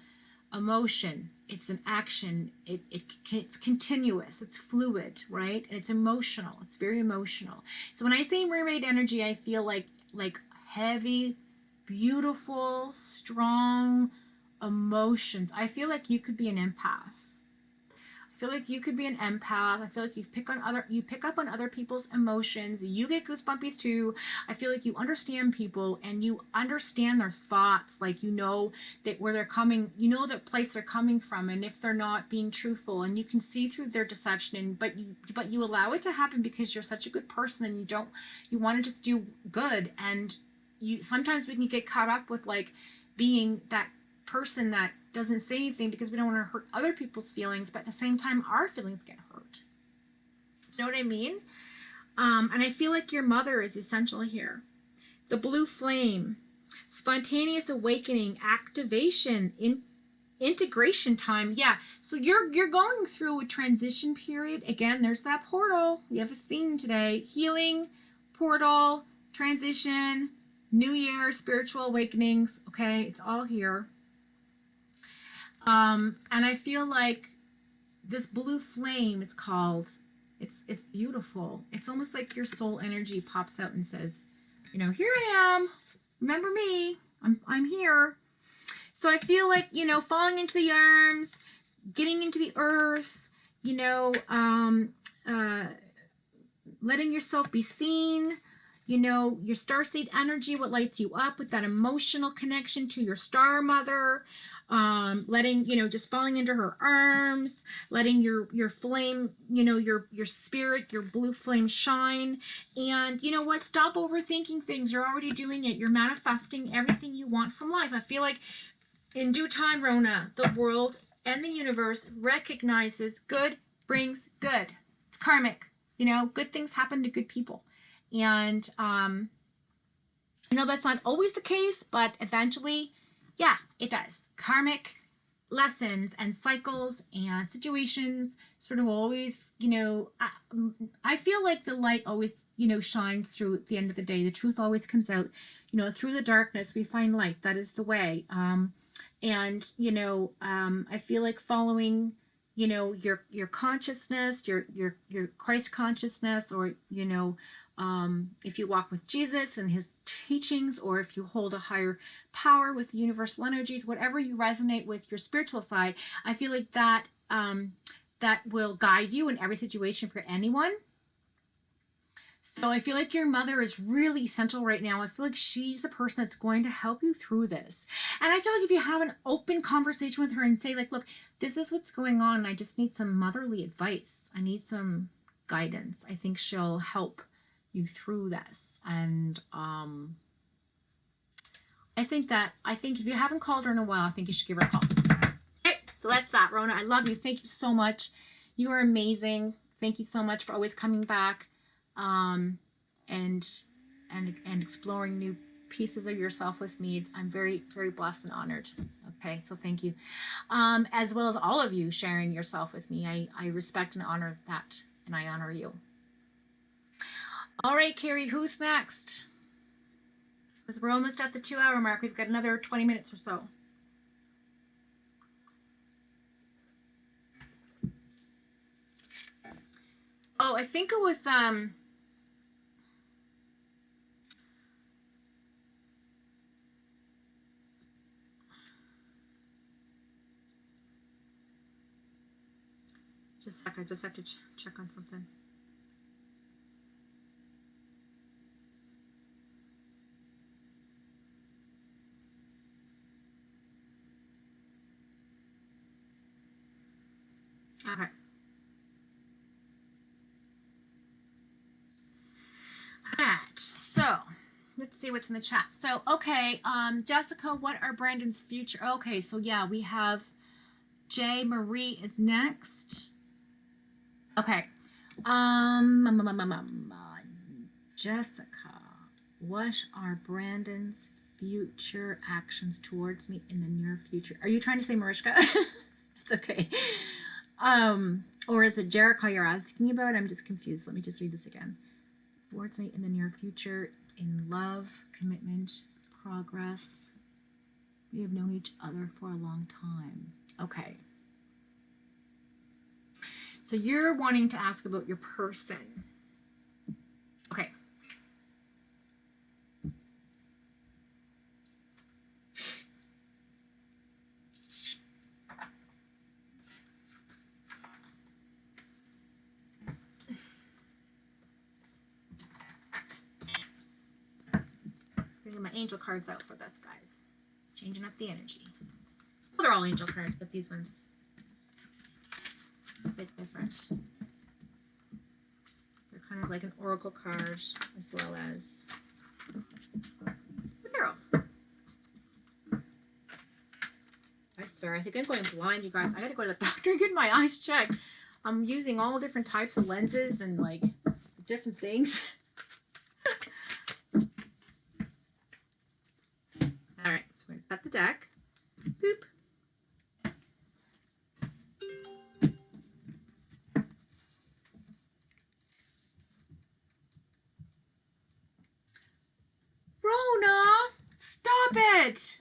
emotion. It's an action. It's continuous. It's fluid, right? And it's emotional. It's very emotional. So when I say mermaid energy, I feel like heavy, beautiful, strong emotions. I feel like you could be an empath. I feel like you could be an empath. I feel like you pick up on other people's emotions. You get goosebumpies too. I feel like you understand people and you understand their thoughts. Like that where they're coming, the place they're coming from, and if they're not being truthful, and you can see through their deception. But you allow it to happen because you're such a good person, and you want to just do good. And sometimes we can get caught up with like being that person that doesn't say anything because we don't want to hurt other people's feelings, but at the same time our feelings get hurt. You know what I mean? And I feel like your mother is essential here. The blue flame, spontaneous awakening, activation, integration time. Yeah, so you're going through a transition period. Again, there's that portal. We have a theme today: healing, portal, transition, new year, spiritual awakenings. Okay, it's all here. And I feel like this blue flame, it's called, it's beautiful. It's almost like your soul energy pops out and says, here I am. Remember me. I'm here. So I feel like, falling into the arms, getting into the earth, letting yourself be seen, your starseed energy, what lights you up with that emotional connection to your star mother, letting, just falling into her arms, letting your flame, your spirit, your blue flame shine. And you know what? Stop overthinking things. You're already doing it. You're manifesting everything you want from life. I feel like in due time, Rona, the world and the universe recognizes good brings good. It's karmic. Good things happen to good people. And that's not always the case, but eventually, yeah, it does. Karmic lessons and cycles and situations sort of always, I feel like the light always, shines through at the end of the day. The truth always comes out, through the darkness, we find light. That is the way. And I feel like following, your consciousness, your Christ consciousness, or, if you walk with Jesus and his teachings, or if you hold a higher power with universal energies, whatever you resonate with your spiritual side, I feel like that that will guide you in every situation for anyone. So I feel like your mother is really essential right now. I feel like she's the person that's going to help you through this. And I feel like if you have an open conversation with her and say, like, look, this is what's going on, and I just need some motherly advice. I need some guidance. I think she'll help you through this. And I think if you haven't called her in a while, I think you should give her a call. Okay, so that's that, Rona. I love you. Thank you so much. You are amazing. Thank you so much for always coming back. And exploring new pieces of yourself with me. I'm very, very blessed and honored. Okay, so thank you. As well as all of you sharing yourself with me. I respect and honor that, and I honor you. All right, Carrie, who's next? Because we're almost at the 2-hour mark. We've got another 20 minutes or so. Oh, I think it was just a sec, I just have to check on something. Okay. All right. So let's see what's in the chat. So, okay, Jessica, what are Brandon's future? Okay, so yeah, we have Jay Marie is next. Okay. Jessica, what are Brandon's future actions towards me in the near future? Are you trying to say Mariska? It's okay. Or is it Jericho you're asking about? I'm just confused. Let me just read this again. Towards me in the near future, in love, commitment, progress. We have known each other for a long time. Okay. So you're wanting to ask about your person. Okay. Bringing my angel cards out for this, guys. Changing up the energy. Well, they're all angel cards, but these ones a bit different. They're kind of like an oracle card as well as the tarot. I swear, I think I'm going blind, you guys. I gotta go to the doctor and get my eyes checked. I'm using all different types of lenses and like different things. Alright, so we're gonna cut the deck. Boop. Rona, stop it.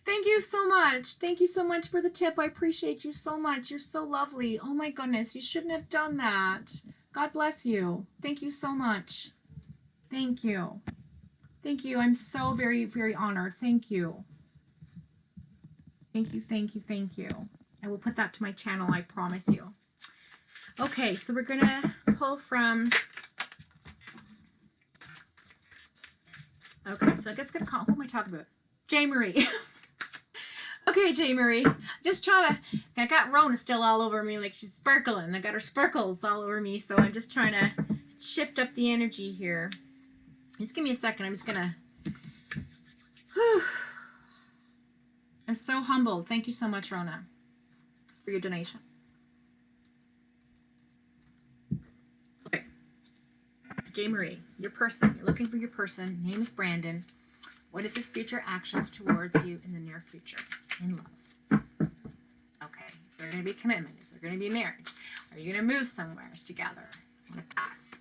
Thank you so much. Thank you so much for the tip. I appreciate you so much. You're so lovely. Oh my goodness, you shouldn't have done that. God bless you. Thank you so much. Thank you. Thank you. I'm so very, very honored. Thank you. Thank you, thank you, thank you. I will put that to my channel, I promise you. Okay, so we're going to pull from... Okay, so I guess I'm going to call... Who am I talking about? J. Marie. Okay, J. Marie. Just trying to... I got Rona still all over me, like she's sparkling. I got her sparkles all over me, so I'm just trying to shift up the energy here. Just give me a second. I'm just going to... I'm so humbled. Thank you so much, Rona, for your donation. Okay. J. Marie, your person. You're looking for your person. Name is Brandon. What is his future actions towards you in the near future? In love. Okay. Is there going to be commitment? Is there going to be marriage? Are you going to move somewhere together on a path?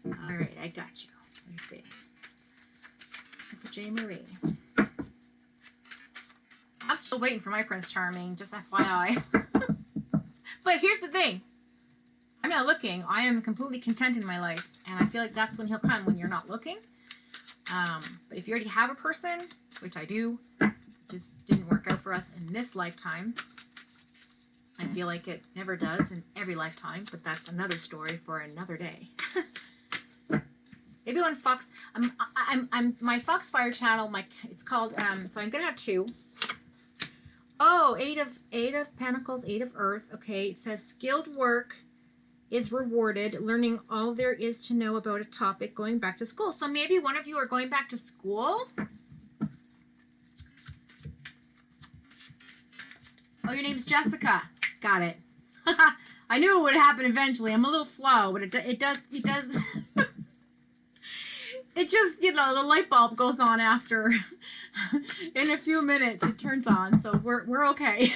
All right. I got you. Let's see. For J. Marie. I'm still waiting for my Prince Charming, just FYI. But here's the thing. I'm not looking. I am completely content in my life. And I feel like that's when he'll come, when you're not looking. But if you already have a person, which I do, just didn't work out for us in this lifetime. I feel like it never does in every lifetime, but that's another story for another day. Maybe when Fox, my Foxfire channel, it's called, so I'm going to have two. Oh, eight of Pentacles, Eight of Earth. Okay, it says skilled work is rewarded, learning all there is to know about a topic, going back to school. So maybe one of you are going back to school? Oh, your name's Jessica. Got it. I knew it would happen eventually. I'm a little slow, but it does. It just, you know, the light bulb goes on after. In a few minutes, it turns on, so we're okay.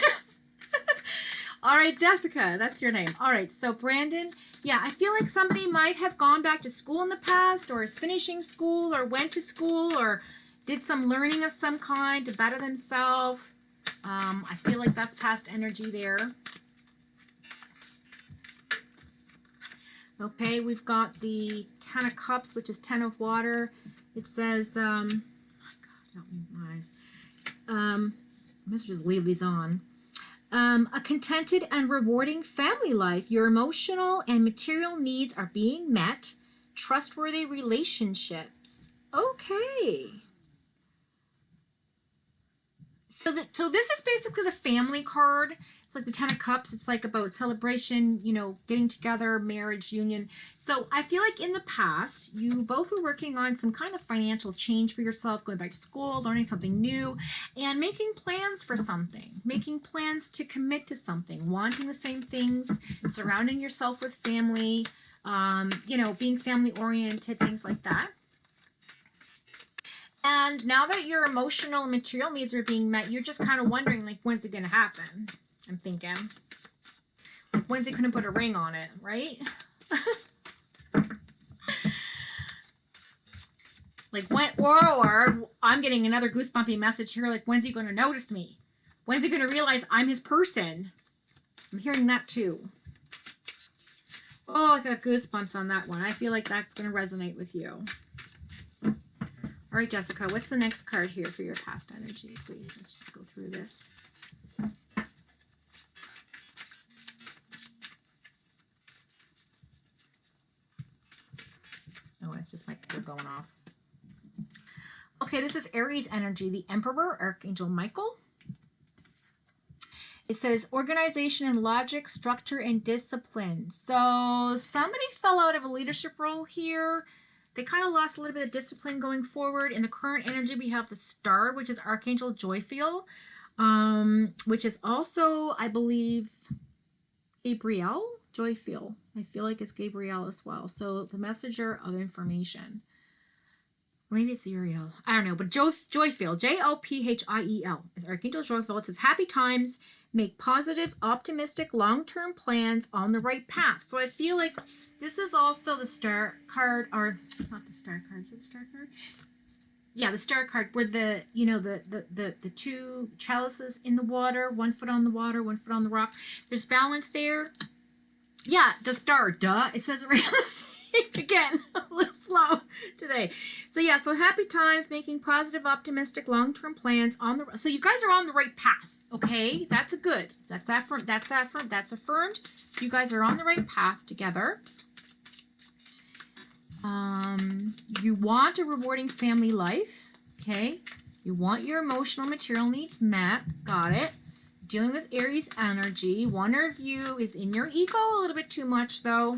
All right, Jessica, that's your name. All right, so Brandon, yeah, I feel like somebody might have gone back to school in the past, or is finishing school, or went to school, or did some learning of some kind to better themselves. I feel like that's past energy there. Okay, we've got the Ten of Cups, which is Ten of Water. It says, oh my God, help me with my eyes. I must just leave these on. A contented and rewarding family life. Your emotional and material needs are being met. Trustworthy relationships. Okay. So this is basically the family card. It's like the Ten of Cups. It's like about celebration, you know, getting together, marriage, union. So I feel like in the past, you both were working on some kind of financial change for yourself, going back to school, learning something new, and making plans for something, making plans to commit to something, wanting the same things, surrounding yourself with family, you know, being family oriented, things like that. And now that your emotional and material needs are being met, you're just kind of wondering, like, when's it going to happen? I'm thinking. Wednesday couldn't put a ring on it, right? Like when, or I'm getting another goosebumpy message here. Like, when's he going to notice me? When's he going to realize I'm his person? I'm hearing that too. Oh, I got goosebumps on that one. I feel like that's going to resonate with you. All right, Jessica, what's the next card here for your past energy, please? Let's just go through this. Oh, it's just my computer going off. Okay, this is Aries energy, the Emperor, Archangel Michael. It says organization and logic, structure and discipline. So somebody fell out of a leadership role here. They kind of lost a little bit of discipline going forward. In the current energy, we have the Star, which is Archangel Joyfiel, which is also, I believe, Gabriel Joyfiel. I feel like it's Gabriel as well. So the messenger of information. Maybe it's Uriel. I don't know. But Joyfiel, Jophiel, is Archangel Joyfiel. It says, happy times, make positive, optimistic, long-term plans on the right path. So I feel like this is also the Star card, or not the Star card. Is it the Star card? Yeah, the Star card, where the, you know, the two chalices in the water, 1 foot on the water, 1 foot on the rock. There's balance there. Yeah, the Star, duh. It says right again, a little slow today. So yeah, so happy times, making positive, optimistic, long-term plans on the. So you guys are on the right path. Okay, that's a good. That's affirmed. That's affirmed. That's affirmed. You guys are on the right path together. You want a rewarding family life. Okay, you want your emotional, material needs met. Got it. Dealing with Aries energy. One of you is in your ego a little bit too much, though.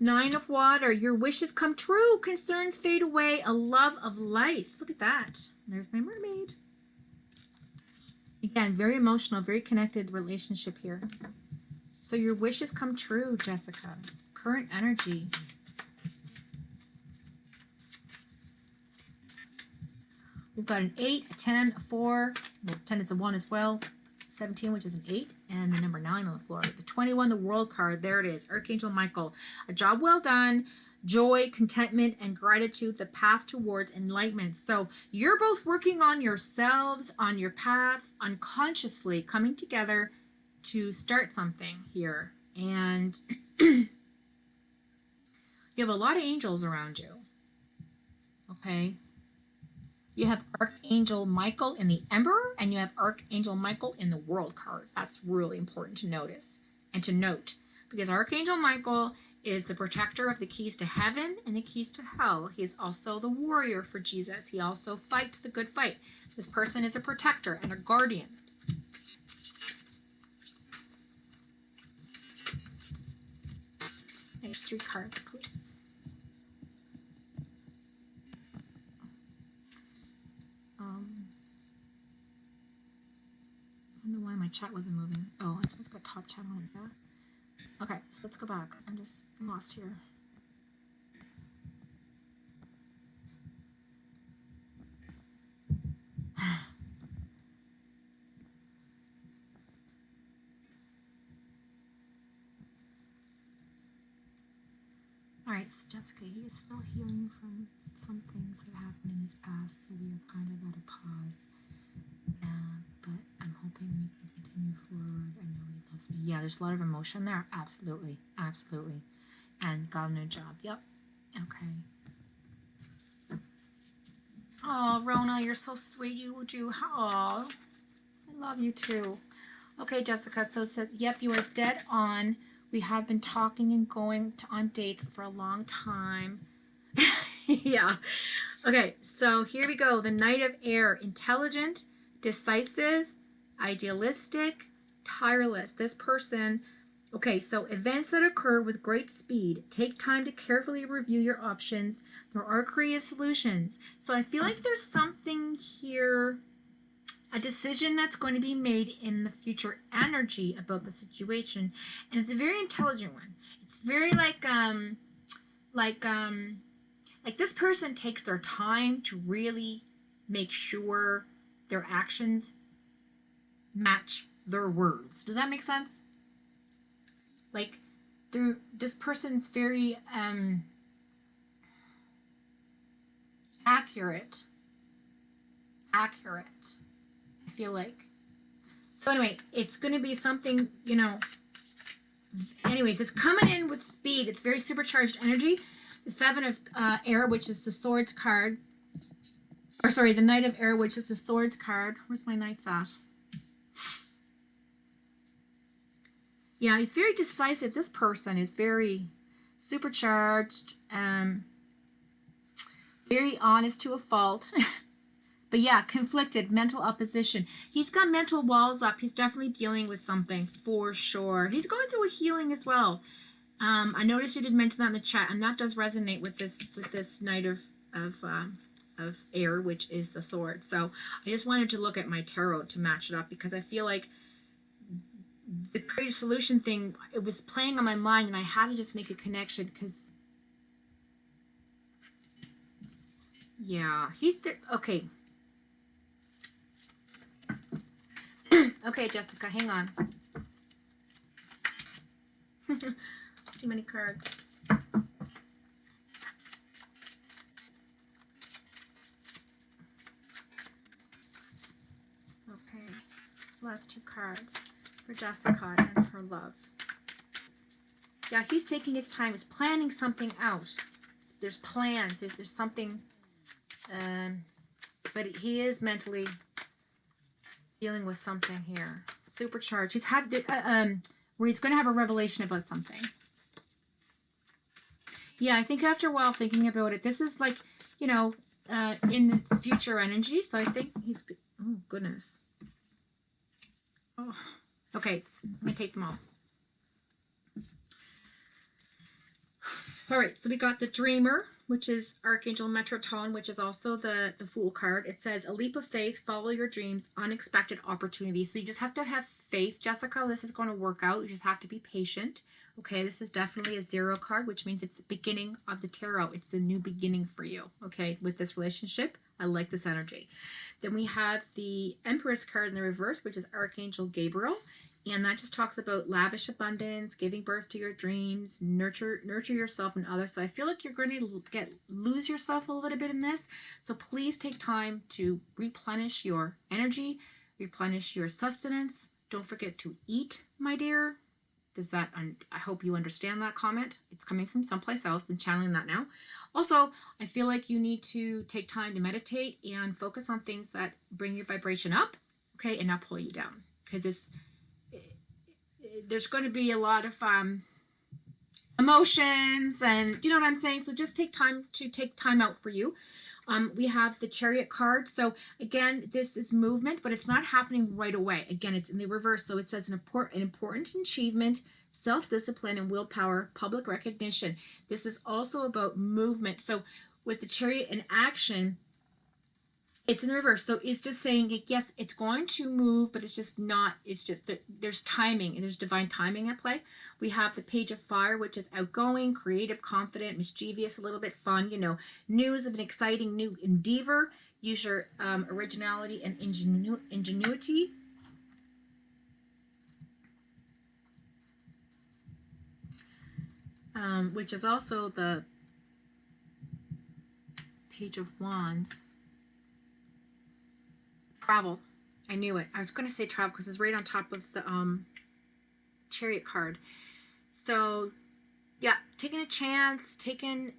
9 of water. Your wishes come true. Concerns fade away. A love of life. Look at that. There's my mermaid. Again, very emotional, very connected relationship here. So your wishes come true, Jessica. Current energy. We've got an 8, a 10, a 4. Well, 10 is a 1 as well. 17, which is an 8, and the number 9 on the floor. The 21, the World card. There it is. Archangel Michael. A job well done. Joy, contentment, and gratitude. The path towards enlightenment. So you're both working on yourselves, on your path, unconsciously coming together to start something here. And you have a lot of angels around you. Okay? You have Archangel Michael in the Emperor, and you have Archangel Michael in the World card. That's really important to notice and to note, because Archangel Michael is the protector of the keys to heaven and the keys to hell. He is also the warrior for Jesus. He also fights the good fight. This person is a protector and a guardian. Next 3 cards, please. I don't know why my chat wasn't moving. Oh, it's got top chat on it. Yeah. Okay, so let's go back. I'm just lost here. All right, so Jessica, he is still healing from some things that happened in his past, so we are kind of at a pause. But I'm hoping we can continue forward. I know he loves me. Yeah, there's a lot of emotion there. Absolutely, absolutely. And got a new job. Yep. Okay. Oh, Rona, you're so sweet. You do. Oh, I love you too. Okay, Jessica. So said, yep, you are dead on. We have been talking and going on dates for a long time. Yeah. Okay, so here we go. The Knight of Air. Intelligent, decisive, idealistic, tireless. This person, okay, so events that occur with great speed. Take time to carefully review your options. There are creative solutions. So I feel like there's something here, a decision that's going to be made in the future energy about the situation. And it's a very intelligent one. It's very like this person takes their time to really make sure their actions match their words. Does that make sense? Like, this person's very accurate. I feel like. So anyway, it's going to be something, you know. Anyways, it's coming in with speed. It's very supercharged energy. The Seven of Air, which is the Swords card. Or sorry, the Knight of Air, which is the Swords card. Where's my Knights at? Yeah, he's very decisive. This person is very supercharged. Very honest to a fault. But yeah, conflicted, mental opposition. He's got mental walls up. He's definitely dealing with something for sure. He's going through a healing as well. I noticed you did mention that in the chat, and that does resonate with this Knight of Air, which is the sword. So I just wanted to look at my tarot to match it up, because I feel like the creative solution thing, it was playing on my mind, and I had to just make a connection, because yeah, he's there. Okay. Okay, Jessica, hang on. Too many cards. Okay, so last two cards for Jessica and her love. Yeah, he's taking his time. He's planning something out. There's plans. There's something, but he is mentally dealing with something here. Supercharged. He's where he's going to have a revelation about something. Yeah, I think after a while thinking about it, this is like, you know, in the future energy. So I think he's, oh goodness. Oh, okay, I'm gonna take them all. All right, so we got the Dreamer, which is Archangel Metatron, which is also the Fool card. It says, a leap of faith, follow your dreams, unexpected opportunities. So you just have to have faith, Jessica. This is going to work out. You just have to be patient. Okay, this is definitely a 0 card, which means it's the beginning of the tarot. It's the new beginning for you, okay, with this relationship. I like this energy. Then we have the Empress card in the reverse, which is Archangel Gabriel. And that just talks about lavish abundance, giving birth to your dreams, nurture yourself and others. So I feel like you're going to lose yourself a little bit in this. So please take time to replenish your energy, replenish your sustenance. Don't forget to eat, my dear. I hope you understand that comment. It's coming from someplace else and channeling that now. Also, I feel like you need to take time to meditate and focus on things that bring your vibration up, okay, and not pull you down. Because there's going to be a lot of emotions, and you know what I'm saying? So just take time out for you. We have the Chariot card. So again, this is movement, but it's not happening right away. Again, it's in the reverse. So it says an important achievement, self-discipline and willpower, public recognition. This is also about movement. So with the Chariot in action, it's in the reverse. So it's just saying, yes, it's going to move, but it's just not, it's just that there's timing, and there's divine timing at play. We have the Page of Fire, which is outgoing, creative, confident, mischievous, a little bit fun, you know, news of an exciting new endeavor. Use your originality and ingenuity. Which is also the Page of Wands. Travel. I knew it. I was going to say travel because it's right on top of the Chariot card. So, yeah, taking a chance,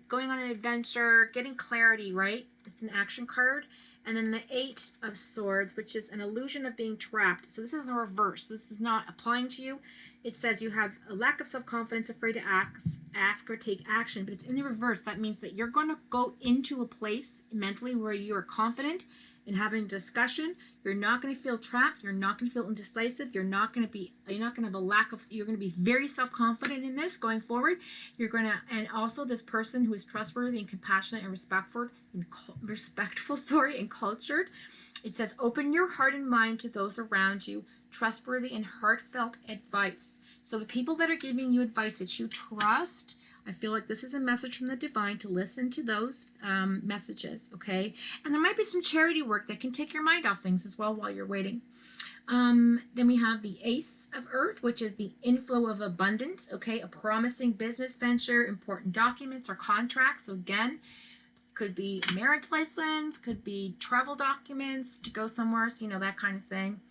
going on an adventure, getting clarity, right? It's an action card. And then the 8 of Swords, which is an illusion of being trapped. So this is in the reverse. This is not applying to you. It says you have a lack of self-confidence, afraid to ask or take action. But it's in the reverse. That means that you're going to go into a place mentally where you are confident in having a discussion. You're not going to feel trapped. You're not going to feel indecisive. You're not going to have a lack of, you're going to be very self-confident in this going forward. And also this person who is trustworthy and compassionate and respectful, and cultured. It says, open your heart and mind to those around you, trustworthy and heartfelt advice. So the people that are giving you advice that you trust, I feel like this is a message from the divine to listen to those messages, okay? And there might be some charity work that can take your mind off things as well while you're waiting. Then we have the Ace of Earth, which is the inflow of abundance. Okay, a promising business venture, important documents or contracts. So again, could be a marriage license, could be travel documents to go somewhere, so, you know, that kind of thing.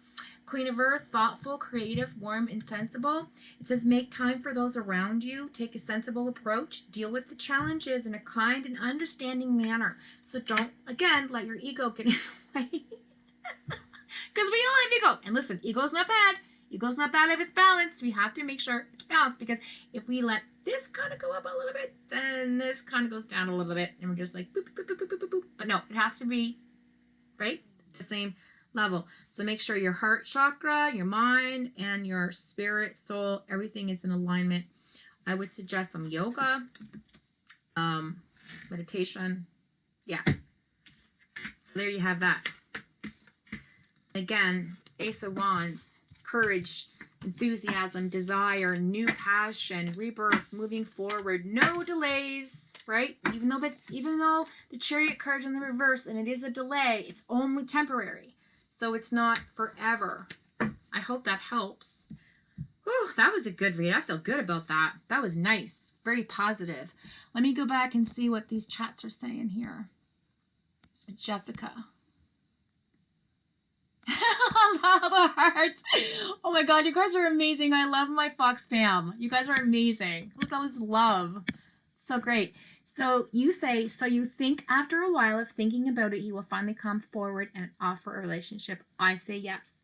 Queen of Earth, thoughtful, creative, warm, and sensible. It says make time for those around you. Take a sensible approach. Deal with the challenges in a kind and understanding manner. So don't, again, let your ego get in the way. Because we all have ego. And listen, ego's not bad. Ego's not bad if it's balanced. We have to make sure it's balanced, because if we let this kind of go up a little bit, then this kind of goes down a little bit, and we're just like boop, boop, boop, boop, boop, boop, boop. But no, it has to be, right, the same level. So make sure your heart chakra, your mind, and your spirit, soul, everything is in alignment. I would suggest some yoga, meditation. Yeah. So there you have that. Again, Ace of Wands, courage, enthusiasm, desire, new passion, rebirth, moving forward, no delays, right? Even though the Chariot card's in the reverse and it is a delay, it's only temporary. So it's not forever. I hope that helps. Whew, that was a good read. I feel good about that. That was nice. Very positive. Let me go back and see what these chats are saying here. Jessica. All the hearts. Oh my god, you guys are amazing. I love my Fox fam. You guys are amazing. Look at all this love. So great. So you say, so you think after a while of thinking about it, he will finally come forward and offer a relationship. I say yes.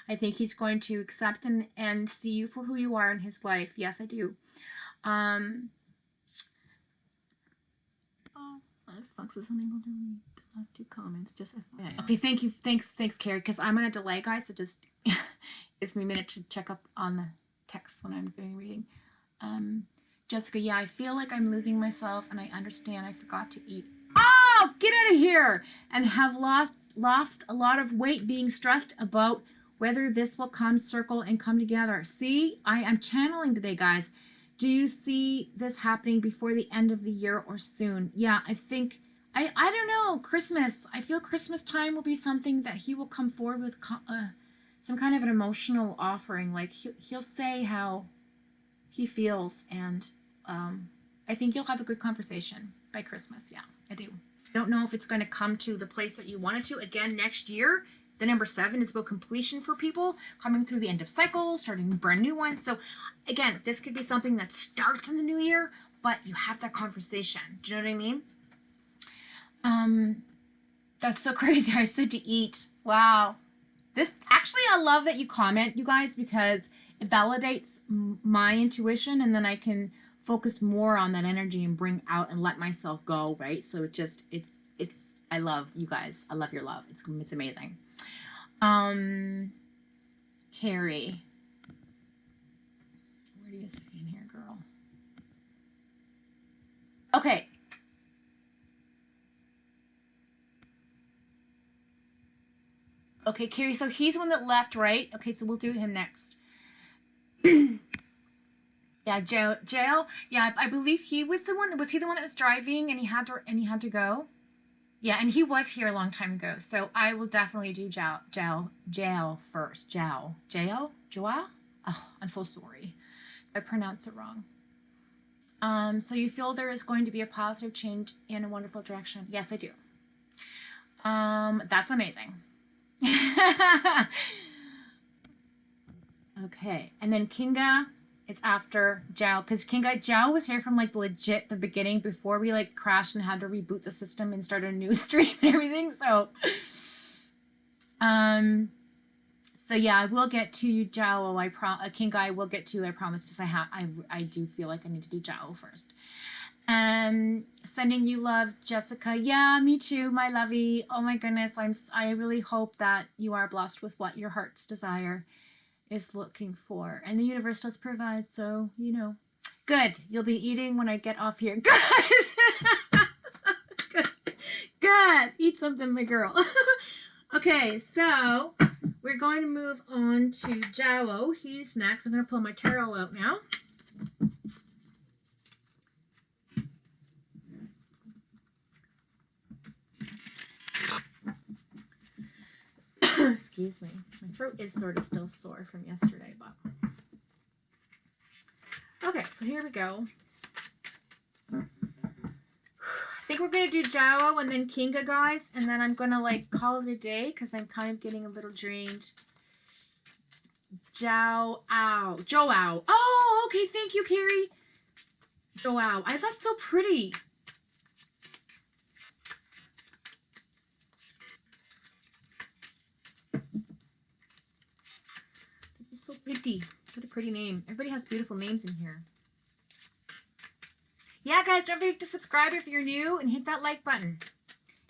I think he's going to accept and see you for who you are in his life. Yes, I do. Fox is unable to read the last two comments. Just okay. Thank you. Thanks, Carrie. Because I'm on a delay, guys. So just gives me a minute to check up on the text when I'm doing reading. Jessica, yeah, I feel like I'm losing myself, and I understand I forgot to eat. Oh, get out of here! And have lost a lot of weight, being stressed about whether this will come circle and come together. See, I am channeling today, guys. Do you see this happening before the end of the year or soon? Yeah, I think, I don't know, Christmas. I feel Christmas time will be something that he will come forward with some kind of an emotional offering. Like he'll say how he feels, and I think you'll have a good conversation by Christmas. Yeah, I do. I don't know if it's going to come to the place that you want it to. Again, next year, the number 7 is about completion for people, coming through the end of cycles, starting brand new ones. So again, this could be something that starts in the new year, but you have that conversation. Do you know what I mean? That's so crazy. I said to eat. Wow. This actually, I love that you comment, you guys, because it validates my intuition, and then I can focus more on that energy and bring out and let myself go, right? So it's I love you guys. I love your love. It's amazing. Carrie, what are you saying here, girl? Okay. Okay, Carrie, so he's the one that left, right? Okay, so we'll do him next. Yeah, jail. Yeah, I believe he was the one. Was he the one that was driving and he had to go? Yeah, and he was here a long time ago. So I will definitely do jail first. Jail? Joa? Oh, I'm so sorry. I pronounced it wrong. So you feel there is going to be a positive change in a wonderful direction? Yes, I do. That's amazing. Okay, and then Kinga is after Zhao, because Zhao was here from like legit the beginning before we like crashed and had to reboot the system and start a new stream and everything. So so yeah, I will get to you, Zhao. Kinga, I will get to you, I promise, because I do feel like I need to do Zhao first. Sending you love, Jessica. Yeah, me too, my lovey. Oh my goodness, I really hope that you are blessed with what your heart's desire is looking for, and the universe does provide. So good. You'll be eating when I get off here. Good. Good. Eat something, my girl. Okay, so we're going to move on to Zhao. He's next. I'm going to pull my tarot out now. Excuse me. My throat is sort of still sore from yesterday, but... Okay, so here we go. I think we're going to do Joao and then Kinga, guys. And then I'm going to, like, call it a day because I'm kind of getting a little drained. Joao. Oh, okay. Thank you, Carrie. Joao. That's so pretty. It's so pretty. What a pretty name. Everybody has beautiful names in here. Yeah, guys, don't forget to subscribe if you're new and hit that like button.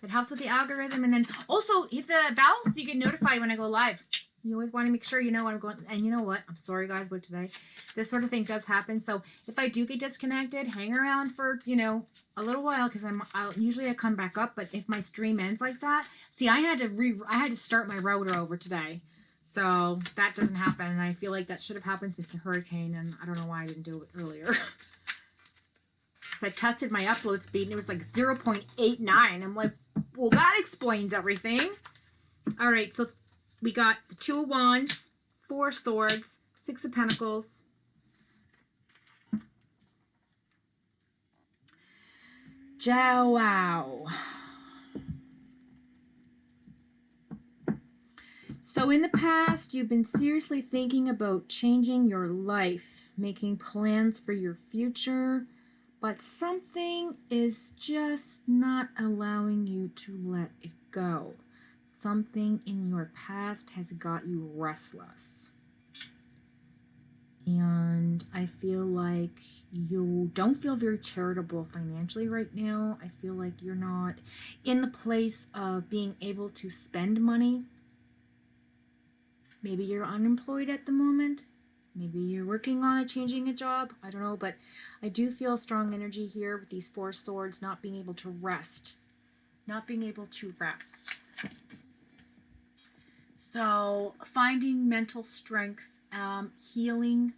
It helps with the algorithm. And then also hit the bell so you get notified when I go live. You always want to make sure you know when I'm going. And you know what? I'm sorry, guys, but today this sort of thing does happen. So if I do get disconnected, hang around for, you know, a little while because I'll usually come back up. But if my stream ends like that, see, I had to start my router over today. So that doesn't happen. And I feel like that should have happened since the hurricane. And I don't know why I didn't do it earlier. I tested my upload speed and it was like 0.89. I'm like, well, that explains everything. All right, so we got the 2 of Wands, 4 Swords, 6 of Pentacles. Joao. So in the past, you've been seriously thinking about changing your life, making plans for your future. But something is just not allowing you to let it go. Something in your past has got you restless. And I feel like you don't feel very charitable financially right now. I feel like you're not in the place of being able to spend money. Maybe you're unemployed at the moment. Maybe you're working on changing a job. I don't know, but I do feel strong energy here with these 4 swords, not being able to rest. Not being able to rest. So finding mental strength, healing,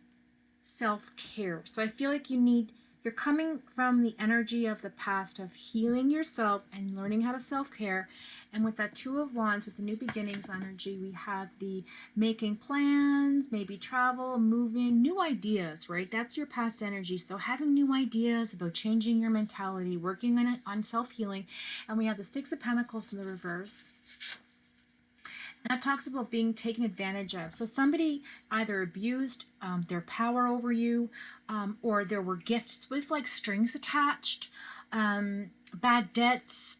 self-care. So I feel like you're coming from the energy of the past of healing yourself and learning how to self-care. And with that 2 of Wands, with the new beginnings energy, we have the making plans, maybe travel, moving, new ideas, right? That's your past energy. So having new ideas about changing your mentality, working on self-healing. And we have the 6 of Pentacles in the reverse. That talks about being taken advantage of. So somebody either abused their power over you, or there were gifts with like strings attached, bad debts,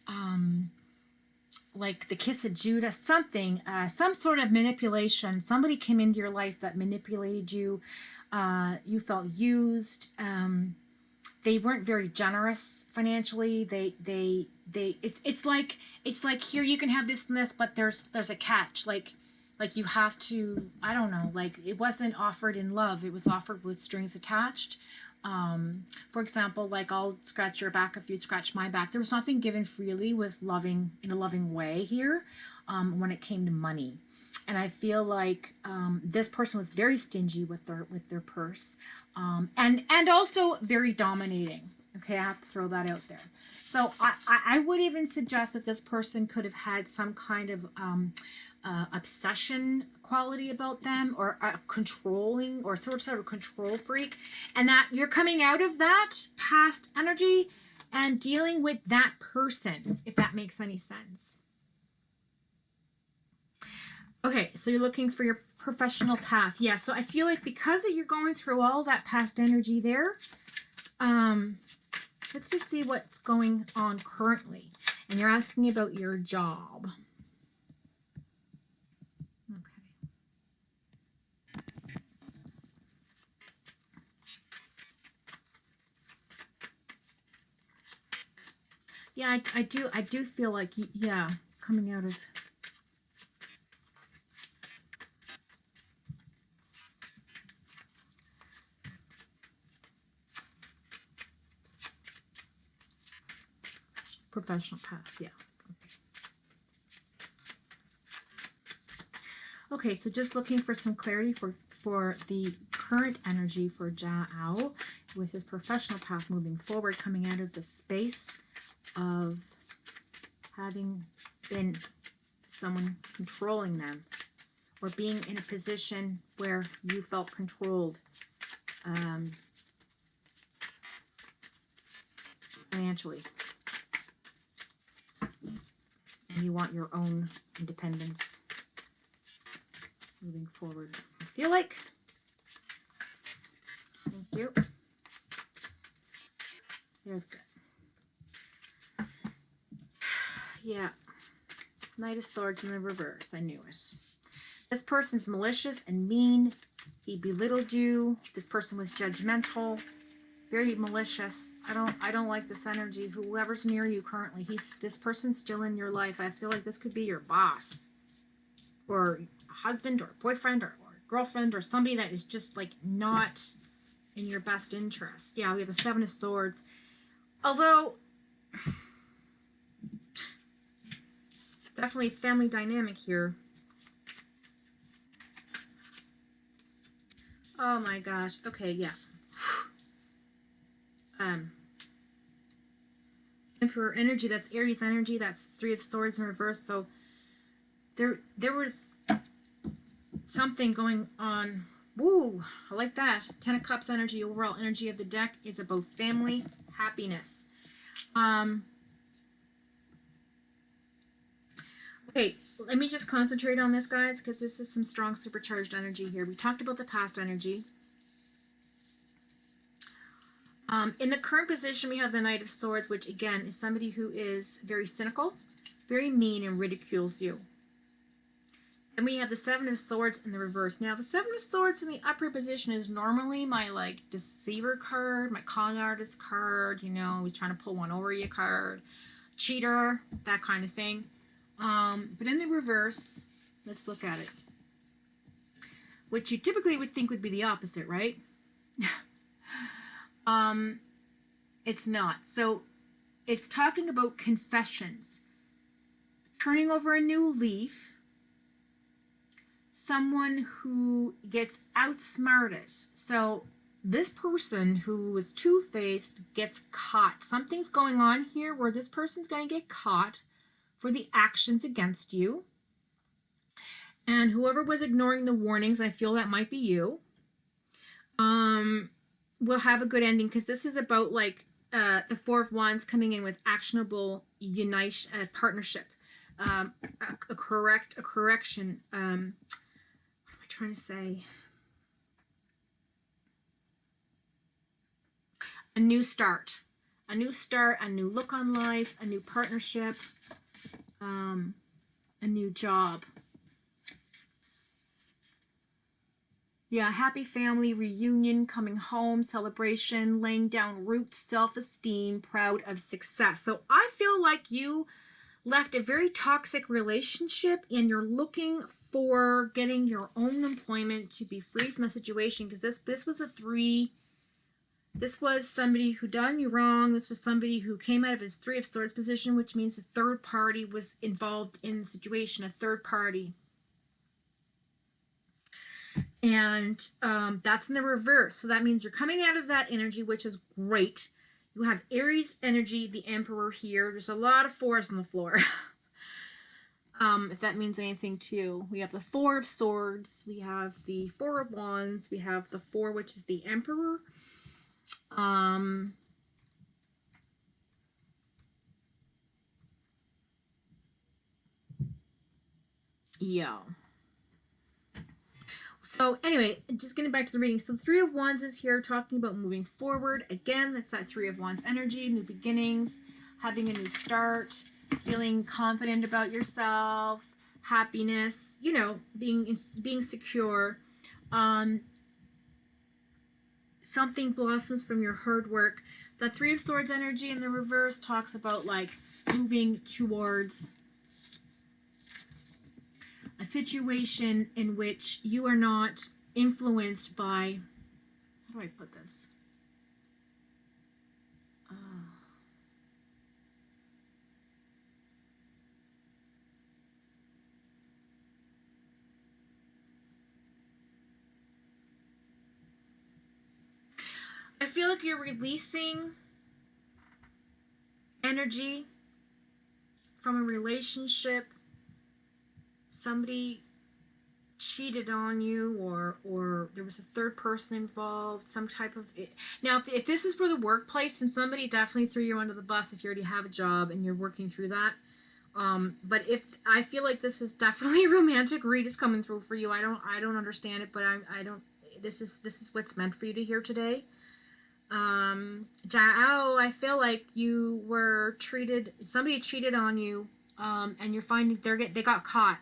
like the kiss of Judas, something, some sort of manipulation. Somebody came into your life that manipulated you. You felt used. They weren't very generous financially. It's like here you can have this and this, but there's a catch. Like you have to, I don't know, like it wasn't offered in love. It was offered with strings attached. For example, like I'll scratch your back if you scratch my back. There was nothing given freely with loving in a loving way here when it came to money. And I feel like this person was very stingy with their purse, and also very dominating. Okay, I have to throw that out there. So I would even suggest that this person could have had some kind of obsession quality about them, or controlling, or sort of a control freak, and that you're coming out of that past energy and dealing with that person, if that makes any sense. Okay, so you're looking for your professional path. Yeah, so I feel like because you're going through all that past energy there, let's just see what's going on currently. And you're asking about your job. Okay. Yeah, I do feel like, yeah, coming out of... professional path, yeah. Okay, so just looking for some clarity for the current energy for Joao with his professional path moving forward, coming out of the space of having been someone controlling them, or being in a position where you felt controlled financially, and you want your own independence moving forward. I feel like, thank you. Here's it. Yeah. Knight of Swords in the reverse. I knew it. This person's malicious and mean. He belittled you. This person was judgmental. Very malicious. I don't like this energy. Whoever's near you currently, this person's still in your life. I feel like this could be your boss, or a husband, or a boyfriend, or a girlfriend, or somebody that is just like not in your best interest. Yeah, we have the Seven of Swords. Although definitely family dynamic here. Oh my gosh. Okay, yeah. Emperor energy, that's Aries energy, that's Three of Swords in reverse. So there was something going on. Woo, I like that. Ten of Cups energy, overall energy of the deck is about family, happiness. Okay, let me just concentrate on this, guys, because this is some strong supercharged energy here. We talked about the past energy. In the current position, we have the Knight of Swords, which again is somebody who is very cynical, very mean, and ridicules you. And we have the Seven of Swords in the reverse. Now, the Seven of Swords in the upper position is normally my, like, deceiver card, my con artist card, you know, he's trying to pull one over you card, cheater, that kind of thing. But in the reverse, let's look at it. Which you typically would think would be the opposite, right? It's not. So it's talking about confessions, turning over a new leaf, someone who gets outsmarted. So this person who was two-faced gets caught. Something's going on here where this person's going to get caught for the actions against you. And whoever was ignoring the warnings, I feel that might be you, will have a good ending, because this is about like the Four of Wands coming in with actionable partnership, a correction. What am I trying to say? A new start, a new look on life, a new partnership, a new job. Yeah, happy family reunion, coming home, celebration, laying down roots, self-esteem, proud of success. So I feel like you left a very toxic relationship and you're looking for getting your own employment to be free from the situation, because this was a three. This was somebody who done you wrong. This was somebody who came out of his Three of Swords position, which means a third party was involved in the situation, a third party. And that's in the reverse. So that means you're coming out of that energy, which is great. You have Aries energy, the Emperor here. There's a lot of fours on the floor. If that means anything to you. We have the Four of Swords. We have the Four of Wands. We have the Four, which is the Emperor. Yeah. So anyway, just getting back to the reading. So the Three of Wands is here talking about moving forward. Again, that's that Three of Wands energy, new beginnings, having a new start, feeling confident about yourself, happiness, you know, being secure. Something blossoms from your hard work. The Three of Swords energy in the reverse talks about like moving towards a situation in which you are not influenced by, how do I put this? I feel like you're releasing energy from a relationship somebody cheated on you, or there was a third person involved, some type of now if this is for the workplace, then somebody definitely threw you under the bus if you already have a job and you're working through that. But if I feel like this is definitely a romantic read is coming through for you. I don't understand it, but I don't, this is what's meant for you to hear today. Jao, I feel like you were treated, somebody cheated on you, and you're finding they got caught.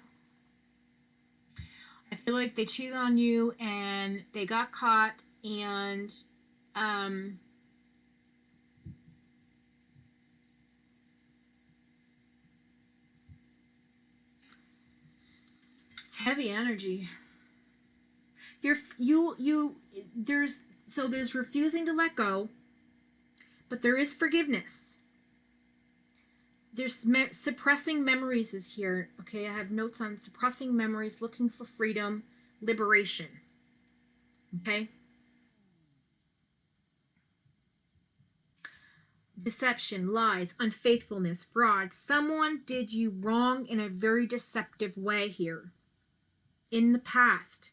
I feel like they cheated on you and they got caught, and it's heavy energy. There's refusing to let go, but there is forgiveness. There's suppressing memories is here. Okay, I have notes on suppressing memories, looking for freedom, liberation. Okay. Deception, lies, unfaithfulness, fraud. Someone did you wrong in a very deceptive way here in the past.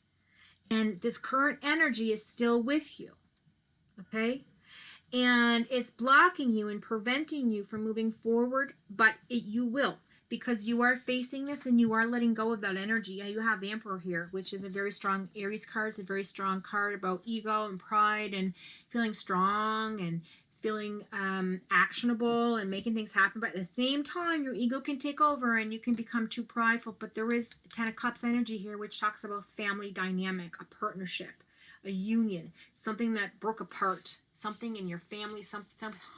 And this current energy is still with you. Okay? And it's blocking you and preventing you from moving forward, but you will, because you are facing this and you are letting go of that energy. You have the Emperor here, which is a very strong Aries card. It's a very strong card about ego and pride and feeling strong and feeling actionable and making things happen. But at the same time, your ego can take over and you can become too prideful. But there is Ten of Cups energy here, which talks about family dynamic, a partnership, a union, something that broke apart, something in your family, some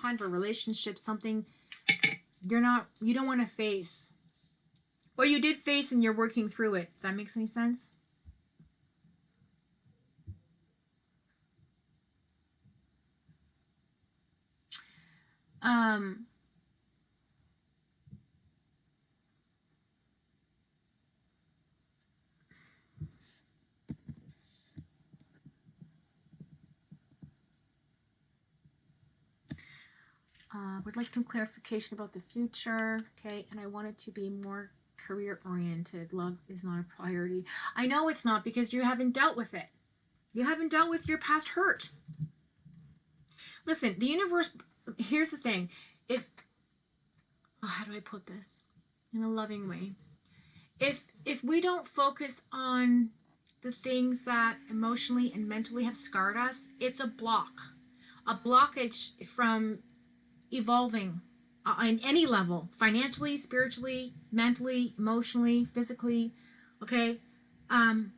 kind of a relationship, something you don't want to face, or you did face and you're working through it. If that makes any sense? Would like some clarification about the future. Okay, and I want it to be more career oriented. Love is not a priority. I know it's not, because you haven't dealt with it. You haven't dealt with your past hurt. Listen, the universe, here's the thing. How do I put this in a loving way? If we don't focus on the things that emotionally and mentally have scarred us, it's a blockage from evolving on any level, financially, spiritually, mentally, emotionally, physically. Okay, and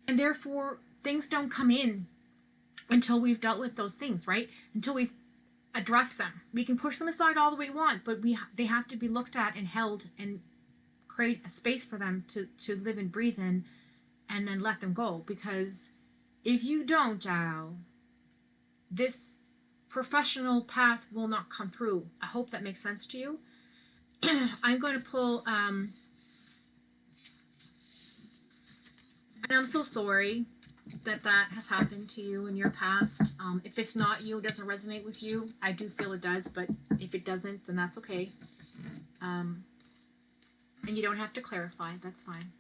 therefore things don't come in until we've dealt with those things, right? Until we've addressed them. We can push them aside all the way we want, but they have to be looked at and held and create a space for them to live and breathe in, and then let them go. Because if you don't, Jao, this professional path will not come through. I hope that makes sense to you. I'm going to pull, and I'm so sorry that has happened to you in your past. If it's not you, it doesn't resonate with you, I do feel it does, but if it doesn't, then that's okay. And you don't have to clarify, that's fine.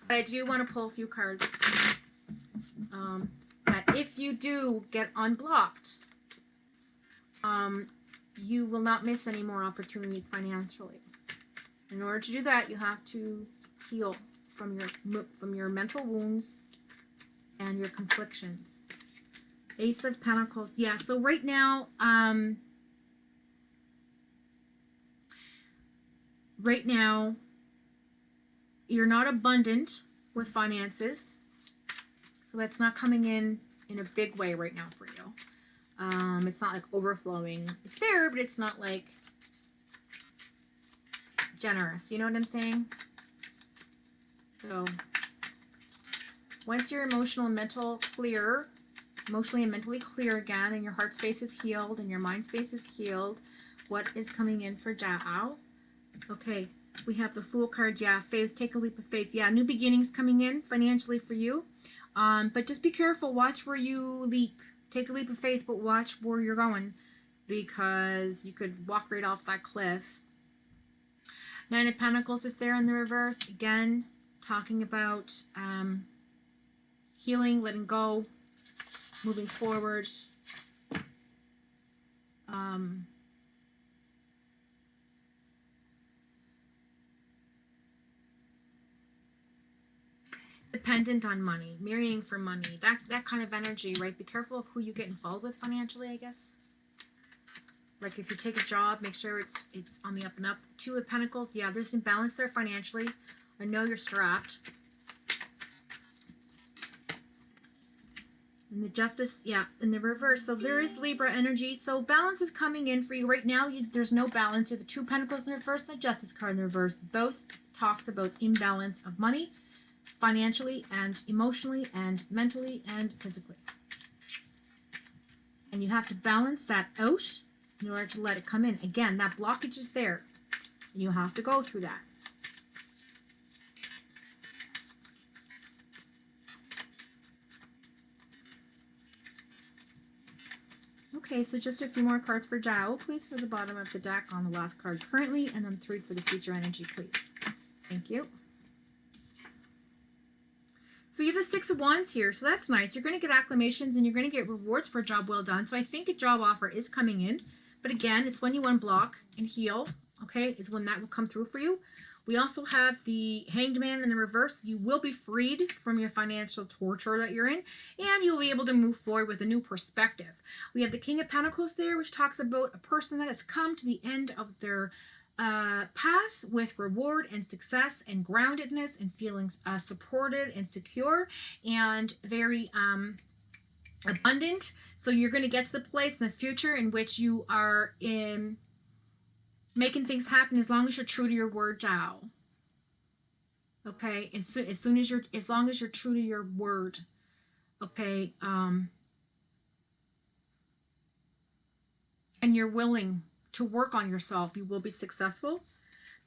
But I do want to pull a few cards that if you do get unblocked, you will not miss any more opportunities financially. In order to do that, you have to heal from your mental wounds and your conflictions. Ace of Pentacles. Yeah, so right now, you're not abundant with finances. So that's not coming in a big way right now for you. It's not like overflowing. It's there, but it's not like generous. You know what I'm saying? So once you're emotionally and mentally clear again, and your heart space is healed and your mind space is healed, what is coming in for Jao? Okay, we have the Fool card. Yeah, faith. Take a leap of faith. Yeah, new beginnings coming in financially for you. But just be careful. Watch where you leap. Take a leap of faith, but watch where you're going, because you could walk right off that cliff. Nine of Pentacles is there in the reverse. Again, talking about healing, letting go, moving forward. Dependent on money, marrying for money, that kind of energy, right? Be careful of who you get involved with financially, I guess. Like if you take a job, make sure it's on the up and up. Two of Pentacles, yeah, there's imbalance there financially. I know you're strapped. And the Justice, yeah, in the reverse. So there is Libra energy. So balance is coming in for you right now. There's no balance. You have the Two of Pentacles in the reverse and the Justice card in the reverse. Both talks about imbalance of money, financially and emotionally and mentally and physically. And you have to balance that out in order to let it come in. Again, that blockage is there. You have to go through that. Okay, so just a few more cards for Jiao, please, for the bottom of the deck on the last card currently, and then 3 for the future energy, please. Thank you. So we have the Six of Wands here, so that's nice. You're going to get acclamations and you're going to get rewards for a job well done. So I think a job offer is coming in. But again, it's when you unblock and heal, okay, is when that will come through for you. We also have the Hanged Man in the reverse. You will be freed from your financial torture that you're in, and you'll be able to move forward with a new perspective. We have the King of Pentacles there, which talks about a person that has come to the end of their path with reward and success and groundedness and feeling supported and secure and very abundant. So you're going to get to the place in the future in which you are in making things happen as long as you're true to your word, Jiao. Okay, as long as you're true to your word. Okay, and you're willing to work on yourself, you will be successful.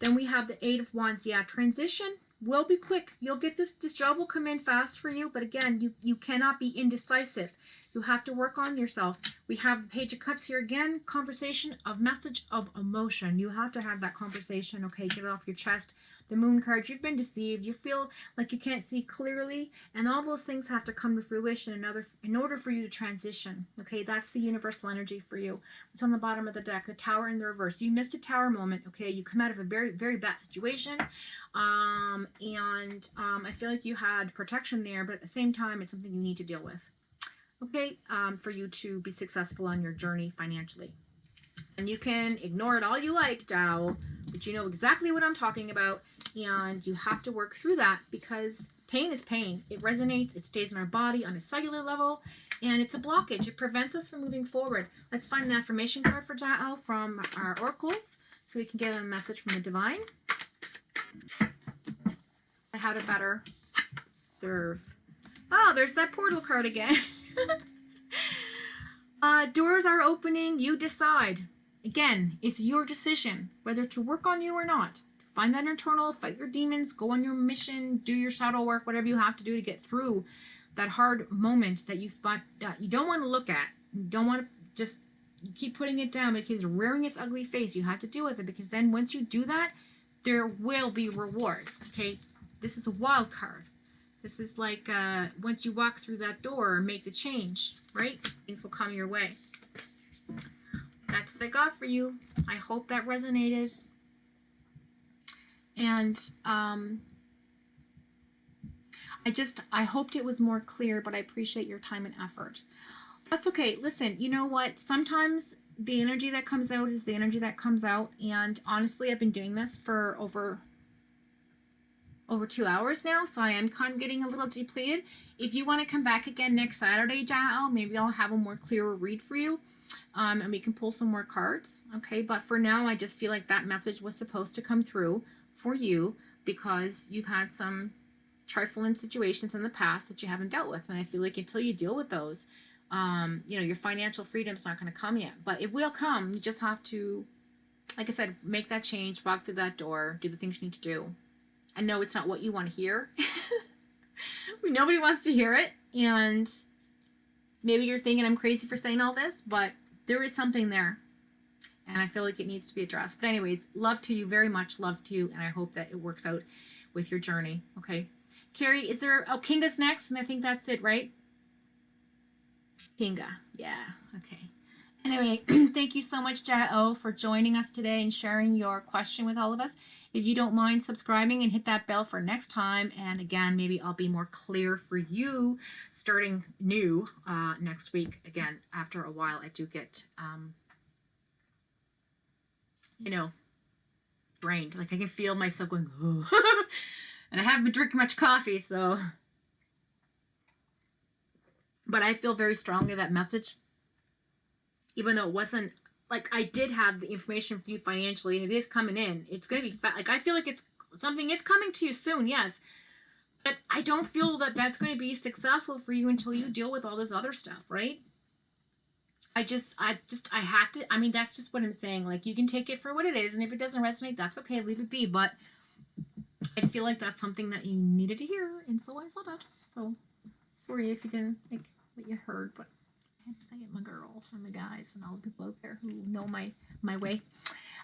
Then we have the Eight of Wands. Yeah, transition will be quick. You'll get this job will come in fast for you, but again, you cannot be indecisive. You have to work on yourself. We have the Page of Cups here again, conversation of message of emotion. You have to have that conversation, okay? Get it off your chest. The Moon card, you've been deceived. You feel like you can't see clearly, and all those things have to come to fruition in order for you to transition, okay? That's the universal energy for you. It's on the bottom of the deck, the Tower in the reverse. You missed a Tower moment, okay? You come out of a very, very bad situation, I feel like you had protection there, but at the same time, it's something you need to deal with. Okay, for you to be successful on your journey financially. And you can ignore it all you like, Jiao, but you know exactly what I'm talking about, and you have to work through that because pain is pain. It resonates, it stays in our body on a cellular level, and it's a blockage. It prevents us from moving forward. Let's find an affirmation card for Jiao from our oracles so we can get a message from the divine. How to better serve. Oh, there's that portal card again. Doors are opening. You decide. Again, it's your decision whether to work on you or not. Find that internal, fight your demons, go on your mission, do your shadow work, whatever you have to do to get through that hard moment that you don't want to look at. You don't want to just keep putting it down. It keeps rearing its ugly face. You have to deal with it because then once you do that, there will be rewards. Okay, this is a wild card. This is like once you walk through that door and make the change, right? Things will come your way. That's what I got for you. I hope that resonated. And I hoped it was more clear, but I appreciate your time and effort. That's okay. Listen, you know what? Sometimes the energy that comes out is the energy that comes out. And honestly, I've been doing this for over 2 hours now, so I am kind of getting a little depleted. If you want to come back again next Saturday, Jiao, maybe I'll have a more clearer read for you, and we can pull some more cards, okay? But for now, I just feel like that message was supposed to come through for you because you've had some trifling situations in the past that you haven't dealt with, and I feel like until you deal with those, your financial freedom's not going to come yet, but it will come. You just have to, like I said, make that change, walk through that door, do the things you need to do. I know it's not what you want to hear. Nobody wants to hear it. And maybe you're thinking I'm crazy for saying all this, but there is something there. and I feel like it needs to be addressed. But anyways, love to you very much, love to you, and I hope that it works out with your journey. Okay, Carrie, is there? Oh, Kinga's next, and I think that's it, right? Kinga, yeah, okay. Anyway, thank you so much, Jao, for joining us today and sharing your question with all of us. If you don't mind subscribing and hit that bell for next time, and again, maybe I'll be more clear for you starting new next week. Again, after a while, I do get, drained. Like I can feel myself going, oh. And I haven't been drinking much coffee, so. But I feel very strongly that message. Even though it wasn't, like, I did have the information for you financially, and it is coming in. It's going to be, like, I feel like something is coming to you soon, yes. But I don't feel that that's going to be successful for you until you deal with all this other stuff, right? I have to, I mean, that's just what I'm saying. Like, you can take it for what it is, and if it doesn't resonate, that's okay, leave it be. But I feel like that's something that you needed to hear, and so I saw that. So, sorry if you didn't like what you heard, but I have to say it, my girls and my guys and all the people out there who know my way.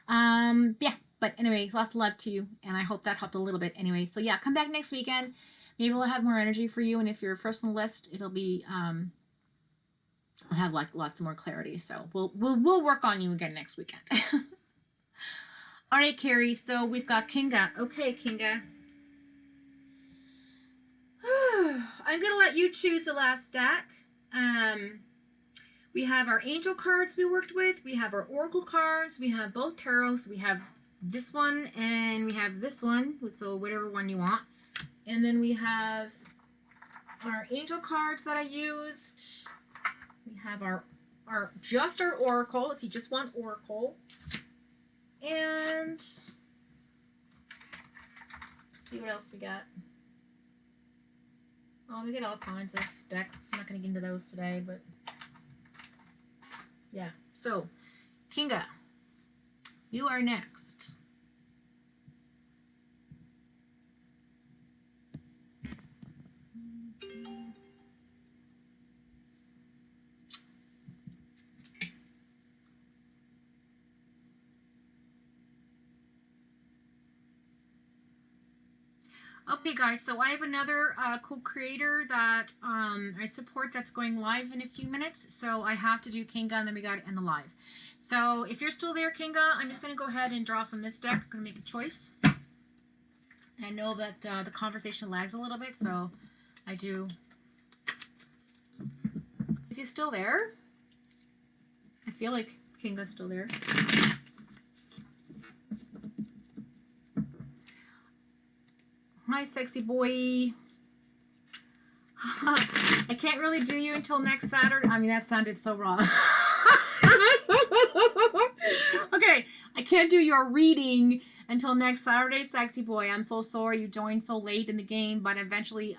Yeah, but anyway, lots of love to you, and I hope that helped a little bit. Anyway, so yeah, come back next weekend. Maybe we'll have more energy for you, and if you're a personal list, it'll be I'll have like lots more clarity. So we'll work on you again next weekend. All right, Carrie. So we've got Kinga. Okay, Kinga. I'm gonna let you choose the last stack. We have our angel cards we worked with. We have our oracle cards. We have both tarots. We have this one and we have this one. So whatever one you want. And then we have our angel cards that I used. We have our oracle if you just want oracle. And let's see what else we got. Oh, we get all kinds of decks. I'm not going to get into those today, but yeah. So, Kinga, you are next. Okay, guys, so I have another co-creator that I support that's going live in a few minutes. So I have to do Kinga, and then we got it in the live. So if you're still there, Kinga, I'm just going to go ahead and draw from this deck. I'm going to make a choice. I know that the conversation lags a little bit, so I do. Is he still there? I feel like Kinga's still there. Hi, sexy boy. I can't really do you until next Saturday. I mean, that sounded so wrong. Okay, I can't do your reading until next Saturday, sexy boy. I'm so sorry you joined so late in the game, but eventually,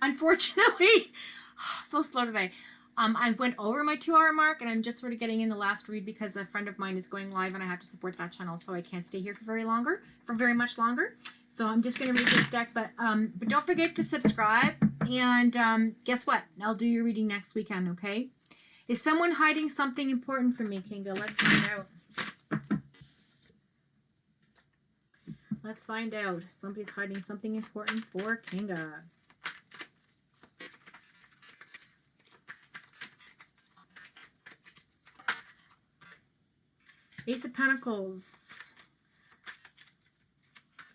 unfortunately, so slow today. I went over my 2-hour mark, and I'm just sort of getting in the last read because a friend of mine is going live, and I have to support that channel, so I can't stay here for very much longer. So I'm just going to read this deck, but don't forget to subscribe, and guess what? I'll do your reading next weekend, okay? Is someone hiding something important from me, Kinga? Let's find out. Let's find out. Somebody's hiding something important for Kinga. Ace of Pentacles.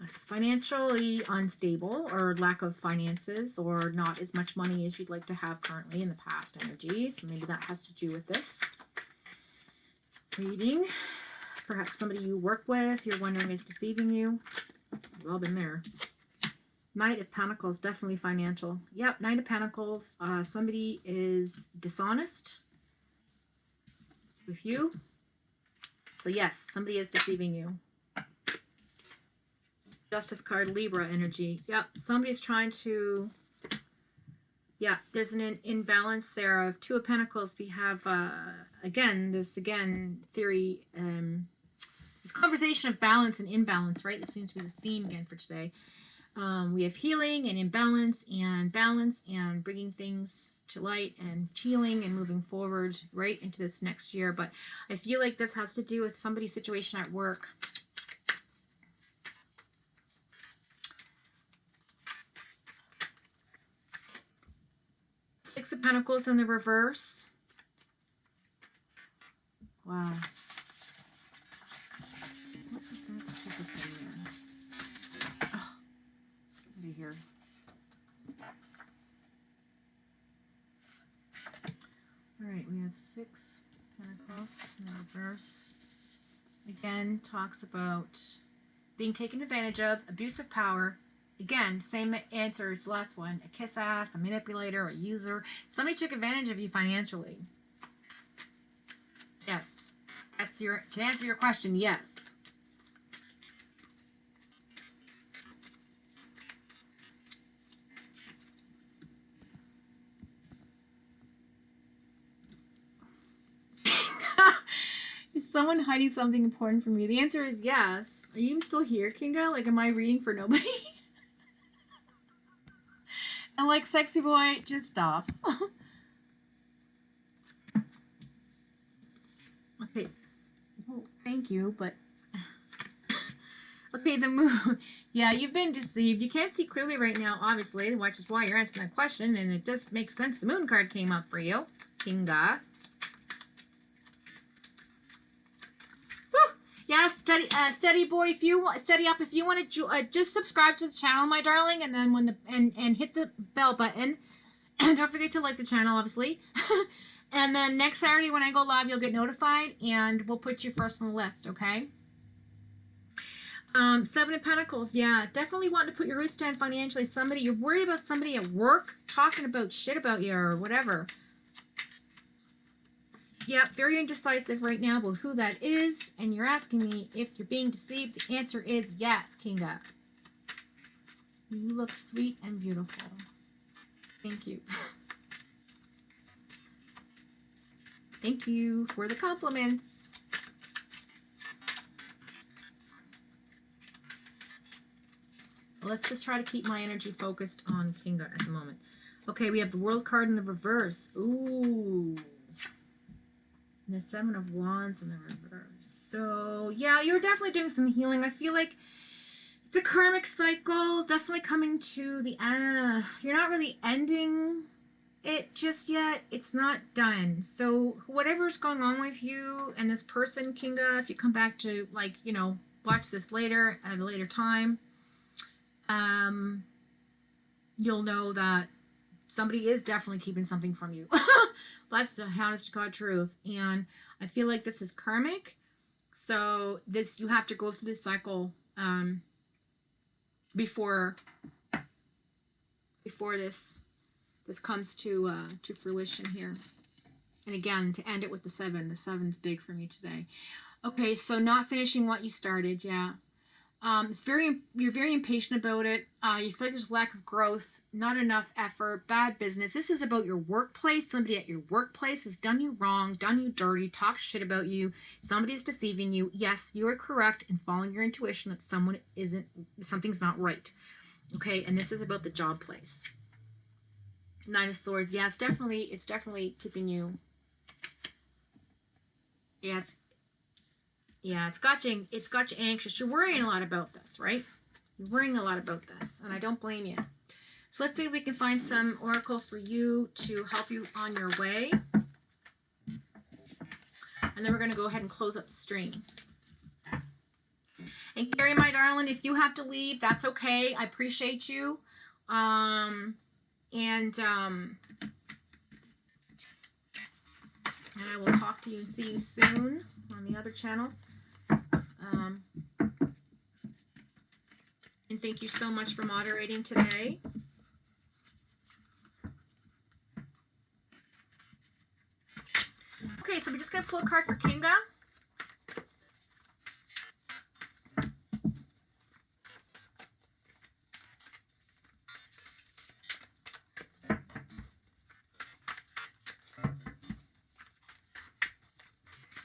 It's financially unstable or lack of finances or not as much money as you'd like to have currently in the past energies. So maybe that has to do with this reading. Perhaps somebody you work with, you're wondering is deceiving you. We've all been there. Knight of Pentacles, definitely financial. Yep, Knight of Pentacles. Somebody is dishonest with you. So yes, somebody is deceiving you. Justice card, Libra energy. Yep, somebody's trying to... Yeah, there's an imbalance there of 2 of Pentacles. We have, this theory, this conversation of balance and imbalance, right? This seems to be the theme again for today. We have healing and imbalance and balance and bringing things to light and healing and moving forward right into this next year. But I feel like this has to do with somebody's situation at work. Six of Pentacles in the reverse. Wow. What is that stupid thing there? Oh, over here. Alright, we have Six Pentacles in the reverse. Again, talks about being taken advantage of, abuse of power. Again, same answer as the last one. A kiss ass, a manipulator, a user. Somebody took advantage of you financially. Yes. That's to answer your question, yes. Is someone hiding something important from you? The answer is yes. Are you even still here, Kinga? Like, am I reading for nobody? And like, sexy boy, just stop. Okay. Well, thank you, but... Okay, the moon. Yeah, you've been deceived. You can't see clearly right now, obviously, which is why you're answering that question, and it just makes sense. The moon card came up for you, Kinga. Yeah, steady boy. If you want, steady up. If you want to, just subscribe to the channel, my darling, and then when and hit the bell button, and don't forget to like the channel, obviously. And then next Saturday when I go live, you'll get notified, and we'll put you first on the list. Okay. Seven of Pentacles. Yeah, definitely wanting to put your roots down financially. Somebody you're worried about, somebody at work talking about shit about you or whatever. Yeah, very indecisive right now about who that is, and you're asking me if you're being deceived. The answer is yes, Kinga. You look sweet and beautiful. Thank you. Thank you for the compliments. Let's just try to keep my energy focused on Kinga at the moment. Okay, we have the World card in the reverse. Ooh. And the Seven of Wands in the reverse. So, yeah, you're definitely doing some healing. I feel like it's a karmic cycle. Definitely coming to the end. You're not really ending it just yet. It's not done. So, whatever's going on with you and this person, Kinga, if you come back to, like, you know, watch this later at a later time, you'll know that somebody is definitely keeping something from you. That's the honest to God truth. And I feel like this is karmic. So this, you have to go through this cycle before this comes to fruition here. And again, to end it with the seven. The seven's big for me today. Okay, so not finishing what you started, yeah. You're very impatient about it. You feel like there's lack of growth, not enough effort, bad business. This is about your workplace. Somebody at your workplace has done you wrong, done you dirty, talked shit about you. Somebody's deceiving you. Yes, you are correct in following your intuition that something's not right. Okay, and this is about the job place. Nine of Swords. Yeah, it's definitely keeping you. Yeah, it's got you anxious. You're worrying a lot about this, right? You're worrying a lot about this, and I don't blame you. So let's see if we can find some oracle for you to help you on your way. And then we're going to go ahead and close up the stream. And Carrie, my darling, if you have to leave, that's okay. I appreciate you. And I will talk to you and see you soon on the other channels. And thank you so much for moderating today. Okay, so we're just going to pull a card for Kinga.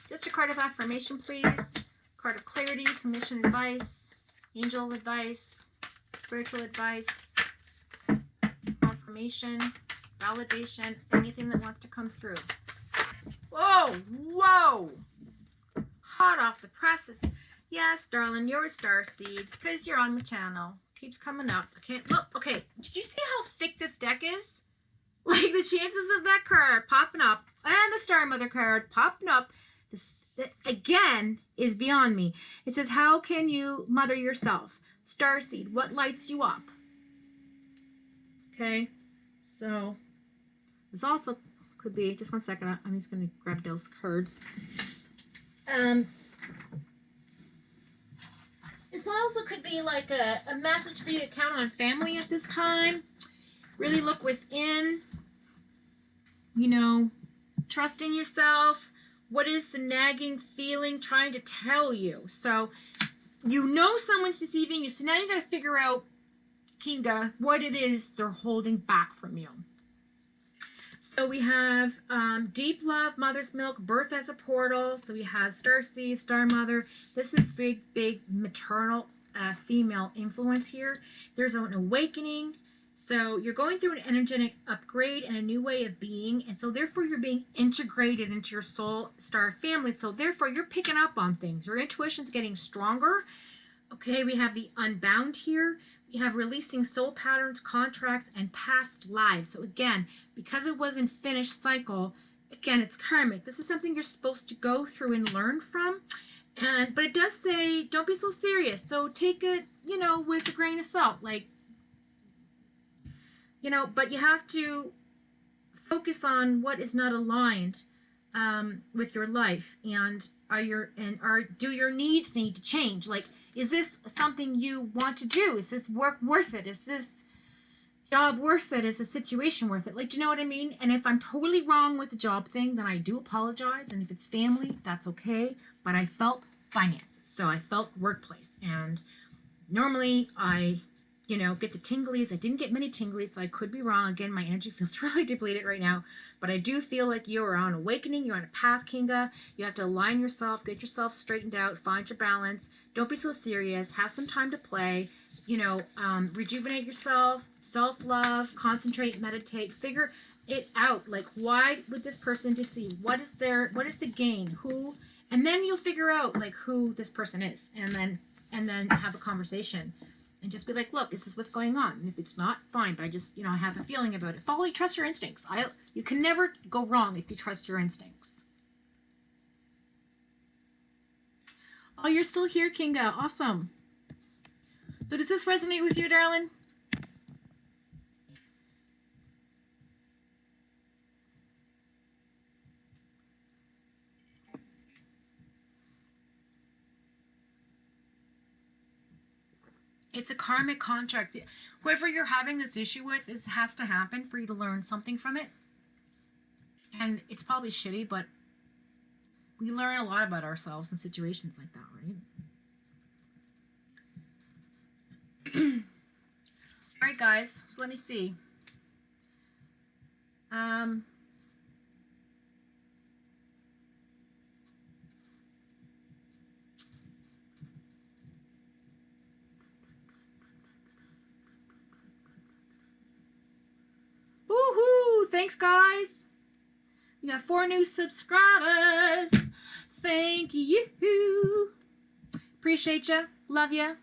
Just a card of affirmation, please. Card of clarity, submission advice, angel advice, spiritual advice, confirmation, validation, anything that wants to come through. Whoa, whoa. Hot off the presses. Yes, darling, you're a star seed because you're on my channel. Keeps coming up. Okay, look, okay. Did you see how thick this deck is? Like the chances of that card popping up and the Star Mother card popping up, this again is beyond me. It says, how can you mother yourself? Star seed, what lights you up? Okay, so this also could be, just one second, I'm just going to grab those cards. This also could be like a message for you to count on family at this time. Really look within, you know, trust in yourself. What is the nagging feeling trying to tell you? So you know someone's deceiving you, so now you got to figure out, Kinga, what it is they're holding back from you. So we have deep love, mother's milk, birth as a portal. So we have star seed, star mother. This is big, big maternal female influence here. There's an awakening. So you're going through an energetic upgrade and a new way of being. And so therefore you're being integrated into your soul star family. So therefore you're picking up on things. Your intuition's getting stronger. Okay, we have the unbound here. We have releasing soul patterns, contracts, and past lives. So again, because it was in finished cycle, again, it's karmic. This is something you're supposed to go through and learn from. But it does say, don't be so serious. So take it, you know, with a grain of salt. Like, you know, but you have to focus on what is not aligned with your life, and do your needs need to change? Like, is this something you want to do? Is this work worth it? Is this job worth it? Is the situation worth it? Like, do you know what I mean? And if I'm totally wrong with the job thing, then I do apologize. And if it's family, that's okay. But I felt finances, so I felt workplace. And normally I, you know, get the tinglies. I didn't get many tinglies, so I could be wrong. Again, my energy feels really depleted right now. But I do feel like you are on awakening. You're on a path, Kinga. You have to align yourself, get yourself straightened out, find your balance. Don't be so serious. Have some time to play. You know, rejuvenate yourself, self-love, concentrate, meditate, figure it out. Like, why would this person deceive? What is the gain? Who? And then you'll figure out like who this person is, and then have a conversation. And just be like, look, this is what's going on. And if it's not, fine. But I just, you know, I have a feeling about it. Trust your instincts. You can never go wrong if you trust your instincts. Oh, you're still here, Kinga. Awesome. So does this resonate with you, darling? It's a karmic contract. Whoever you're having this issue with, has to happen for you to learn something from it. And it's probably shitty, but we learn a lot about ourselves in situations like that, right? All right, guys. So let me see. Woohoo! Thanks, guys. We got 4 new subscribers. Thank you. Appreciate you. Love you.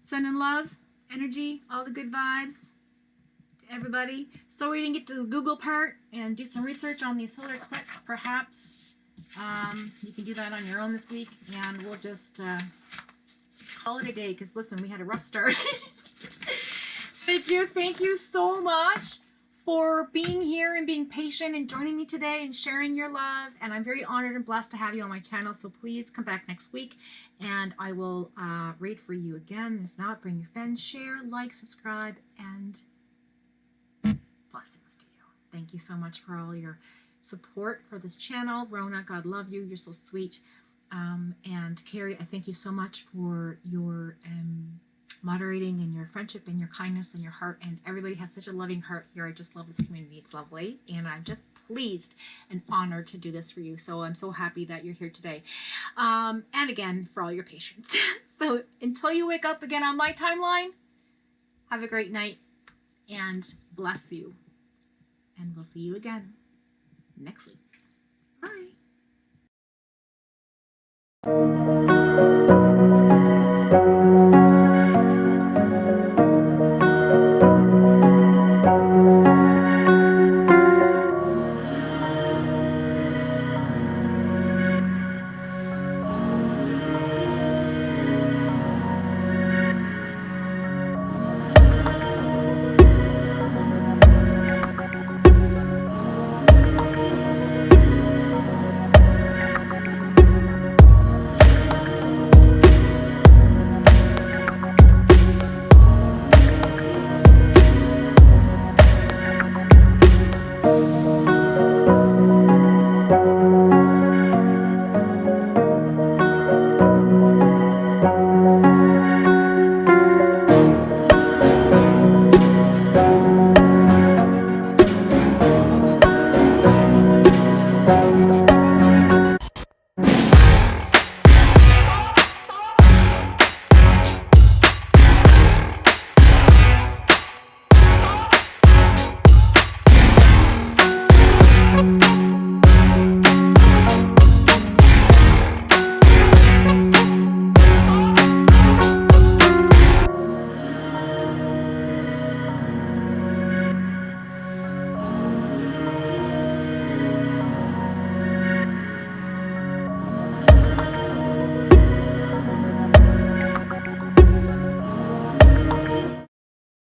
Sending love, energy, all the good vibes to everybody. So we didn't get to the Google part and do some research on these solar eclipse. Perhaps you can do that on your own this week, and we'll just call it a day. Because listen, we had a rough start. Thank you so much for being here and being patient and joining me today and sharing your love. And I'm very honored and blessed to have you on my channel. So please come back next week and I will read for you again. If not, bring your friends, share, like, subscribe, and blessings to you. Thank you so much for all your support for this channel. Rona, God love you. You're so sweet. And Carrie, I thank you so much for your moderating and your friendship and your kindness and your heart, and everybody has such a loving heart here. I just love this community. It's lovely, and I'm just pleased and honored to do this for you. So I'm so happy that you're here today, and again for all your patience. So until you wake up again on my timeline, Have a great night and bless you. And we'll see you again next week. Bye.